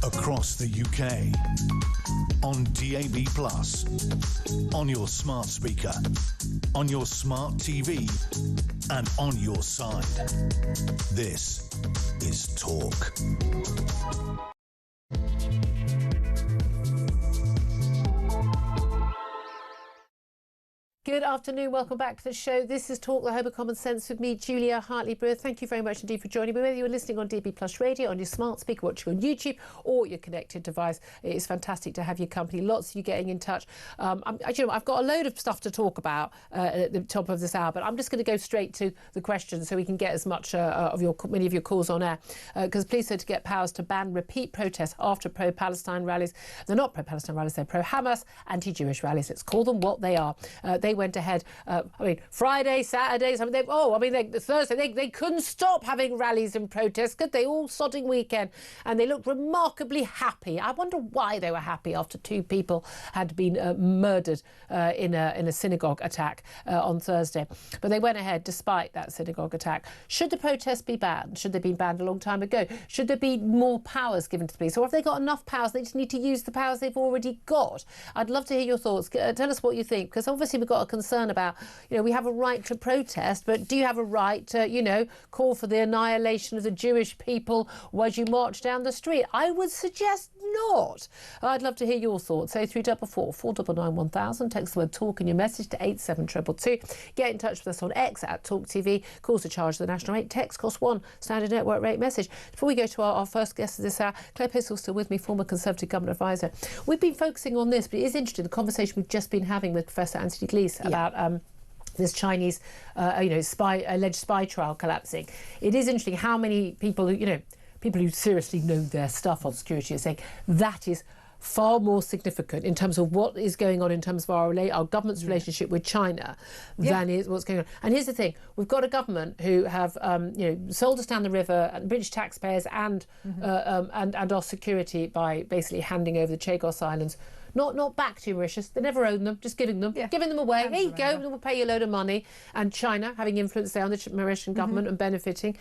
Across the UK, on DAB+, on your smart speaker, on your smart TV, and on your side. This is Talk. Good afternoon, welcome back to the show. This is Talk, the Home of Common Sense with me, Julia Hartley-Brewer. Thank you very much indeed for joining me. Whether you're listening on DB Plus Radio, on your smart speaker, watching on YouTube, or your connected device, it is fantastic to have your company. Lots of you getting in touch. I've got a load of stuff to talk about at the top of this hour, but I'm just going to go straight to the questions so we can get as much many of your calls on air. Because police said to get powers to ban repeat protests after pro-Palestine rallies. They're not pro-Palestine rallies, they're pro-Hamas, anti-Jewish rallies. Let's call them what they are. They went ahead. Friday, Saturdays. Thursday. They couldn't stop having rallies and protests, could they? All sodding weekend, and they looked remarkably happy. I wonder why they were happy after 2 people had been murdered in a synagogue attack on Thursday. But they went ahead despite that synagogue attack. Should the protests be banned? Should they have been banned a long time ago? Should there be more powers given to the police, or have they got enough powers? They just need to use the powers they've already got. I'd love to hear your thoughts. Tell us what you think, because obviously we've got got a concern about, we have a right to protest, but do you have a right to, call for the annihilation of the Jewish people as you march down the street? I would suggest not. I'd love to hear your thoughts. So 3444 499 1000. Text the word talk in your message to 87222. Get in touch with us on X at Talk TV. Calls to charge the national rate. Text cost £1. Standard network rate message. Before we go to our first guest of this hour, Claire Pistol's still with me, former Conservative Government Advisor. We've been focusing on this, but it is interesting, the conversation we've just been having with Professor Anthony Gleeson about this Chinese, alleged spy trial collapsing. It is interesting how many people people who seriously know their stuff on security are saying that is far more significant in terms of what is going on in terms of our government's relationship with China than is what's going on. And here's the thing: we've got a government who have sold us down the river, and British taxpayers and our security by basically handing over the Chagos Islands. Not back to Mauritius. They never owned them, just giving them away. Here you go, we'll pay you a load of money. And China having influence there on the Mauritian government and benefiting.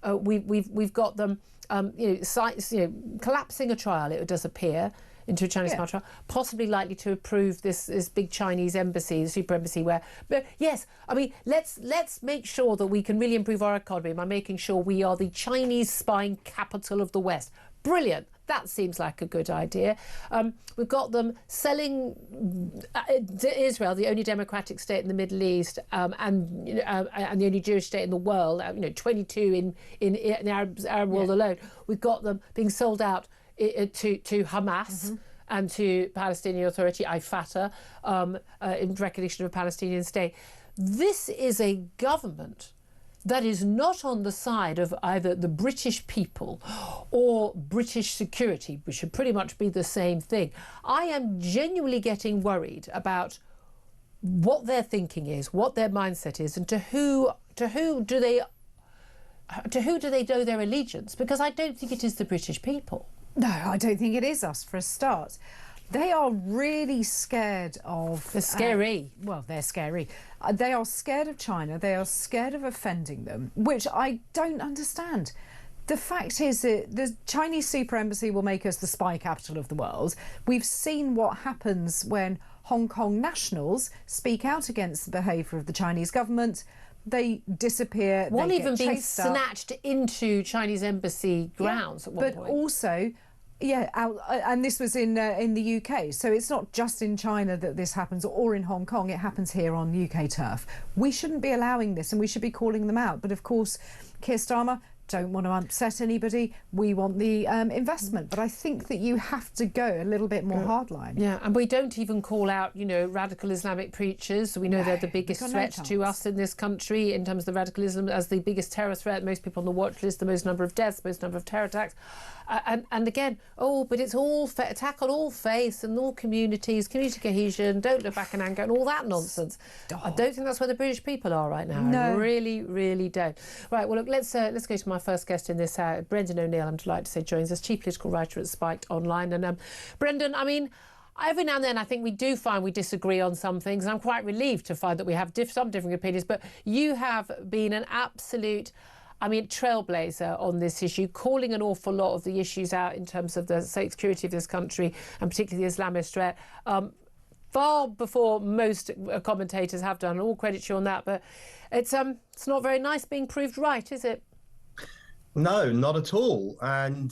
We've got them, collapsing a trial. It does appear into a Chinese spy trial, possibly likely to approve this big Chinese embassy, the super embassy. But yes, I mean, let's make sure that we can really improve our economy by making sure we are the Chinese spying capital of the West. Brilliant. That seems like a good idea. We've got them selling to Israel, the only democratic state in the Middle East, and the only Jewish state in the world. 22 in the Arab world alone. We've got them being sold out to Hamas and to Palestinian Authority, Fatah, in recognition of a Palestinian state. This is a government that is not on the side of either the British people or British security, which should pretty much be the same thing. I am genuinely getting worried about what their thinking is, what their mindset is, and to who do they owe their allegiance? Because I don't think it is the British people. No, I don't think it is us, for a start. They are really scared of... They're scary. They're scary. They are scared of China. They are scared of offending them, which I don't understand. The fact is that the Chinese super embassy will make us the spy capital of the world. We've seen what happens when Hong Kong nationals speak out against the behaviour of the Chinese government. They disappear. One they even get being chased up. snatched into Chinese embassy grounds at one point. But also... and this was in the UK, so it's not just in China that this happens, or in Hong Kong. It happens here on UK turf. We shouldn't be allowing this, and we should be calling them out. But of course, Keir Starmer don't want to upset anybody. We want the investment, but I think that you have to go a little bit more hardline. Yeah, and we don't even call out, radical Islamic preachers. We know they're the biggest threat to us in this country in terms of the radicalism as the biggest terror threat. Most people on the watch list, the most number of deaths, most number of terror attacks. And again, but it's all attack on all faiths and all communities, community cohesion, don't look back in anger and all that nonsense. I don't think that's where the British people are right now. No. I really, really don't. Right, well, look, let's go to my first guest in this hour. Brendan O'Neill, I'm delighted to say, joins us, chief political writer at Spiked Online. And Brendan, I mean, every now and then I think we do find we disagree on some things, and I'm quite relieved to find that we have some differing opinions, but you have been an absolute... trailblazer on this issue, calling an awful lot of the issues out in terms of the security of this country and particularly the Islamist threat, far before most commentators have done. All credit to you on that, but it's not very nice being proved right, is it? No, not at all. And,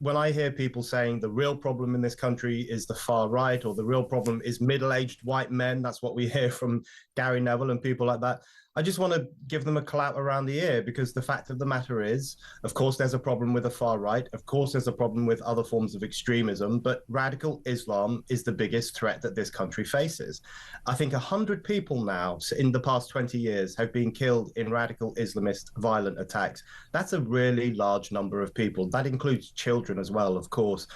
when I hear people saying the real problem in this country is the far right, or the real problem is middle-aged white men, that's what we hear from Gary Neville and people like that. I just want to give them a clap around the ear, because the fact of the matter is, of course, there's a problem with the far right. Of course, there's a problem with other forms of extremism, but radical Islam is the biggest threat that this country faces. I think 100 people now in the past 20 years have been killed in radical Islamist violent attacks. That's a really large number of people. That includes children as well, of course.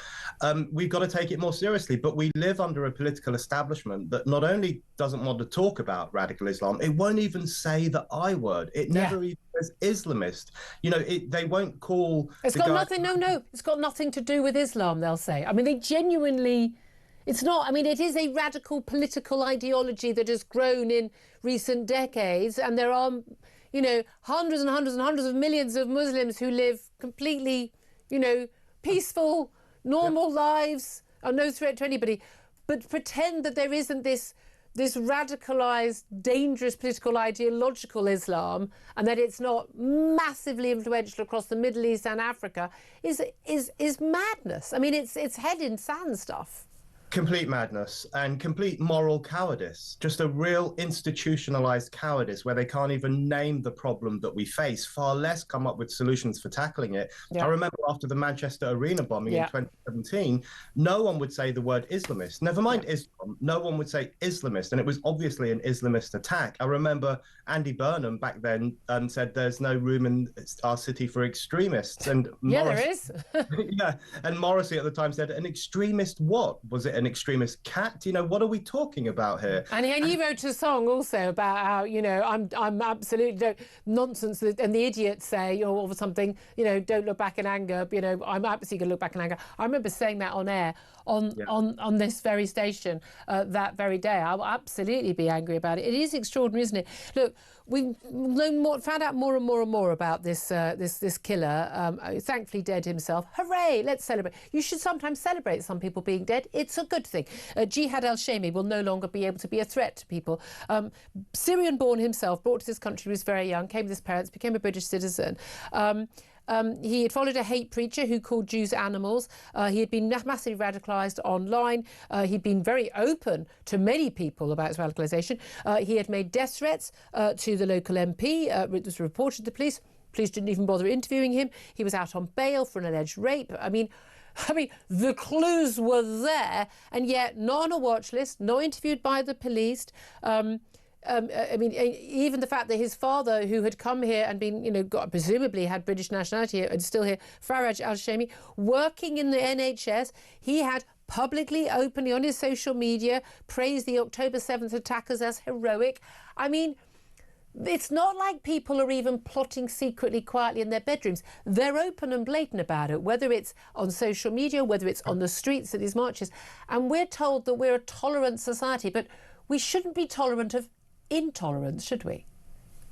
We've got to take it more seriously, but we live under a political establishment that not only doesn't want to talk about radical Islam, it won't even say the I word. It never even says Islamist. They won't call... It's got nothing, no. It's got nothing to do with Islam, they'll say. I mean, they genuinely... It's not. I mean, it is a radical political ideology that has grown in recent decades, and there are, hundreds and hundreds and hundreds of millions of Muslims who live completely, peaceful, normal lives, are no threat to anybody, but pretend that there isn't this this radicalised, dangerous political ideological Islam, and that it's not massively influential across the Middle East and Africa is madness. I mean, it's head in sand stuff. Complete madness and complete moral cowardice, just a real institutionalized cowardice where they can't even name the problem that we face, far less come up with solutions for tackling it. I remember after the Manchester Arena bombing in 2017, no one would say the word Islamist, never mind Islam, no one would say Islamist, and it was obviously an Islamist attack. I remember Andy Burnham back then said there's no room in our city for extremists, and there is. And Morrissey at the time said, an extremist what? Was it an extremist cat? You know, what are we talking about here? And he wrote a song also about how, you know, I'm absolutely nonsense, and the idiots say, or something, you know, don't look back in anger. You know, I'm absolutely going to look back in anger. I remember saying that on air on this very station that very day. I will absolutely be angry about it. It is extraordinary, isn't it? Look, we've found out more and more and more about this killer. Thankfully dead himself. Hooray! Let's celebrate. You should sometimes celebrate some people being dead. It's a good thing. Jihad al-Shami will no longer be able to be a threat to people. Syrian-born himself, brought to this country, was very young, came with his parents, became a British citizen. He had followed a hate preacher who called Jews animals. He had been massively radicalised online. He'd been very open to many people about his radicalisation. He had made death threats to the local MP. It was reported to the police. Police didn't even bother interviewing him. He was out on bail for an alleged rape. I mean, the clues were there, and yet not on a watch list, not interviewed by the police. I mean, even the fact that his father, who had come here and been, you know, presumably had British nationality and still here, Faraj al-Shami, working in the NHS, he had publicly, openly on his social media praised the October 7th attackers as heroic. I mean, it's not like people are even plotting secretly, quietly in their bedrooms. They're open and blatant about it, whether it's on social media, whether it's on the streets at these marches. And we're told that we're a tolerant society, but we shouldn't be tolerant of intolerance, should we?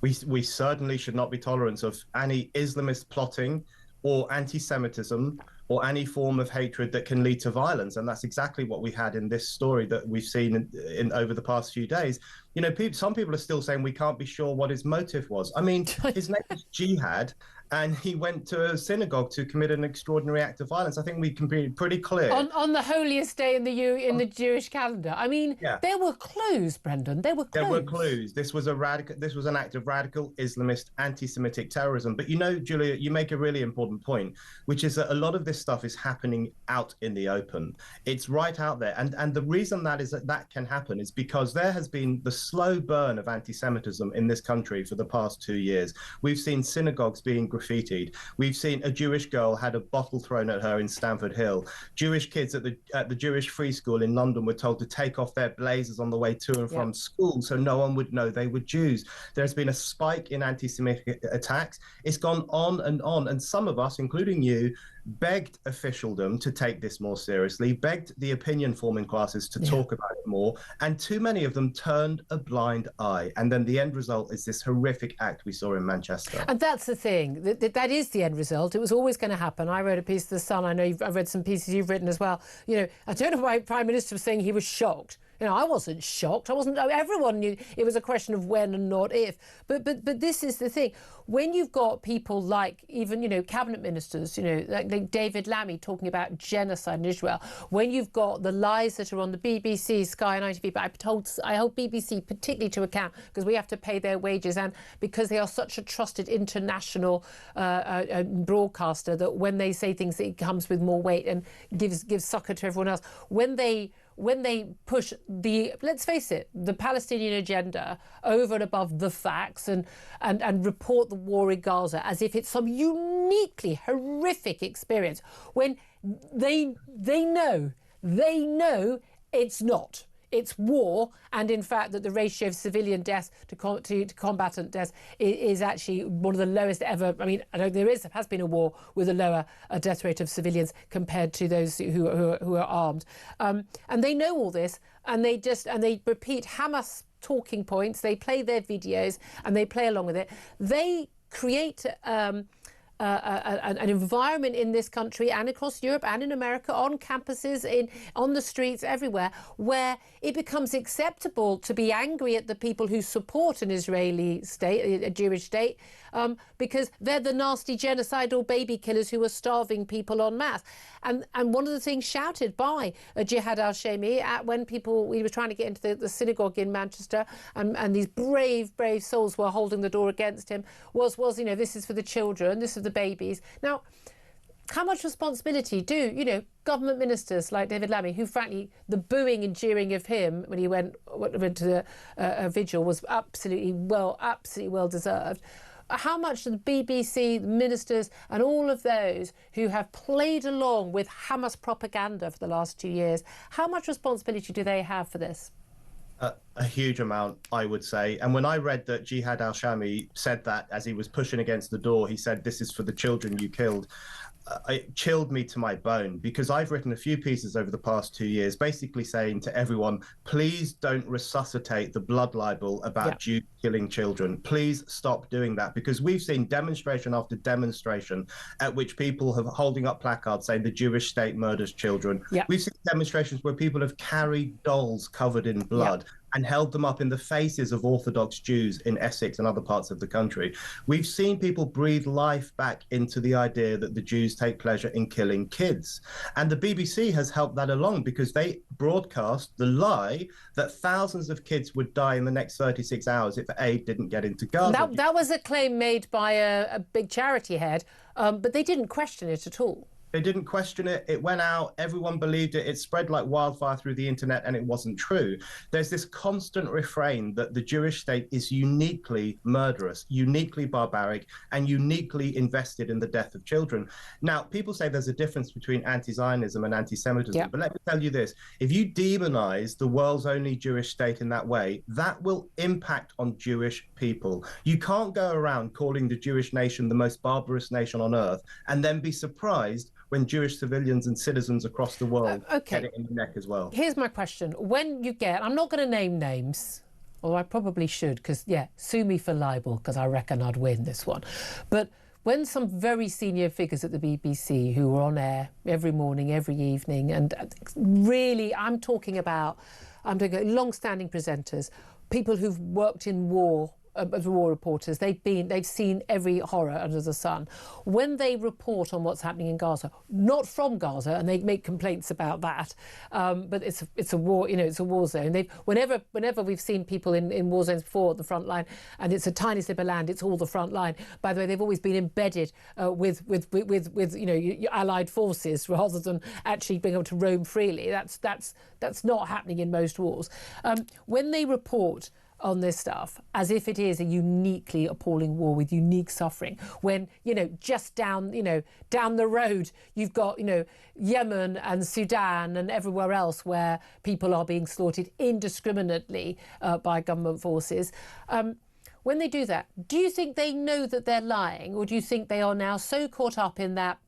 We certainly should not be tolerant of any Islamist plotting or anti-Semitism or any form of hatred that can lead to violence. And that's exactly what we had in this story that we've seen in over the past few days. You know, some people are still saying we can't be sure what his motive was. I mean, his name is Jihad, and he went to a synagogue to commit an extraordinary act of violence. I think we can be pretty clear. On the holiest day in the Jewish calendar. I mean, there were clues, Brendan. There were clues. There were clues. This was an act of radical Islamist anti-Semitic terrorism. But you know, Julia, you make a really important point, which is that a lot of this stuff is happening out in the open. It's right out there. And the reason that can happen is because there has been the slow burn of anti-Semitism in this country for the past 2 years. We've seen synagogues being graffitied. We've seen a Jewish girl had a bottle thrown at her in Stamford Hill. Jewish kids at the Jewish Free School in London were told to take off their blazers on the way to and from school so no one would know they were Jews. There's been a spike in anti-Semitic attacks. It's gone on, and some of us, including you, begged officialdom to take this more seriously, begged the opinion forming classes to talk about it more, and too many of them turned a blind eye. And then the end result is this horrific act we saw in Manchester. And that's the thing, that is the end result. It was always going to happen. I wrote a piece to The Sun. I know I've read some pieces you've written as well. You know, I don't know why Prime Minister was saying he was shocked. You know, I wasn't shocked. Everyone knew it was a question of when and not if. But this is the thing. When you've got people like even, you know, cabinet ministers, you know, like David Lammy talking about genocide in Israel, when you've got the lies that are on the BBC, Sky and ITV, but I hold BBC particularly to account because we have to pay their wages and because they are such a trusted international broadcaster that when they say things, it comes with more weight and gives succor to everyone else. When they push let's face it, the Palestinian agenda over and above the facts and report the war in Gaza as if it's some uniquely horrific experience, when they know it's not. It's war, and in fact that the ratio of civilian deaths to combatant deaths is actually one of the lowest ever. I mean, I know has been a war with a lower death rate of civilians compared to those who are armed, and they know all this, and they repeat Hamas talking points. They play their videos and they play along with it. They create an environment in this country and across Europe and in America, on campuses, on the streets, everywhere, where it becomes acceptable to be angry at the people who support an Israeli state, a Jewish state, because they're the nasty genocidal baby killers who are starving people en masse. And one of the things shouted by Jihad al-Shami when we were trying to get into the synagogue in Manchester, and these brave souls were holding the door against him, was this is for the children, this is the babies. Now, how much responsibility do government ministers like David Lammy, who frankly the booing and jeering of him when he went to a vigil was absolutely well deserved. How much do the BBC, the ministers and all of those who have played along with Hamas propaganda for the last 2 years, how much responsibility do they have for this? A huge amount, I would say. And when I read that Jihad al-Shami said that as he was pushing against the door, he said, "This is for the children you killed," it chilled me to my bone, because I've written a few pieces over the past 2 years basically saying to everyone, please don't resuscitate the blood libel about Jews killing children. Please stop doing that, because we've seen demonstration after demonstration at which people have holding up placards saying the Jewish state murders children. We've seen demonstrations where people have carried dolls covered in blood and held them up in the faces of Orthodox Jews in Essex and other parts of the country. We've seen people breathe life back into the idea that the Jews take pleasure in killing kids. And the BBC has helped that along, because they broadcast the lie that thousands of kids would die in the next 36 hours if aid didn't get into Gaza. That was a claim made by a big charity head, but they didn't question it at all. They didn't question it. It went out. Everyone believed it. It spread like wildfire through the internet, and it wasn't true. There's this constant refrain that the Jewish state is uniquely murderous, uniquely barbaric, and uniquely invested in the death of children. Now, people say there's a difference between anti-Zionism and anti-Semitism, but let me tell you this. If you demonize the world's only Jewish state in that way, that will impact on Jewish people. You can't go around calling the Jewish nation the most barbarous nation on earth and then be surprised when Jewish civilians and citizens across the world get it in the neck as well. Here's my question. When you get, I'm not going to name names, although I probably should, because, sue me for libel, because I reckon I'd win this one. But when some very senior figures at the BBC who were on air every morning, every evening, and really, I'm talking about long-standing presenters, people who've worked in war, as war reporters, they've seen every horror under the sun. When they report on what's happening in Gaza, not from Gaza, and they make complaints about that, but it's a war, it's a war zone. Whenever we've seen people in war zones before at the front line, and it's a tiny slip of land, it's all the front line. By the way, they've always been embedded with your allied forces rather than actually being able to roam freely. That's not happening in most wars. When they report on this stuff as if it is a uniquely appalling war with unique suffering, when just down the road you've got Yemen and Sudan and everywhere else where people are being slaughtered indiscriminately by government forces. When they do that, do you think they know that they're lying, or do you think they are now so caught up in that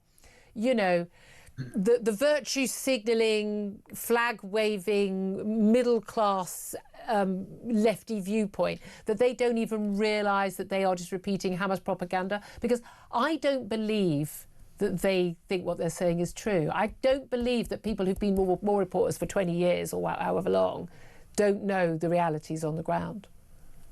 the virtue signalling, flag waving, middle class lefty viewpoint that they don't even realise that they are just repeating Hamas propaganda? Because I don't believe that they think what they're saying is true. I don't believe that people who've been war reporters for 20 years or however long don't know the realities on the ground.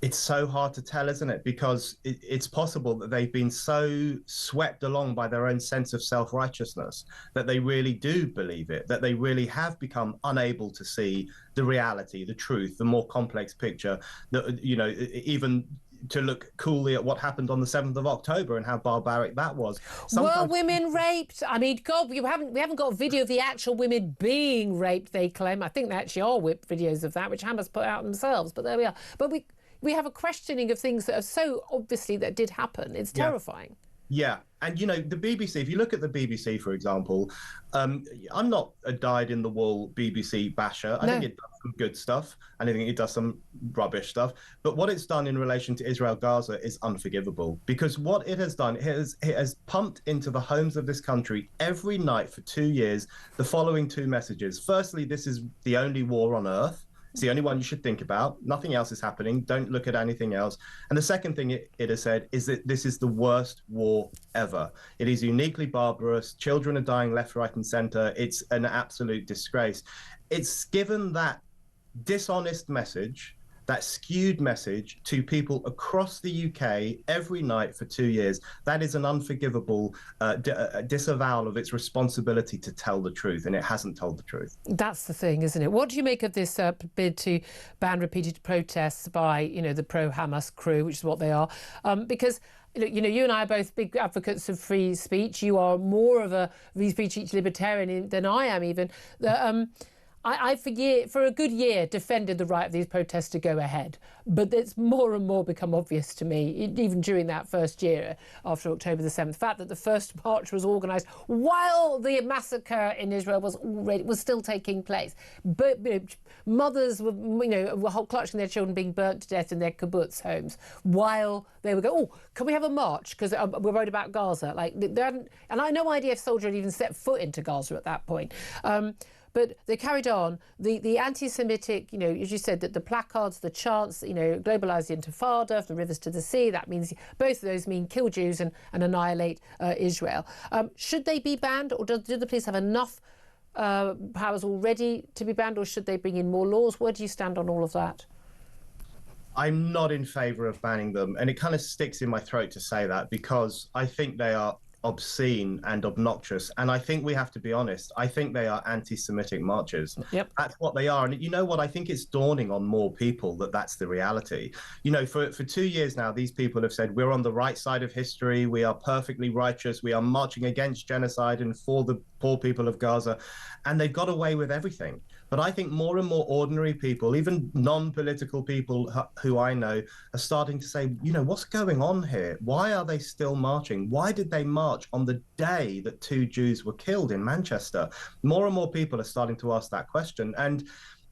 It's so hard to tell, isn't it? Because it's possible that they've been so swept along by their own sense of self-righteousness that they really do believe it, that they really have become unable to see the reality, the truth, the more complex picture, that, even to look coolly at what happened on the 7th of October and how barbaric that was. Were women raped? I mean, God, we haven't got a video of the actual women being raped, they claim. I think there actually are videos of that, which Hamas put out themselves, but there we are. But we have a questioning of things that are so obviously that did happen. It's terrifying. Yeah. And, the BBC, if you look at the BBC, for example, I'm not a dyed-in-the-wool BBC basher. I think it does some good stuff, and I think it does some rubbish stuff. But what it's done in relation to Israel-Gaza is unforgivable, because what it has done, it has pumped into the homes of this country every night for 2 years the following two messages. Firstly, this is the only war on earth. It's the only one you should think about. Nothing else is happening. Don't look at anything else. And the second thing it has said is that this is the worst war ever. It is uniquely barbarous. Children are dying left, right, and centre. It's an absolute disgrace. It's given that dishonest message, that skewed message to people across the UK every night for 2 years. That is an unforgivable disavowal of its responsibility to tell the truth, and it hasn't told the truth. That's the thing, isn't it? What do you make of this bid to ban repeated protests by, the pro-Hamas crew, which is what they are? Because you and I are both big advocates of free speech. You are more of a free speech libertarian than I am, even. I for a good year defended the right of these protests to go ahead, but it's more and more become obvious to me, even during that first year after October the 7th, the fact that the first march was organised while the massacre in Israel was still taking place. But mothers were clutching their children being burnt to death in their kibbutz homes while they would go, oh, can we have a march? Because we're worried about Gaza. And I had no idea if soldiers had even set foot into Gaza at that point. But they carried on. The anti-Semitic, as you said, that the placards, the chants, globalise the Intifada, from the rivers to the sea. That means both of those mean kill Jews and annihilate Israel. Should they be banned, or do the police have enough powers already to be banned, or should they bring in more laws? Where do you stand on all of that? I'm not in favour of banning them, and it kind of sticks in my throat to say that because I think they are obscene and obnoxious, and I think we have to be honest. I think they are anti-Semitic marches. Yep, that's what they are. And you know what? I think it's dawning on more people that that's the reality. For 2 years now, these people have said we're on the right side of history. We are perfectly righteous. We are marching against genocide and for the poor people of Gaza, and they've got away with everything. But I think more and more ordinary people, even non-political people who I know, are starting to say, what's going on here? Why are they still marching? Why did they march on the day that 2 Jews were killed in Manchester? More and more people are starting to ask that question.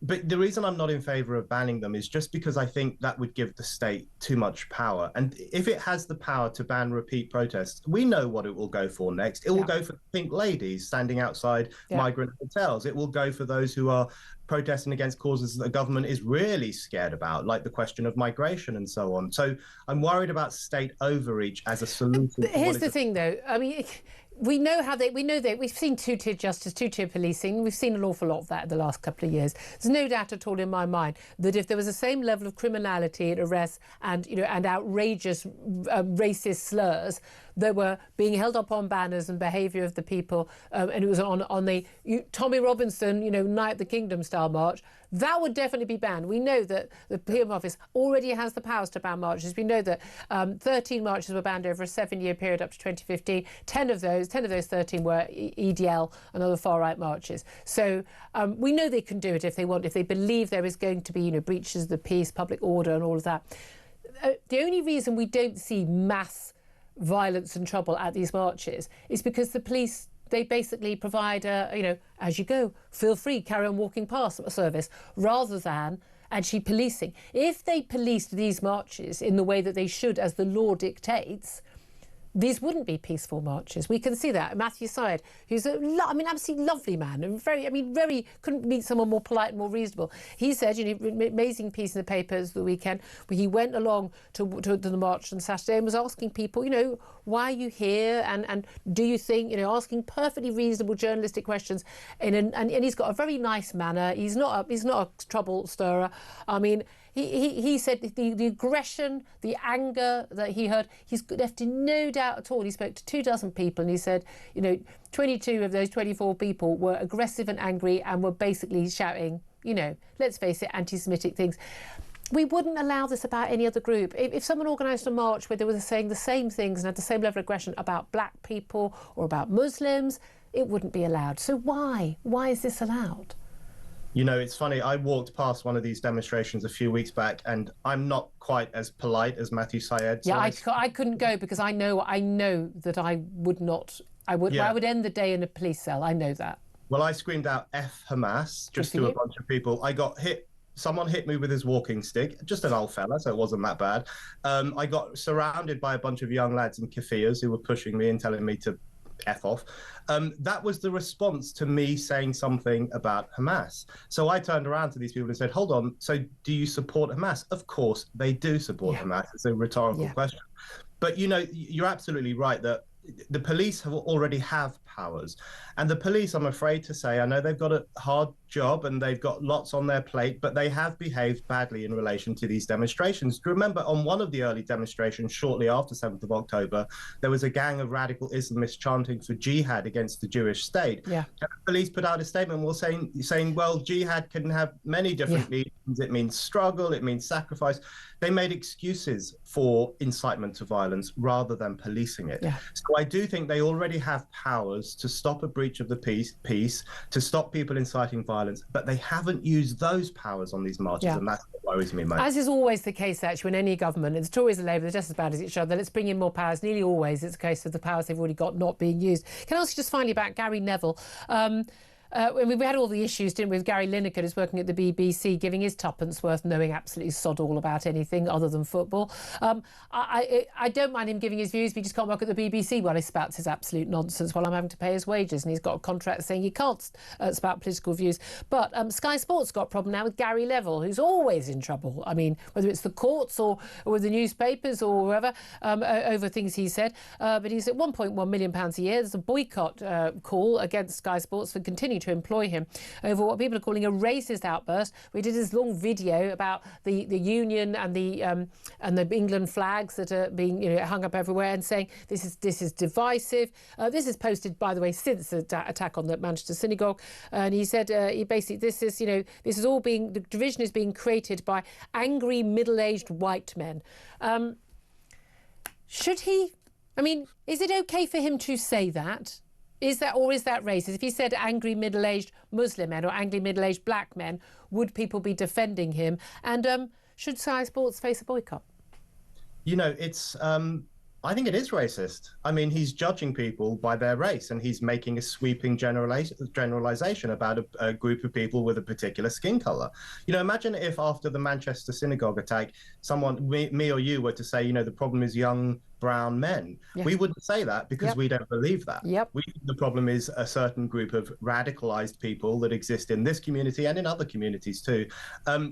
But the reason I'm not in favour of banning them is just because I think that would give the state too much power. And if it has the power to ban repeat protests, we know what it will go for next. It will go for pink ladies standing outside migrant hotels. It will go for those who are protesting against causes that the government is really scared about, like the question of migration and so on. So I'm worried about state overreach as a solution. But here's the thing, though. I mean, we know we've seen two-tier justice, two-tier policing. We've seen an awful lot of that in the last couple of years. There's no doubt at all in my mind that if there was the same level of criminality and arrests and outrageous racist slurs that were being held up on banners and behaviour of the people, and it was on the Tommy Robinson, Night of the Kingdom style march, that would definitely be banned. We know that the PM office already has the powers to ban marches. We know that 13 marches were banned over a 7-year period up to 2015. 10 of those 13 were EDL and other far-right marches. So we know they can do it if they want, if they believe there is going to be, breaches of the peace, public order and all of that. The only reason we don't see mass violence and trouble at these marches is because the police, they basically provide as you go, feel free, carry on walking past service, rather than actually policing. If they policed these marches in the way that they should, as the law dictates, these wouldn't be peaceful marches. We can see that. Matthew Syed, who's absolutely lovely man, and very couldn't meet someone more polite and more reasonable. He said, amazing piece in the papers the weekend, where he went along to the march on Saturday and was asking people, why are you here? And do you think, asking perfectly reasonable journalistic questions. And he's got a very nice manner. He's not a trouble stirrer. I mean, he said the aggression, the anger that he heard, he's left in no doubt at all. He spoke to 24 people and he said, 22 of those 24 people were aggressive and angry and were basically shouting, let's face it, anti-Semitic things. We wouldn't allow this about any other group. If someone organised a march where they were saying the same things and had the same level of aggression about black people or about Muslims, it wouldn't be allowed. So why? Why is this allowed? It's funny, I walked past one of these demonstrations a few weeks back, and I'm not quite as polite as Matthew Syed. Yeah, I couldn't go because I know that I would not. I would end the day in a police cell. I know that. Well, I screamed out F Hamas just to a bunch of people. I got hit. Someone hit me with his walking stick, just an old fella, so it wasn't that bad. I got surrounded by a bunch of young lads in keffiyehs who were pushing me and telling me to F off. That was the response to me saying something about Hamas. So I turned around to these people and said, hold on, so do you support Hamas? Of course they do support Hamas. It's a rhetorical question. But, you know, you're absolutely right that the police already have powers. And the police, I'm afraid to say, I know they've got a hard job and they've got lots on their plate, but they have behaved badly in relation to these demonstrations. Remember, on one of the early demonstrations shortly after 7th of October, there was a gang of radical Islamists chanting for jihad against the Jewish state. And the police put out a statement saying, well, jihad can have many different meanings. It means struggle, it means sacrifice. They made excuses for incitement to violence rather than policing it. So I do think they already have powers to stop a breach of the peace, to stop people inciting violence, but they haven't used those powers on these marches, and that's what worries me most. As is always the case, actually, when any government, and the Tories and Labour, they're just as bad as each other, let's bring in more powers. Nearly always it's a case of the powers they've already got not being used. Can I ask you just finally about Gary Neville? We had all the issues, didn't we, with Gary Lineker, who's working at the BBC, giving his tuppence worth, knowing absolutely sod all about anything other than football. I don't mind him giving his views, but he just can't work at the BBC while he spouts his absolute nonsense while I'm having to pay his wages, and he's got a contract saying he can't spout political views. But Sky Sports got a problem now with Gary Neville, who's always in trouble. I mean, whether it's the courts or with the newspapers or wherever, over things he said. But he's at £1.1 million a year. There's a boycott call against Sky Sports for continuing to employ him over what people are calling a racist outburst. We did this long video about the union and the England flags that are being hung up everywhere, and saying this is divisive. This is posted, by the way, since the attack on the Manchester synagogue, and he said he basically this is all being, the division is being created by angry middle-aged white men. Should he? I mean, is it okay for him to say that? Is that racist? If he said angry middle-aged Muslim men or angry middle-aged black men, would people be defending him? And should Sky Sports face a boycott? You know, it's I think it is racist. I mean, he's judging people by their race, and he's making a sweeping generalization about a group of people with a particular skin color. You know, imagine if after the Manchester synagogue attack, someone, me or you, were to say, you know, the problem is young brown men. We wouldn't say that because we don't believe that. The problem is a certain group of radicalized people that exist in this community and in other communities too.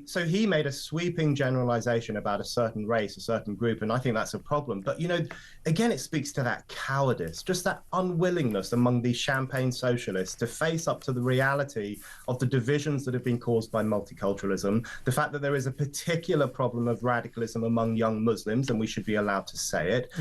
So he made a sweeping generalization about a certain race, a certain group, and I think that's a problem. But, you know, again, it speaks to that cowardice, just that unwillingness among these champagne socialists to face up to the reality of the divisions that have been caused by multiculturalism, the fact that there is a particular problem of radicalism among young Muslims, and we should be allowed to say it.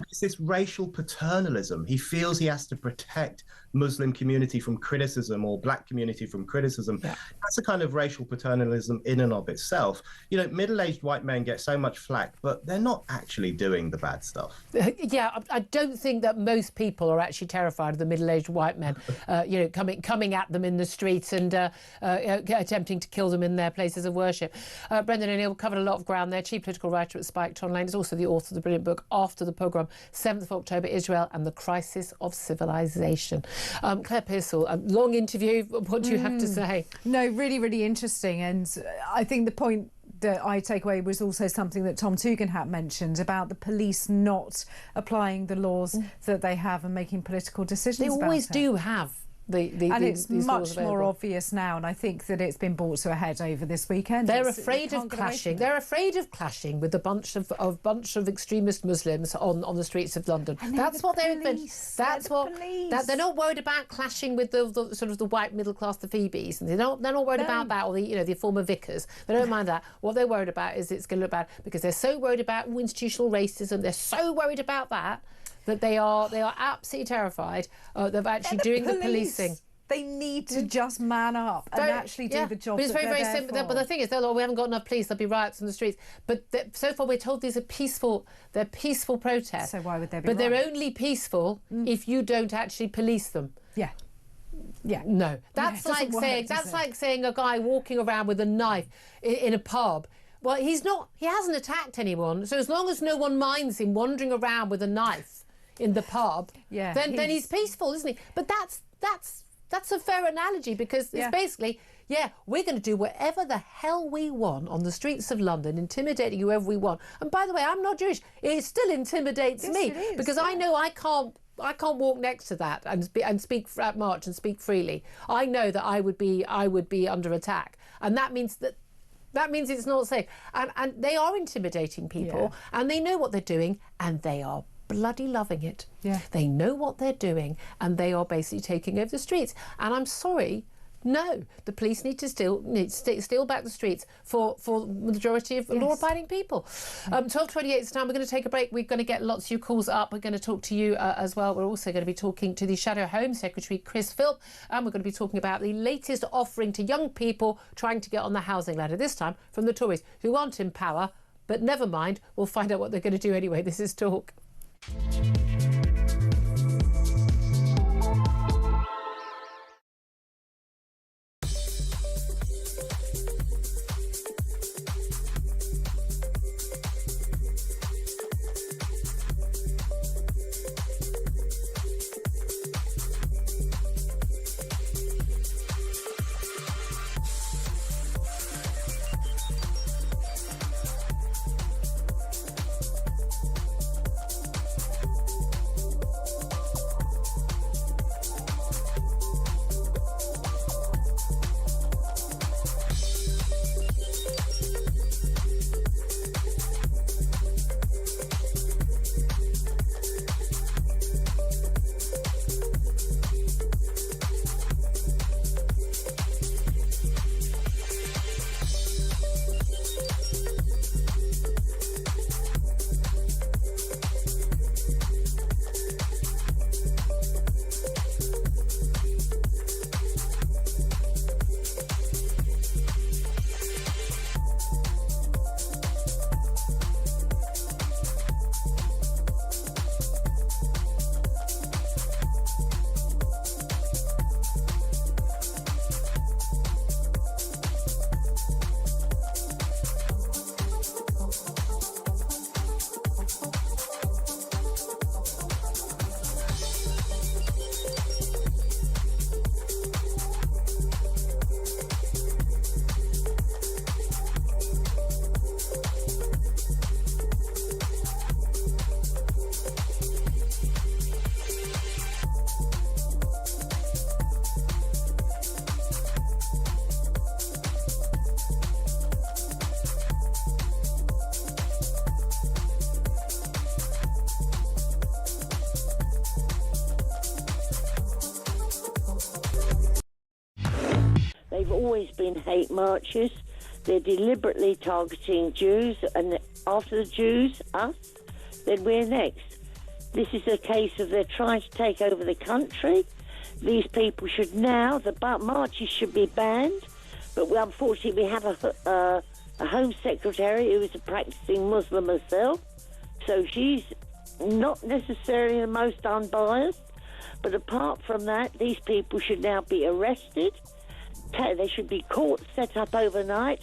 It's this racial paternalism. He feels he has to protect Muslim community from criticism or black community from criticism. That's a kind of racial paternalism in and of itself. You know, middle-aged white men get so much flack, but they're not actually doing the bad stuff. I don't think that most people are actually terrified of the middle-aged white men, you know, coming at them in the streets and attempting to kill them in their places of worship. Brendan O'Neill covered a lot of ground there, chief political writer at Spiked Online. He's also the author of the brilliant book After the Pogrom, 7th of October, Israel and the Crisis of Civilization. Claire Pearsall, a long interview. What do you have to say? No, really, really interesting. And I think the point that I take away was also something that Tom Tugendhat mentioned about the police not applying the laws that they have and making political decisions. They always do have. And it's much more obvious now, and I think that it's been brought to a head over this weekend. They're afraid of clashing. They're afraid of clashing with a bunch of extremist Muslims on the streets of London. That's what they've been. That's what. They're not worried about clashing with the sort of the white middle class, the Phoebes, and they're not worried about that, or the former vicars. They don't mind that. What they're worried about is it's going to look bad because they're so worried about institutional racism. They're so worried about that they are absolutely terrified of actually doing the policing. They need to just man up and actually do the job. But it's very simple. But the thing is, we haven't got enough police. There'll be riots on the streets. But so far, we're told these are peaceful. They're peaceful protests. So why would they be? But they're only peaceful if you don't actually police them. No, that's like saying a guy walking around with a knife in a pub. Well, he hasn't attacked anyone. So as long as no one minds him wandering around with a knife in the pub, then he's peaceful, isn't he? But that's a fair analogy, because it's basically, we're going to do whatever the hell we want on the streets of London, intimidating whoever we want. And by the way, I'm not Jewish. It still intimidates me because I know I walk next to that and speak at march and speak freely. I know that I would be under attack, and that means it's not safe. And they are intimidating people, and they know what they're doing, and they are bloody loving it. Yeah. They know what they're doing, and they are basically taking over the streets. And I'm sorry, no, the police need to still back the streets for the majority of law-abiding people. 12:28 is the time. We're going to take a break. We're going to get lots of your calls up. We're going to talk to you as well. We're also going to be talking to the Shadow Home Secretary, Chris Philp, and we're going to be talking about the latest offering to young people trying to get on the housing ladder, this time from the Tories, who aren't in power. But never mind, we'll find out what they're going to do anyway. This is Talk. They've always been hate marches. They're deliberately targeting Jews, and after the Jews, us, then we're next. This is a case of they're trying to take over the country. These people should now, the marches should be banned, but unfortunately we have a Home Secretary who is a practicing Muslim herself, so she's not necessarily the most unbiased, but apart from that, these people should now be arrested. They should be caught, set up overnight.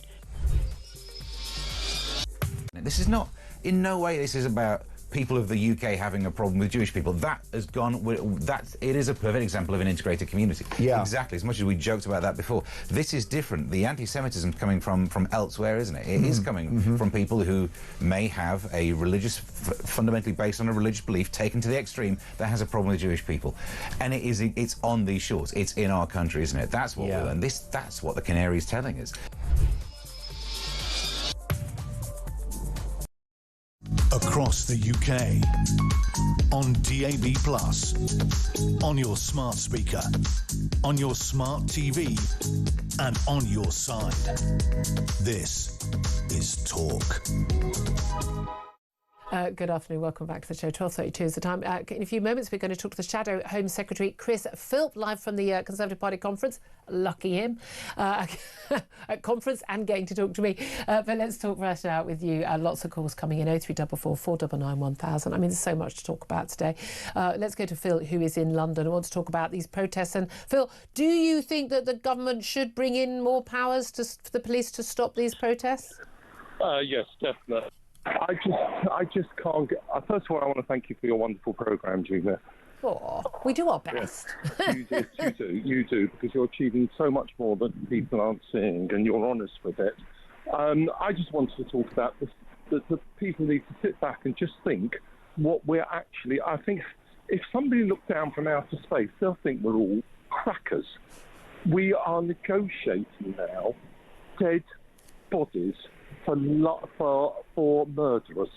This is not, in no way, this is about people of the UK having a problem with Jewish people. That has gone, it is a perfect example of an integrated community. Yeah. Exactly, as much as we joked about that before. This is different. The anti-Semitism coming from elsewhere, isn't it? It is coming from people who may have a religious, fundamentally based on a religious belief, taken to the extreme, that has a problem with Jewish people. And it's on these shores. It's in our country, isn't it? That's what we learn. That's what the Canary is telling us. Across the UK, on DAB+, on your smart speaker, on your smart TV, and on your side. This is Talk. Good afternoon, welcome back to the show. 12:32 is the time. In a few moments, we're going to talk to the Shadow Home Secretary, Chris Philp, live from the Conservative Party conference. Lucky him. At conference and getting to talk to me. But let's talk right now with you. Lots of calls coming in, 0344 499 1000. I mean, there's so much to talk about today. Let's go to Phil, who is in London and wants to talk about these protests. And Phil, do you think that the government should bring in more powers for the police to stop these protests? Yes, definitely. I just can't get... First of all, I want to thank you for your wonderful programme, Julia. Oh, we do our best. Yeah. You do, because you're achieving so much more that people aren't seeing, and you're honest with it. I just wanted to talk about this, that the people need to sit back and just think what we're actually... I think if somebody looked down from outer space, they'll think we're all crackers. We are negotiating now dead bodies for murderers.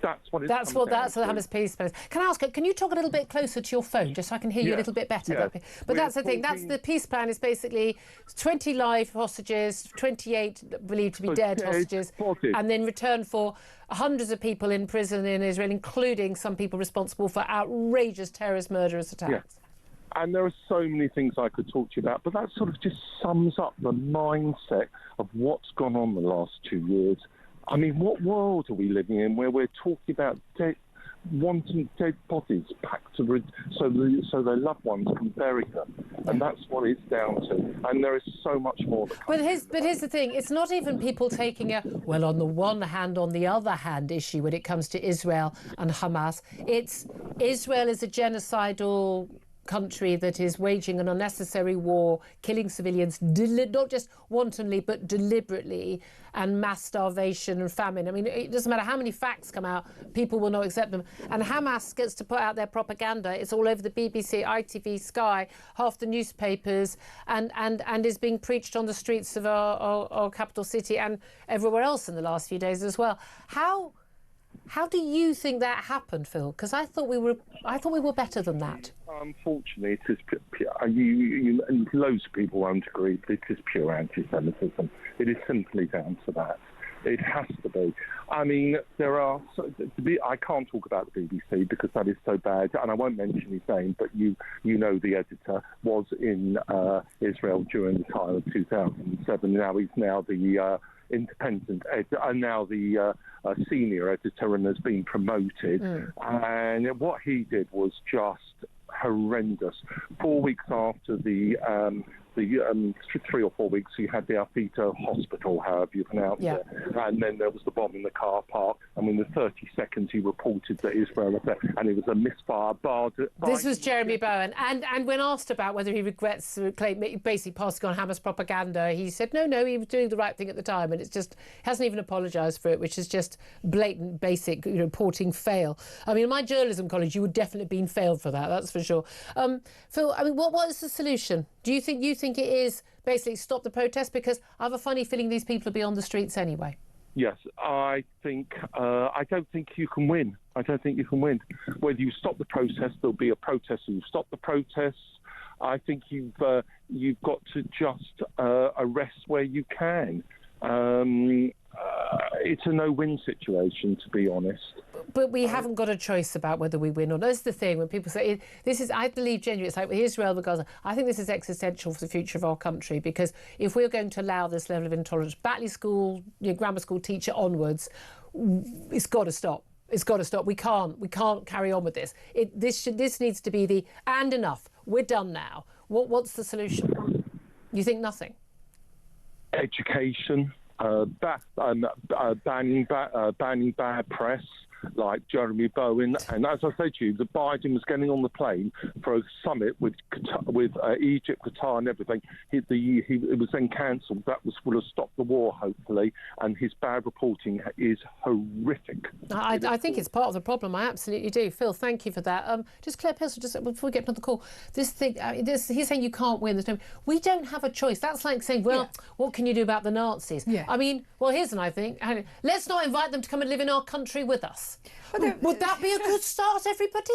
That's what that's the Hamas peace plan. Can I ask, can you talk a little bit closer to your phone just so I can hear you a little bit better? Yeah. But that's the thing. That's the peace plan. Is basically 20 live hostages, 28 believed to be dead hostages, and then return for hundreds of people in prison in Israel, including some people responsible for outrageous terrorist murderous attacks. Yeah. And there are so many things I could talk to you about, but that sort of just sums up the mindset of what's gone on the last 2 years. I mean, what world are we living in where we're talking about wanting dead bodies back to so their loved ones can bury them? And that's what it's down to. And there is so much more. But here's the thing. It's not even people taking a, well, on the one hand, on the other hand issue when it comes to Israel and Hamas. It's Israel is a genocidal country that is waging an unnecessary war, killing civilians, not just wantonly but deliberately, and mass starvation and famine. I mean, it doesn't matter how many facts come out, people will not accept them. And Hamas gets to put out their propaganda. It's all over the BBC, ITV, Sky, half the newspapers, and is being preached on the streets of our capital city and everywhere else in the last few days as well. How do you think that happened, Phil? Because I thought we were better than that. Unfortunately, it is pure. And loads of people won't agree, but it is pure anti-Semitism. It is simply down to that. It has to be. I mean, I can't talk about the BBC because that is so bad, and I won't mention his name, but you know the editor was in Israel during the time of 2007. Now he's the independent editor, and now the senior editor, and has been promoted. And what he did was just horrendous. 4 weeks after the 3 or 4 weeks, you had the Alfita Hospital, however you pronounce it, and then there was the bomb in the car park. I mean, in 30 seconds, he reported that Israel was there, and it was a misfire. This was Jeremy Bowen, and when asked about whether he regrets basically passing on Hamas propaganda, he said no, he was doing the right thing at the time, and it's just hasn't even apologised for it, which is just blatant, basic reporting fail. I mean, in my journalism college, you would definitely have been failed for that, that's for sure. Phil, I mean, what is the solution? Do you think it is basically stop the protest? Because I have a funny feeling these people will be on the streets anyway. Yes, I don't think you can win. I don't think you can win. Whether you stop the protest, there'll be a protest, and you stop the protests. I think you've got to just arrest where you can. It's a no-win situation, to be honest. But we haven't got a choice about whether we win or not. That's the thing. When people say this is, I believe genuinely, it's like Israel, the Gaza. I think this is existential for the future of our country, because if we're going to allow this level of intolerance, Batley School, grammar school teacher onwards, it's got to stop. It's got to stop. We can't carry on with this. This needs to be the and enough. We're done now. What's the solution? You think nothing? Education, banning bad press, like Jeremy Bowen, and as I said to you, that Biden was getting on the plane for a summit with Egypt, Qatar, and everything. It was then cancelled. That would have stopped the war, hopefully. And his bad reporting is horrific. I think it's part of the problem. I absolutely do. Phil, thank you for that. Just Claire Pistol, just before we get to the call, this thing. He's saying you can't win. We don't have a choice. That's like saying, well, what can you do about the Nazis? Yeah. I mean, well, here's an I think. Let's not invite them to come and live in our country with us. Would that be a good start, everybody?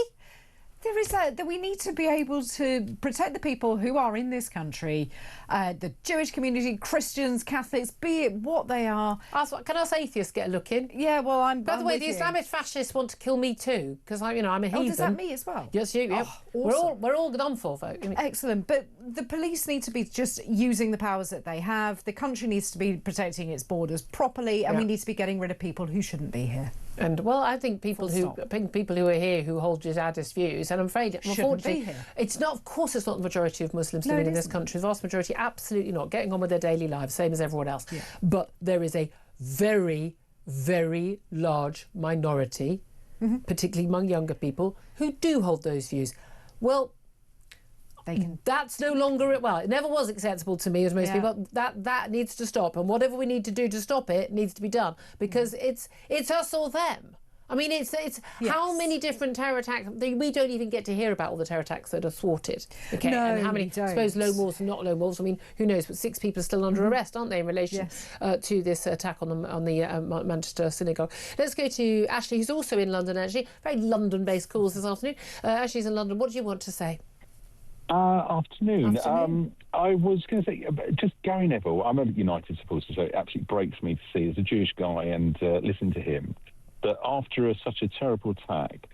There is that we need to be able to protect the people who are in this country, the Jewish community, Christians, Catholics, be it what they are. Can us atheists get a look in? Yeah, well, By the way, the Islamist fascists want to kill me too, because I'm a heathen. Oh, does that me as well? Yes, you. Yeah. Awesome. We're all done for, vote. Excellent, but the police need to be just using the powers that they have. The country needs to be protecting its borders properly, and we need to be getting rid of people who shouldn't be here. And I think people who are here who hold jihadist views, and I'm afraid, unfortunately, it's not. Of course, it's not the majority of Muslims living in this country. The vast majority, absolutely not, getting on with their daily lives, same as everyone else. Yeah. But there is a very, very large minority, particularly among younger people, who do hold those views. Well, that's no longer it never was acceptable to me, as most people. That needs to stop, and whatever we need to do to stop it needs to be done, because it's us or them. I mean, it's how many different terror attacks? We don't even get to hear about all the terror attacks that are thwarted. Okay, no, and how many? I suppose lone wolves and not lone wolves. I mean, who knows? But 6 people are still under arrest, aren't they, in relation to this attack on the Manchester synagogue? Let's go to Ashley, who's also in London. Actually, very London-based calls this afternoon. Ashley's in London. What do you want to say? Afternoon. I was going to say, just Gary Neville, I'm a United supporter, so it absolutely breaks me to see, as a Jewish guy, and listen to him, that after such a terrible attack,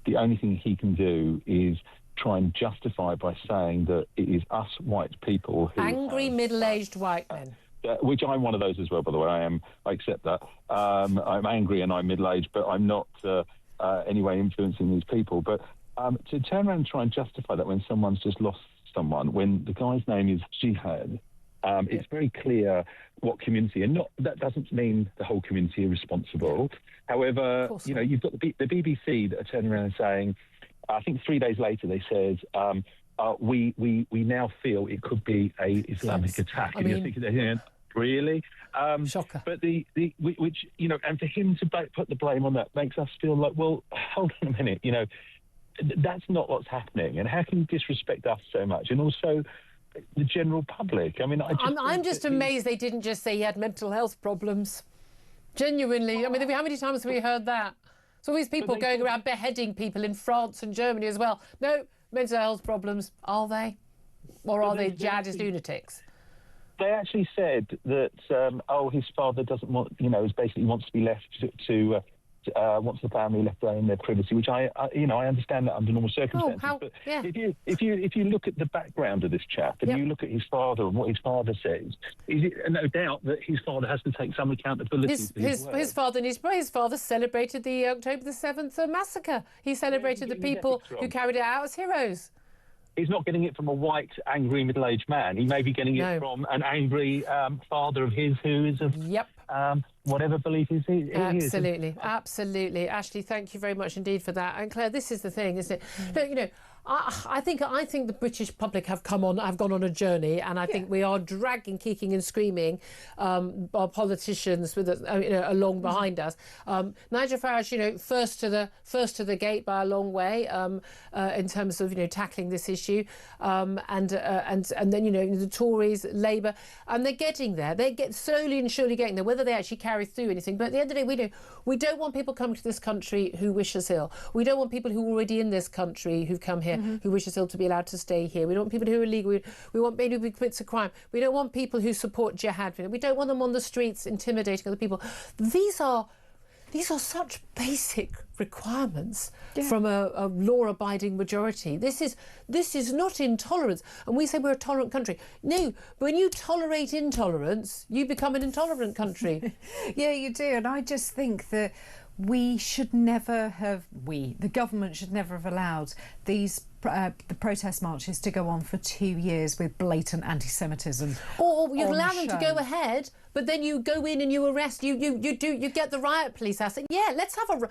the only thing he can do is try and justify by saying that it is us white people who angry middle-aged white men. Which I'm one of those as well, by the way. I accept that. I'm angry and I'm middle-aged, but I'm not anyway influencing these people. But to turn around and try and justify that when someone's just lost someone, when the guy's name is Jihad, it's very clear what community, and that doesn't mean the whole community are responsible. However, you've got the BBC that are turning around and saying, I think 3 days later they said, we now feel it could be a Islamic attack. I mean, you're thinking, really? Shocker. But which and for him to put the blame on that makes us feel like, well, hold on a minute, that's not what's happening. And how can you disrespect us so much? And also the general public. I mean, I'm just amazed they didn't just say he had mental health problems. Genuinely. I mean, how many times have we heard that? So these people going around beheading people in France and Germany as well. No, mental health problems, are they? Or are they jihadist lunatics? They actually said that, his father doesn't want, basically wants to be left to wants the family left in their privacy, which I understand that under normal circumstances. But if you look at the background of this chap and you look at his father and what his father says, is it no doubt that his father has to take some accountability? His father celebrated the October the 7th massacre. He celebrated the people who carried it out as heroes. He's not getting it from a white, angry, middle-aged man. He may be getting it from an angry father of his who is of whatever belief he is. Absolutely. Ashley, thank you very much indeed for that. And Claire, this is the thing, isn't it? Look, I think the British public have gone on a journey, and I think we are dragging, kicking and screaming our politicians with along behind us. Nigel Farage, first to the gate by a long way in terms of tackling this issue, and then the Tories, Labour, and they're getting there. They get slowly and surely getting there. Whether they actually carry through anything, but at the end of the day, we don't want people coming to this country who wish us ill. We don't want people who are already in this country who've come here who wish us ill to be allowed to stay here. We don't want people who are illegal. We want people who commit a crime. We don't want people who support jihad. We don't want them on the streets intimidating other people. These are such basic requirements from a law-abiding majority. This is not intolerance. And we say we're a tolerant country. No, but when you tolerate intolerance, you become an intolerant country. Yeah, you do. And I just think that the government should never have allowed these the protest marches to go on for 2 years with blatant anti-Semitism. Or you allow them to go ahead, but then you go in and you arrest. You get the riot police out saying, let's have a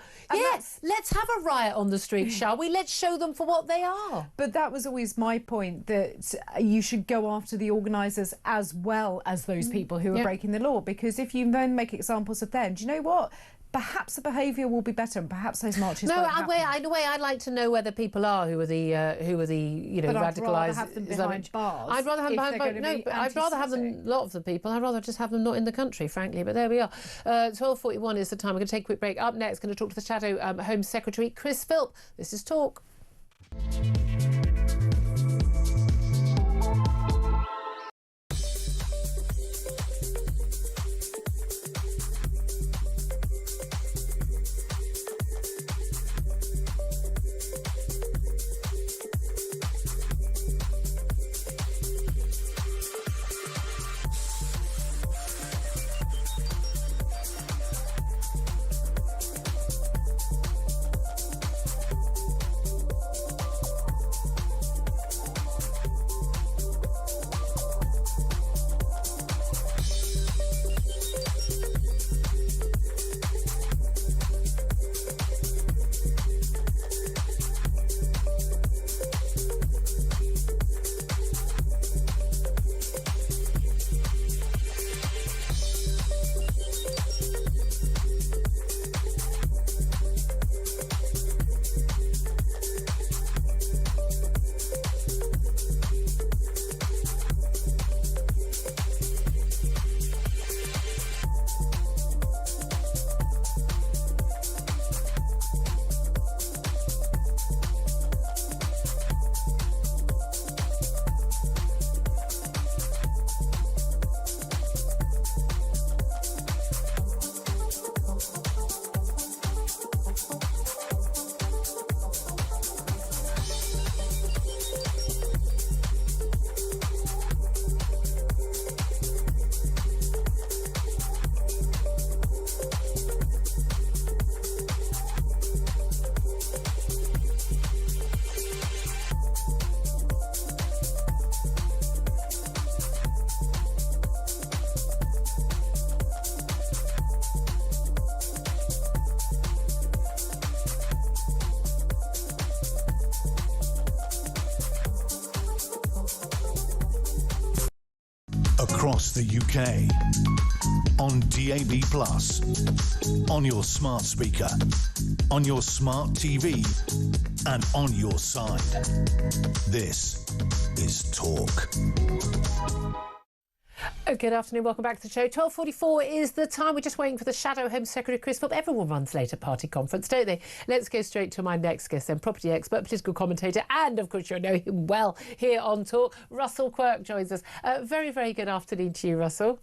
riot on the street, shall we? Let's show them for what they are. But that was always my point, that you should go after the organisers as well as those people who are breaking the law, because if you then make examples of them, do you know what? Perhaps the behaviour will be better, and perhaps those marches won't happen. I'd like to know whether people are who are the radicalised. I'd rather have them behind bars. I'd rather have them behind bars. No, but I'd rather have them. A lot of the people. I'd rather just have them not in the country, frankly. But there we are. 12:41 is the time. We're going to take a quick break. Up next, going to talk to the Shadow Home Secretary Chris Philp. This is Talk. across the UK, on DAB+, on your smart speaker, on your smart TV, and on your side. This is Talk. Good afternoon, welcome back to the show. 12:44 is the time. We're just waiting for the Shadow Home Secretary, Chris Philp. Everyone runs late at party conference, don't they? Let's go straight to my next guest then, property expert, political commentator, and of course you'll know him well here on Talk. Russell Quirk joins us. Very, very good afternoon to you, Russell.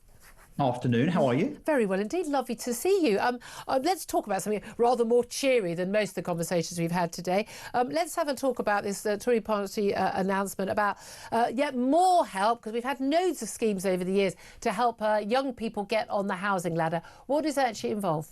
Afternoon, how are you? Very well indeed, lovely to see you. Let's talk about something rather more cheery than most of the conversations we've had today. Let's have a talk about this Tory party announcement about yet more help, because we've had loads of schemes over the years to help young people get on the housing ladder. What does that actually involve?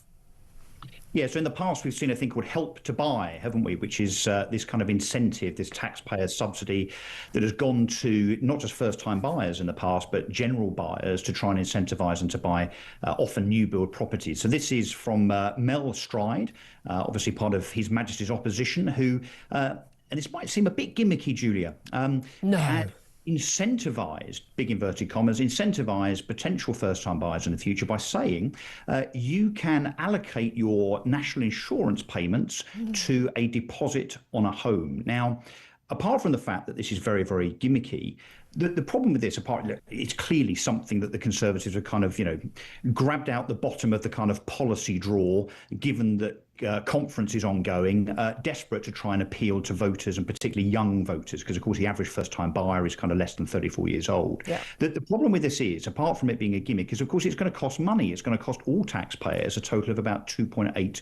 Yeah, so in the past we've seen a thing called Help to Buy, haven't we, which is this kind of incentive, this taxpayer subsidy that has gone to not just first-time buyers in the past, but general buyers to try and incentivise them to buy often new-build properties. So this is from Mel Stride, obviously part of His Majesty's opposition, who, and this might seem a bit gimmicky, Julia, had incentivised, big inverted commas, incentivised potential first-time buyers in the future by saying you can allocate your national insurance payments to a deposit on a home. Now, apart from the fact that this is very, very gimmicky, the problem with this, it's clearly something that the Conservatives have kind of, grabbed out the bottom of the kind of policy drawer, given that conference is ongoing, desperate to try and appeal to voters, and particularly young voters, because, of course, the average first-time buyer is kind of less than 34 years old. Yeah. The problem with this is, apart from it being a gimmick, is, of course, it's going to cost money. It's going to cost all taxpayers a total of about £2.8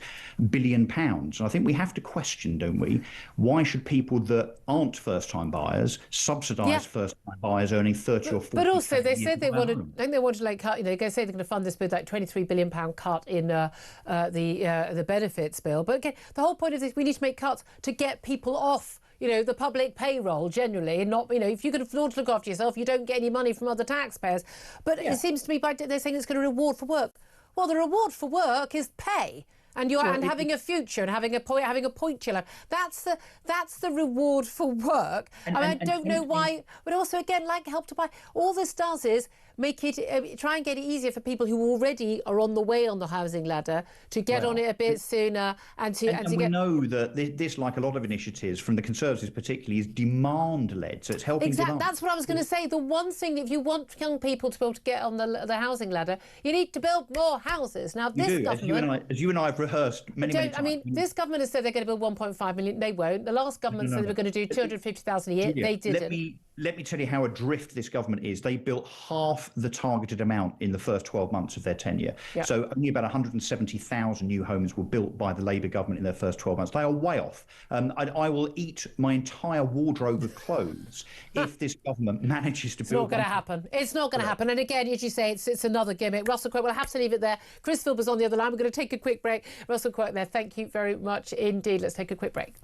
billion. And I think we have to question, don't we, why should people that aren't first-time buyers subsidise first-time buyers earning 30 or 40? But also, they said they wanted, I think they wanted like cut. They say they're going to fund this with like £23 billion cut in the benefits bill. But again, the whole point of this, we need to make cuts to get people off, the public payroll generally, and not, if you can afford to look after yourself, you don't get any money from other taxpayers. But it seems to me they're saying it's going to reward for work. Well, the reward for work is pay. And having a future and having a point to your life. That's the reward for work. I don't know why, but also again, like Help to Buy, all this does is make it try and get it easier for people who already are on the way on the housing ladder to get on it a bit sooner and to we get. know that this, like a lot of initiatives from the Conservatives particularly, is demand led, so it's helping. Exactly, that's what I was going to say. The one thing, if you want young people to be able to get on the housing ladder, you need to build more houses. Now this government, as you and I have rehearsed many times. I mean, this government has said they're going to build 1.5 million. They won't. The last government said they were going to do 250,000 a year. Julia, they didn't. Let me tell you how adrift this government is. They built half the targeted amount in the first 12 months of their tenure. Yeah. So only about 170,000 new homes were built by the Labour government in their first 12 months. They are way off. I will eat my entire wardrobe of clothes if this government manages to build. It's not going to happen. It's not going to happen. And again, as you say, it's another gimmick. Russell Quirk, we'll have to leave it there. Chris Philp is on the other line. We're going to take a quick break. Russell Quirk there. Thank you very much indeed. Let's take a quick break.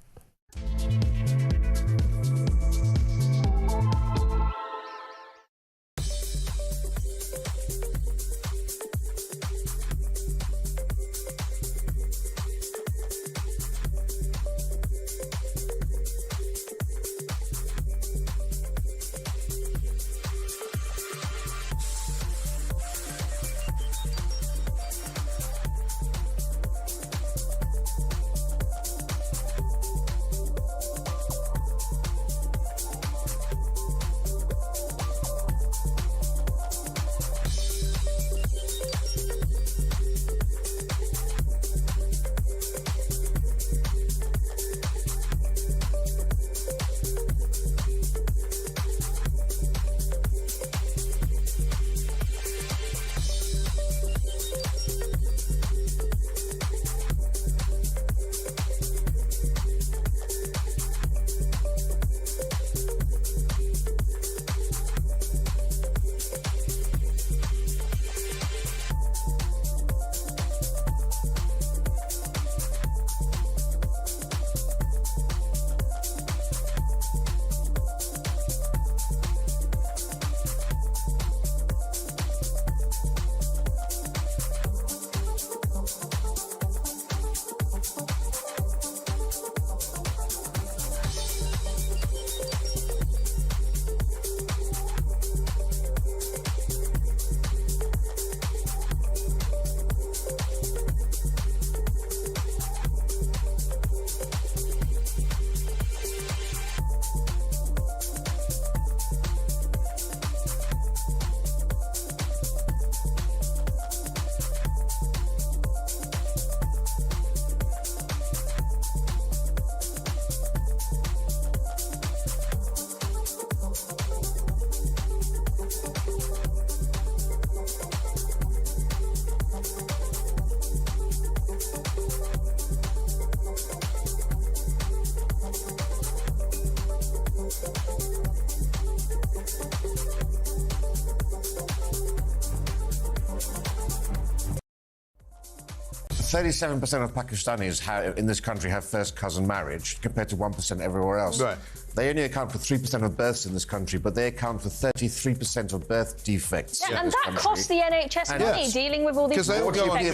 37% of Pakistanis in this country have first cousin marriage, compared to 1% everywhere else. Right. They only account for 3% of births in this country, but they account for 33% of birth defects. Yeah, and that costs the NHS money, dealing with all these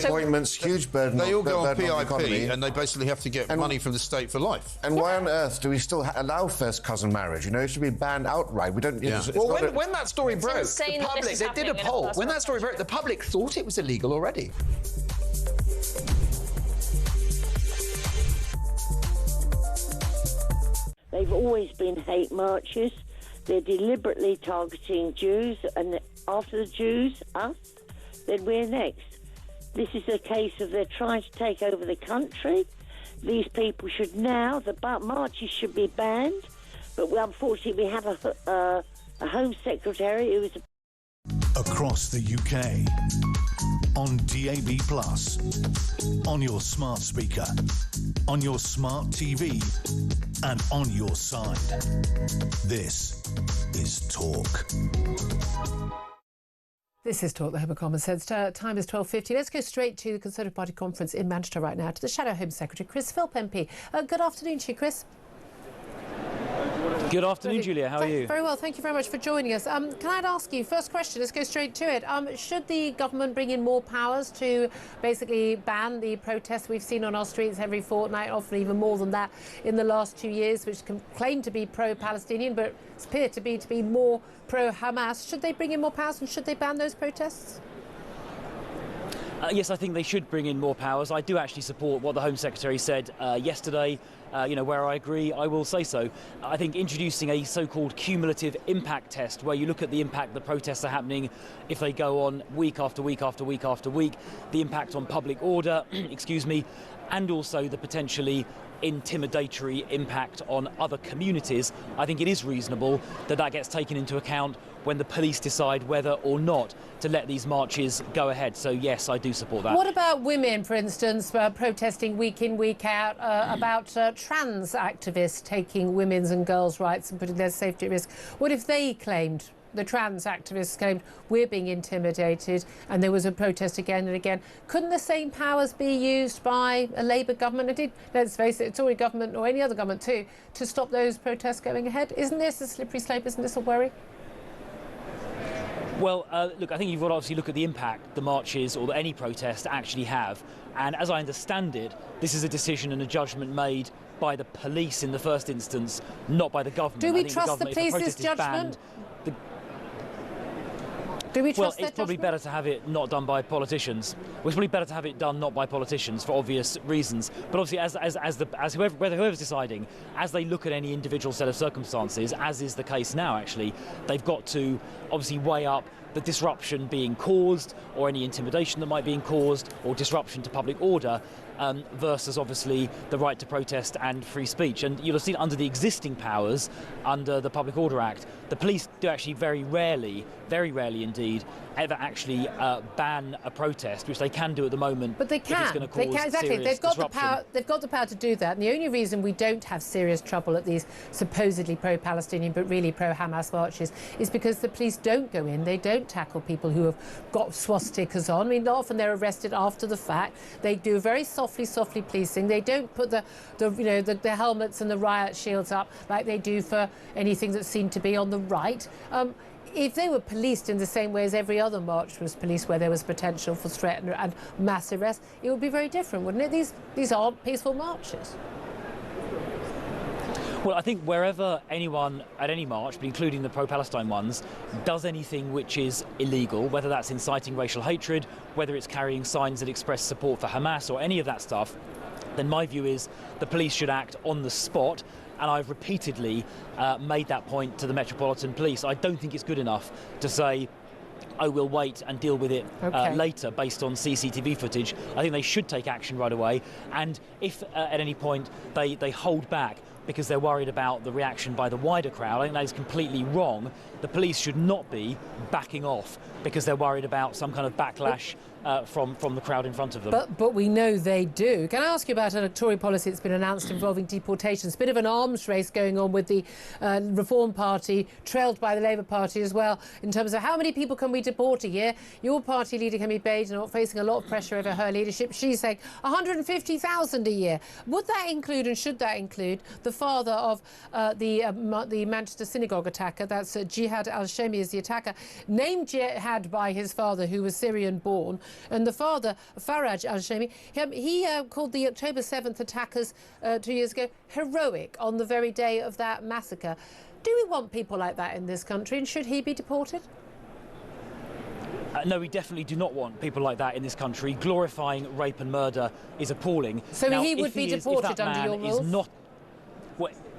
appointments, huge burden. They all go on the PIP, and they basically have to get money from the state for life. And why on earth do we still allow first cousin marriage? You know, it should be banned outright. We don't. Yeah. Well, when that story broke, the public, they did a poll. When that story broke, the public thought it was illegal already. They've always been hate marches. They're deliberately targeting Jews, and after the Jews, us, then we're next. This is a case of they're trying to take over the country. These people should now, the marches should be banned, but unfortunately we have a Home Secretary who is... Across the UK, on DAB+, on your smart speaker, on your smart TV, and on your side. This is Talk. This is Talk, the Home of Common Sense. Time is 12:50. Let's go straight to the Conservative Party conference in Manchester right now, to the Shadow Home Secretary, Chris Philp MP. Good afternoon to you, Chris. Good afternoon, Julia. How are you? Very well. Thank you very much for joining us. Can I ask you, first question, let's go straight to it. Should the government bring in more powers to basically ban the protests we've seen on our streets every fortnight, often even more than that, in the last 2 years, which can claim to be pro-Palestinian, but appear to be more pro-Hamas? Should they bring in more powers, and should they ban those protests? Yes, I think they should bring in more powers. I do actually support what the Home Secretary said yesterday. Where I agree, I will say so. I think introducing a so-called cumulative impact test, where you look at the impact the protests are happening if they go on week after week after week after week, the impact on public order, excuse me, and also the potentially intimidatory impact on other communities. I think it is reasonable that that gets taken into account when the police decide whether or not to let these marches go ahead. So yes, I do support that. What about women, for instance, protesting week in, week out about trans activists taking women's and girls' rights and putting their safety at risk? What if they claimed, the trans activists claimed, we're being intimidated, and there was a protest again and again? Couldn't the same powers be used by a Labour government? Indeed, let's face it, a Tory government or any other government too, to stop those protests going ahead? Isn't this a slippery slope? Isn't this a worry? Well, look, I think you've got to obviously look at the impact the marches or any protest actually have. And as I understand it, this is a decision and a judgment made by the police in the first instance, not by the government. Do we trust the police's judgment? Do we trust it's probably better to have it not done by politicians. It's probably better to have it done not by politicians for obvious reasons. But obviously, whoever's deciding, as they look at any individual set of circumstances, as is the case now, actually, they've got to obviously weigh up the disruption being caused, or any intimidation that might be caused, or disruption to public order, versus obviously the right to protest and free speech. And you'll have seen under the existing powers, under the Public Order Act, the police do actually very rarely indeed, ever actually ban a protest, which they can do at the moment. But they can. If it's going to cause exactly. They've got the power. They've got the power to do that. And the only reason we don't have serious trouble at these supposedly pro-Palestinian but really pro-Hamas marches is because the police don't go in. They don't tackle people who have got swastikas on. I mean, often they're arrested after the fact. They do very softly policing. They don't put the helmets and the riot shields up like they do for anything that seemed to be on the right. If they were policed in the same way as every other march was policed, where there was potential for threat and mass arrest, it would be very different, wouldn't it? These aren't peaceful marches. Well, I think wherever anyone at any march, but including the pro-Palestine ones, does anything which is illegal, whether that's inciting racial hatred, whether it's carrying signs that express support for Hamas or any of that stuff, then my view is the police should act on the spot. And I've repeatedly made that point to the Metropolitan Police. I don't think it's good enough to say, oh, we'll wait and deal with it later based on CCTV footage. I think they should take action right away. And if at any point they hold back, because they're worried about the reaction by the wider crowd. I think that is completely wrong. The police should not be backing off because they're worried about some kind of backlash from the crowd in front of them. But we know they do. Can I ask you about a Tory policy that's been announced involving deportations? Bit of an arms race going on with the Reform Party, trailed by the Labour Party as well, in terms of how many people can we deport a year. Your party leader, Kemi Badenoch, facing a lot of pressure over her leadership. She's saying 150,000 a year. Would that include, and should that include, the father of the Manchester synagogue attacker? That's Jihad al-Shami is the attacker, named Jihad by his father, who was Syrian-born. And the father, Faraj al-Shami, he called the October 7th attackers 2 years ago heroic on the very day of that massacre. Do we want people like that in this country, and should he be deported? No, we definitely do not want people like that in this country. Glorifying rape and murder is appalling. So now, he would be deported under your rules?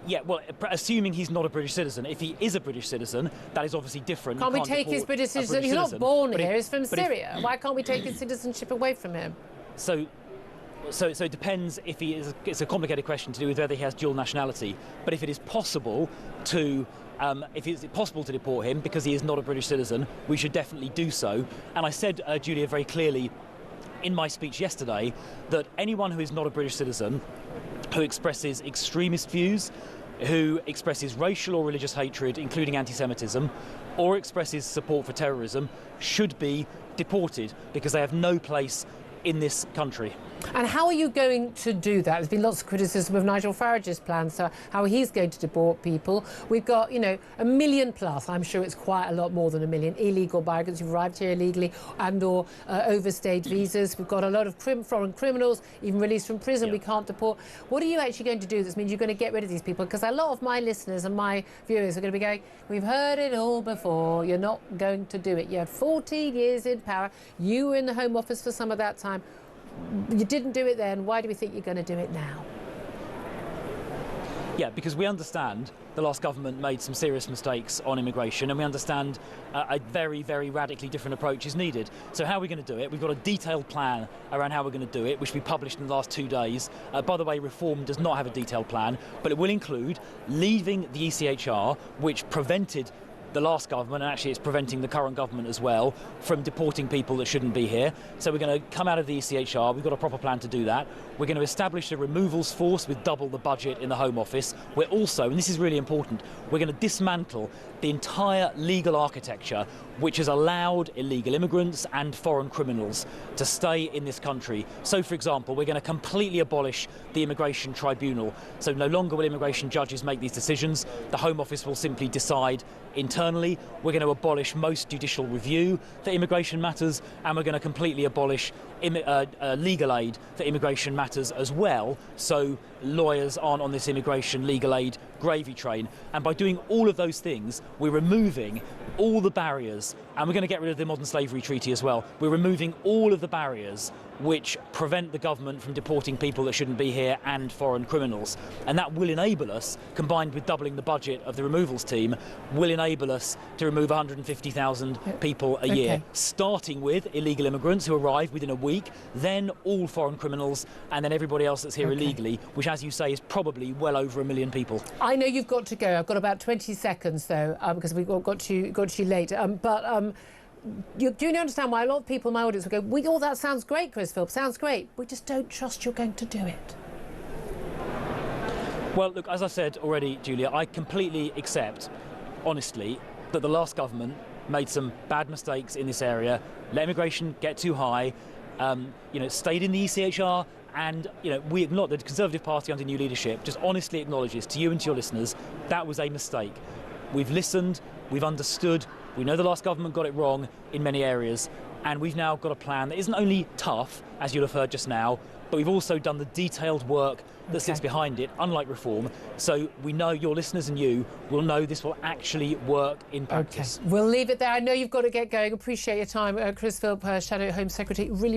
Yeah, well, assuming he's not a British citizen. If he is a British citizen, that is obviously different. Can't we take his British citizenship? He's not born here, he's from Syria. Why can't we take his citizenship away from him? So it depends if he is. It's a complicated question to do with whether he has dual nationality. But if it is possible to, deport him because he is not a British citizen, we should definitely do so. And I said, Julia, very clearly in my speech yesterday that anyone who is not a British citizen, who expresses extremist views, who expresses racial or religious hatred, including anti-Semitism, or expresses support for terrorism, should be deported because they have no place in this country. And how are you going to do that? There's been lots of criticism of Nigel Farage's plans, so how he's going to deport people. We've got, 1 million plus, I'm sure it's quite a lot more than 1 million, illegal migrants who've arrived here illegally and or overstayed visas. We've got a lot of foreign criminals, even released from prison, we can't deport. What are you actually going to do? This means you're going to get rid of these people? Because a lot of my listeners and my viewers are going to be going, we've heard it all before, you're not going to do it. You had 14 years in power, you were in the Home Office for some of that time. You didn't do it then, why do we think you're going to do it now? Yeah, because we understand the last government made some serious mistakes on immigration, and we understand a very, very radically different approach is needed. So how are we going to do it? We've got a detailed plan around how we're going to do it, which we published in the last 2 days. By the way, Reform does not have a detailed plan, but it will include leaving the ECHR, which prevented the last government, and actually it's preventing the current government as well, from deporting people that shouldn't be here. So we're going to come out of the ECHR, we've got a proper plan to do that. We're going to establish a removals force with double the budget in the Home Office. We're also, and this is really important, we're going to dismantle the entire legal architecture which has allowed illegal immigrants and foreign criminals to stay in this country. So, for example, we're going to completely abolish the Immigration Tribunal. So no longer will immigration judges make these decisions. The Home Office will simply decide internally. We're going to abolish most judicial review for immigration matters, and we're going to completely abolish legal aid for immigration matters as well, so lawyers aren't on this immigration legal aid gravy train. And by doing all of those things, we're removing all the barriers, and we're going to get rid of the Modern Slavery Treaty as well. We're removing all of the barriers which prevent the government from deporting people that shouldn't be here and foreign criminals. And that will enable us, combined with doubling the budget of the removals team, will enable us to remove 150,000 people a year, starting with illegal immigrants who arrive within a week, then all foreign criminals, and then everybody else that's here illegally, which, as you say, is probably well over 1 million people. I know you've got to go. I've got about 20 seconds, though, because we've got to you late. Do you understand why a lot of people in my audience will go, oh, that sounds great, Chris Philp, sounds great. We just don't trust you're going to do it. Well, look, as I said already, Julia, I completely accept, honestly, that the last government made some bad mistakes in this area, let immigration get too high, stayed in the ECHR, and we acknowledge, the Conservative Party under new leadership just honestly acknowledges to you and to your listeners that was a mistake. We've listened, we've understood, we know the last government got it wrong in many areas, and we've now got a plan that isn't only tough, as you'll have heard just now, but we've also done the detailed work that sits behind it, unlike Reform. So we know your listeners and you will know this will actually work in practice. We'll leave it there. I know you've got to get going. Appreciate your time. Chris Philp, Shadow Home Secretary. Really